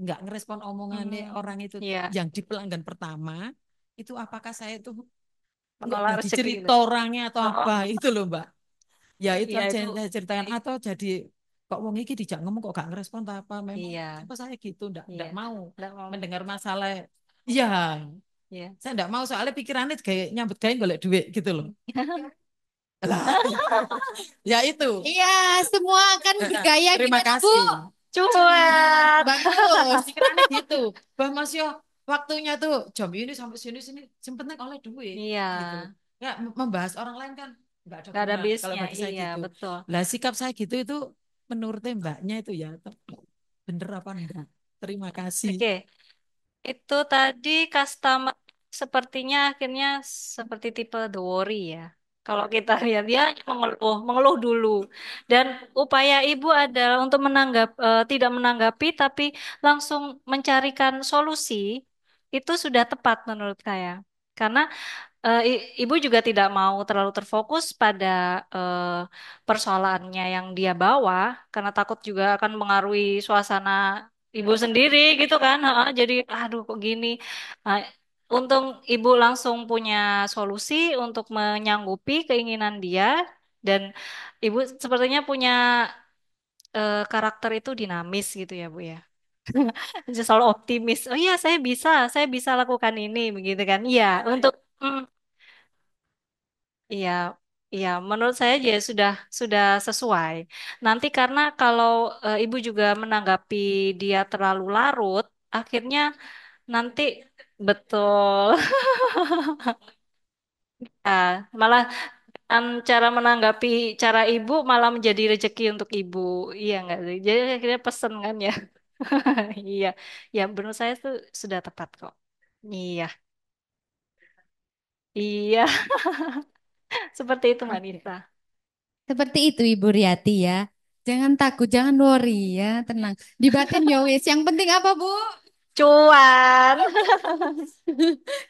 nggak ngerespon omongannya orang itu Ya. yang di pelanggan pertama itu apakah saya itu nggak Menolak jadi rezeki gitu. cerita orangnya atau Oh. apa itu loh Mbak. Ya itu Iya aja itu. yang saya ceritakan atau jadi kok wong iki dijak ngomong kok gak ngerespon tak apa memang Iya. apa saya gitu Iya. ndak mau Nggak mau. mendengar masalah iya Iya. saya ndak mau soalnya pikirannya kayak nyambut gawe golek duit gitu loh lah ya itu Iya, semua kan bergaya terima gimana Bu? kasih Cuek. Bagus. pikirannya gitu bah mas yo waktunya tuh jam ini sampai sini sini yang penting oleh duit Iya. gitu ya membahas orang lain kan nggak ada Nggak ada guna kalau bisnya. bagi saya Iya gitu betul. lah sikap saya gitu itu menurut mbaknya itu ya bener apa enggak terima kasih Oke. Itu tadi customer sepertinya akhirnya seperti tipe the worry ya. Kalau kita lihat dia mengeluh, mengeluh dulu. Dan upaya ibu adalah untuk tidak menanggapi tapi langsung mencarikan solusi. Itu sudah tepat menurut saya. Karena ibu juga tidak mau terlalu terfokus pada eh, persoalannya yang dia bawa, karena takut juga akan mengaruhi suasana ibu sendiri gitu kan. Heeh, jadi, aduh kok gini. Nah, untung ibu langsung punya solusi untuk menyanggupi keinginan dia, dan ibu sepertinya punya karakter itu dinamis gitu ya Bu ya. Selalu optimis. Oh iya, saya bisa lakukan ini, begitu kan? Iya, untuk mm, iya, iya, menurut saya ya sudah sesuai. Nanti karena kalau ibu juga menanggapi dia terlalu larut, akhirnya nanti betul. Ah, malah cara menanggapi cara ibu malah menjadi rezeki untuk ibu. Iya nggak sih? Jadi akhirnya pesen kan ya. Iya, ya menurut saya tuh sudah tepat kok. Iya, iya, seperti itu Mbak Oke. Nisa. Seperti itu Ibu Riyati ya. Jangan takut, jangan worry ya, tenang. Di batin ya wis. Yang penting apa Bu? Cuan.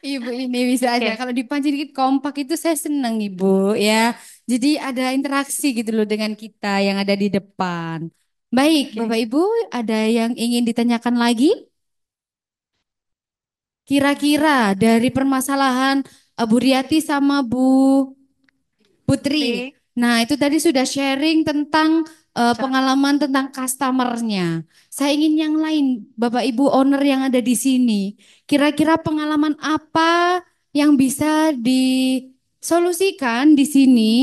Ibu ini bisa aja. Oke, Kalau dipancing dikit kompak itu saya senang Ibu ya. Jadi ada interaksi gitu loh dengan kita yang ada di depan. Baik, oke. Bapak Ibu, ada yang ingin ditanyakan lagi? Kira-kira dari permasalahan Bu Riyati sama Bu Putri. Putri. Nah, itu tadi sudah sharing tentang pengalaman tentang customernya. Saya ingin yang lain, Bapak Ibu owner yang ada di sini. Kira-kira pengalaman apa yang bisa disolusikan di sini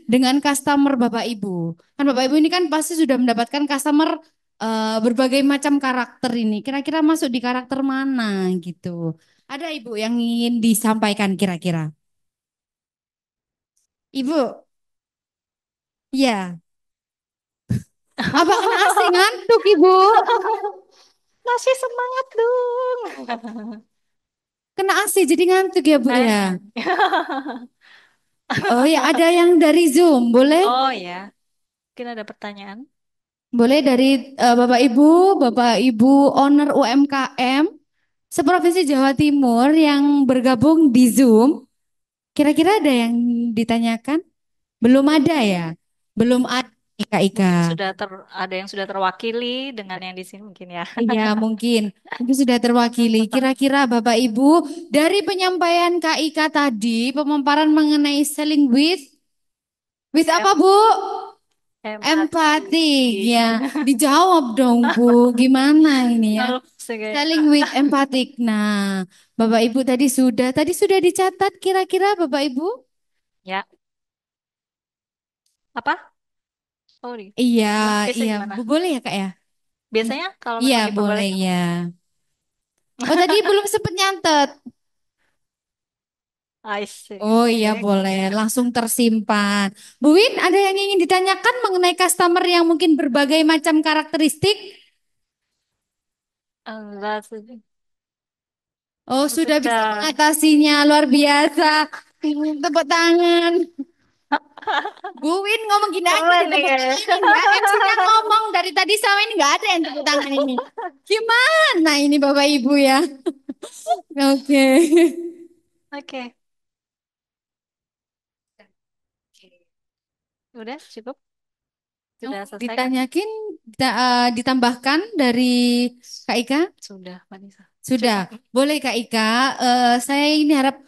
dengan customer Bapak Ibu? Kan Bapak Ibu ini kan pasti sudah mendapatkan customer berbagai macam karakter ini. Kira-kira masuk di karakter mana gitu? Ada Ibu yang ingin disampaikan kira-kira? Ibu, ya. Apa kena AC ngantuk, Ibu? Masih semangat dong. Kena AC jadi ngantuk ya, Bu ya? Oh ya, ada yang dari Zoom, boleh? Oh ya, mungkin ada pertanyaan. Boleh dari Bapak Ibu owner UMKM seprovinsi Jawa Timur yang bergabung di Zoom. Kira-kira ada yang ditanyakan? Belum ada ya? Belum ada Kak Ika. Ada yang sudah terwakili dengan yang di sini mungkin ya. Iya, mungkin. Mungkin sudah terwakili. Kira-kira Bapak Ibu dari penyampaian Kak Ika tadi, pemaparan mengenai selling with apa, Bu? Empati. Ya, dijawab dong, Bu. Gimana ini ya? Selling with empatik. Nah, Bapak Ibu tadi sudah dicatat kira-kira Bapak Ibu? Ya. Apa? Sorry. Iya, Biasanya iya. gimana? Bu, boleh ya, Kak ya? Biasanya kalau Iya, memang boleh diperbolehkan. ya. Oh, tadi belum sempat nyantet. I see. Oh iya Oke. boleh, langsung tersimpan. Bu Win, ada yang ingin ditanyakan mengenai customer yang mungkin berbagai macam karakteristik? Enggak sih. Oh sudah bisa Sudah. mengatasinya, luar biasa. Tepuk tangan. Bu Win ngomong gini aja, Keren nih tepuk ya. tangan ya. MC-nya ngomong dari tadi sama ini nggak ada yang tepuk tangan ini. Gimana ini Bapak Ibu ya? Oke. Oke. Udah cukup? Sudah selesai kan? Ditanyakin, ditambahkan dari Kak Ika? Sudah, Mbak Nisa. Sudah, Cukup. boleh Kak Ika. Saya ini harap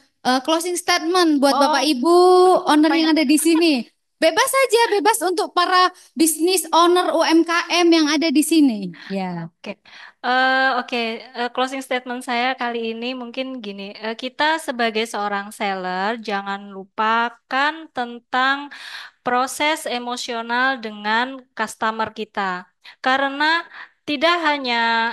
closing statement buat Bapak Oh, Ibu owner yang ada di sini. Bebas saja, bebas untuk para bisnis owner UMKM yang ada di sini. Ya. oke. Oke, closing statement saya kali ini mungkin gini. Kita sebagai seorang seller jangan lupakan tentang proses emosional dengan customer kita. Karena tidak hanya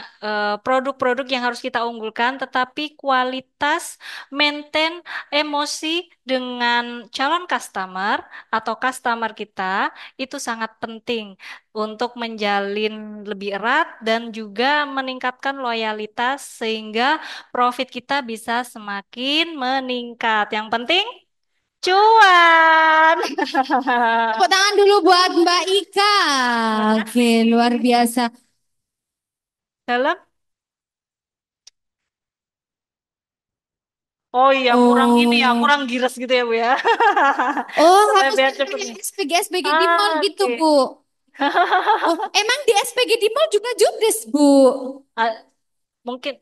produk-produk yang harus kita unggulkan, tetapi kualitas maintain emosi dengan calon customer atau customer kita itu sangat penting untuk menjalin lebih erat dan juga meningkatkan loyalitas sehingga profit kita bisa semakin meningkat. Yang penting cuan. Tepuk tangan dulu buat Mbak Ika. Oke, luar biasa. Dalam. Oh iya, kurang ini ya, Oh, kurang giras gitu ya, Bu ya. oh Supaya harus biar cepet pakai nih. SPG di mall gitu, Oke. Bu. Oh, emang di SPG di mall juga judes, Bu? Ah, mungkin.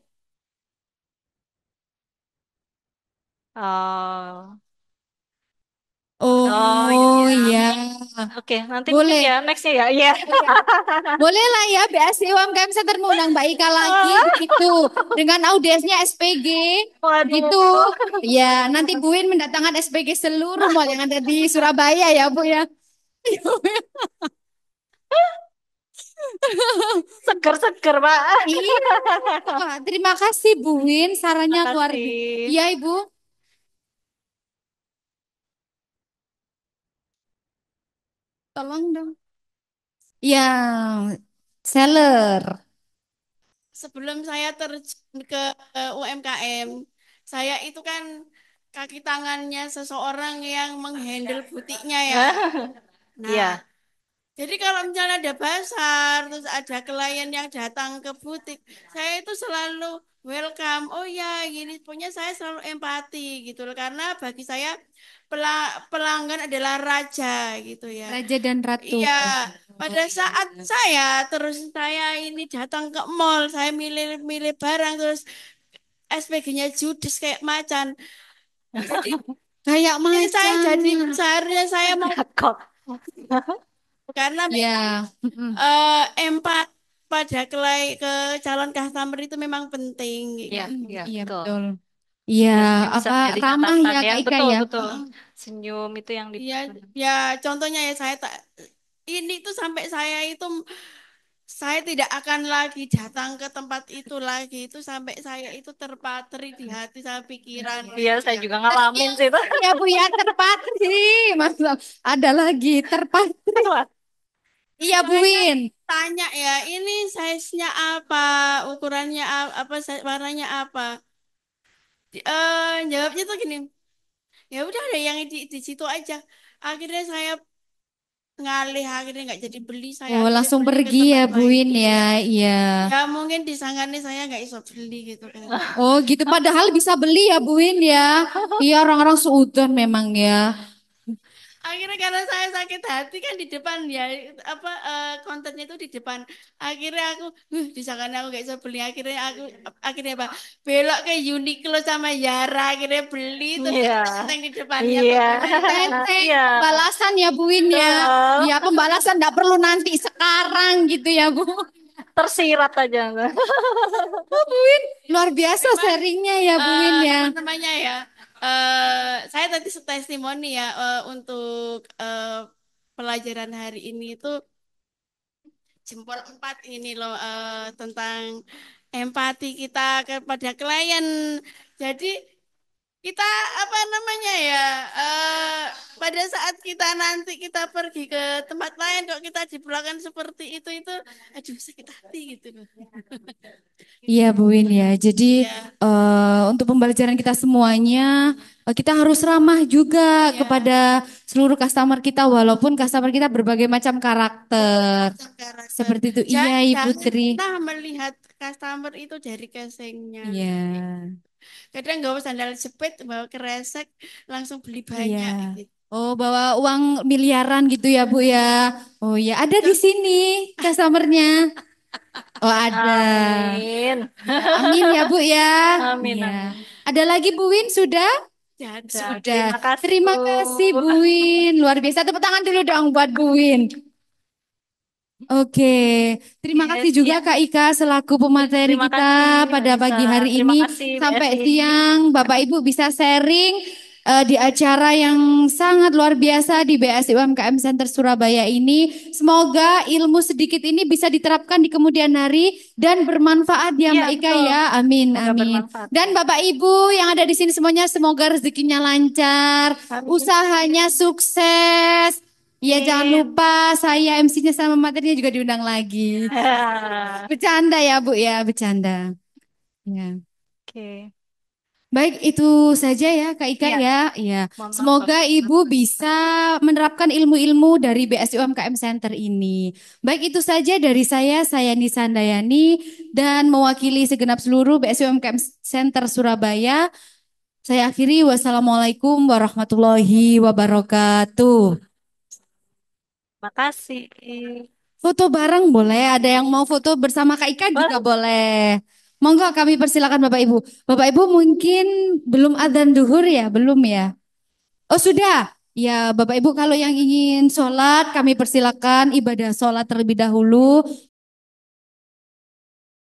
Oh, oh Oh iya. ya, Oke, nanti mungkin boleh. ya nextnya ya. Iya. Boleh lah ya BSD UMKM Center mengundang Mbak Ika lagi begitu dengan audiensnya SPG Waduh. gitu. Ya, nanti Bu Win mendatangkan SPG seluruh mall yang ada di Surabaya ya, Bu ya. Seger-seger, Pak. Iya. Wah, terima kasih Bu Win, sarannya luar biasa. Makasih. Iya, Ibu. Tolong dong. Ya, seller. Sebelum saya terjun ke UMKM, saya itu kan kaki tangannya seseorang yang menghandle butiknya ya. Nah, Iya. jadi kalau misalnya ada pasar, terus ada klien yang datang ke butik, saya itu selalu welcome. Oh ya, gini punya saya selalu empati gitu loh. Karena bagi saya pelanggan adalah raja gitu ya. Raja dan Ratu. Iya, pada saat saya ini datang ke mall, saya milih-milih barang terus SPG-nya judes kayak macan. Jadi Kayak ini saya macan. jadi seharusnya saya mau Takut. Karena Ya. empat pada ke calon customer itu memang penting. Iya, iya, Iya betul. betul. Iya, Biasanya bisa apa menjadi ramah catatan ya ya. Kak Ika Betul, ya. betul. Senyum itu yang di Ya, ya contohnya ya saya tak ini tuh sampai saya tidak akan lagi datang ke tempat itu lagi itu sampai saya itu terpatri di hati sama pikiran. Iya, saya juga ngalamin sih itu. Ya Bu ya terpatri. Maksud ada lagi terpatri. Iya Bu Saya Win. tanya ya, ini size-nya apa, ukurannya apa, warnanya apa? Jawabnya tuh gini, ya udah ada yang di situ aja. Akhirnya saya ngalih, akhirnya nggak jadi beli, saya Oh akhirnya langsung beli ke pergi ya tempat Bu lain. Win ya. Iya. Ya mungkin disangkanya saya nggak iso beli gitu kan. Oh gitu. Padahal bisa beli ya Bu Win ya. Iya orang-orang seudon memang ya. Akhirnya karena saya sakit hati kan di depan ya apa kontennya itu di depan. Akhirnya aku disangkanya aku nggak iso beli. Akhirnya apa? Belok ke Uniqlo sama Zara akhirnya beli terus Iya. tenteng di depannya. Iya. Tenteng Iya. pembalasan ya Bu Win ya. Betul. Iya pembalasan nggak perlu nanti sekarang gitu ya Bu. Tersirat aja. Oh, Bu Win luar biasa sharingnya ya Bu Win ya. Teman-temannya ya. Saya tadi testimoni ya untuk pelajaran hari ini itu jempol 4 ini loh tentang empati kita kepada klien. Jadi kita apa namanya ya pada saat kita pergi ke tempat lain kok kita diperlakukan seperti itu aduh sakit hati gitu loh. Iya Bu Win ya. Jadi Ya, untuk pembelajaran kita semuanya kita harus ramah juga ya. kepada seluruh customer kita walaupun customer kita berbagai macam karakter. Karakter. Seperti itu. Iya Ibu Jangan Tri. kita melihat customer itu dari casingnya. Iya. Kadang nggak usah sandal jepit, bawa kresek, langsung beli banyak. Iya. Gitu. Oh, bawa uang miliaran gitu ya, Bu ya. Oh ya, ada di sini customernya. Oh, ada. Amin. Ya, amin ya, Bu ya. Amin, Iya. amin. Ada lagi Bu Win sudah? Jadi, Sudah. Terima kasih, Terima Bu. kasih Bu Win. Luar biasa. Tepuk tangan dulu dong buat Bu Win. Oke, terima kasih Yes, juga ya. Kak Ika selaku pemateri Terima kita kasih, pada Mbak pagi Nisa. hari Terima ini kasih, sampai BSI. siang. Bapak Ibu bisa sharing di acara yang sangat luar biasa di BSI UMKM Center Surabaya ini. Semoga ilmu sedikit ini bisa diterapkan di kemudian hari dan bermanfaat ya Iya, Mbak Ika betul. ya. Amin, Semoga amin. bermanfaat. Dan Bapak Ibu yang ada di sini semuanya semoga rezekinya lancar, Amin. usahanya sukses. Ya jangan lupa saya MC-nya sama materinya juga diundang lagi. Bercanda ya Bu ya, bercanda. Ya. Oke. Baik itu saja ya Kak Ika Iya. ya. Ya. Mohon maaf, Semoga Ibu bisa menerapkan ilmu-ilmu dari BSI UMKM Center ini. Baik itu saja dari saya Nisa Handayani dan mewakili segenap seluruh BSI UMKM Center Surabaya. Saya akhiri wassalamualaikum warahmatullahi wabarakatuh. Terima kasih. Foto bareng boleh, ada yang mau foto bersama Kak Ika juga boleh. Monggo kami persilakan Bapak Ibu. Bapak Ibu mungkin belum adzan duhur ya, belum ya? Oh sudah. Ya Bapak Ibu kalau yang ingin sholat kami persilakan ibadah sholat terlebih dahulu.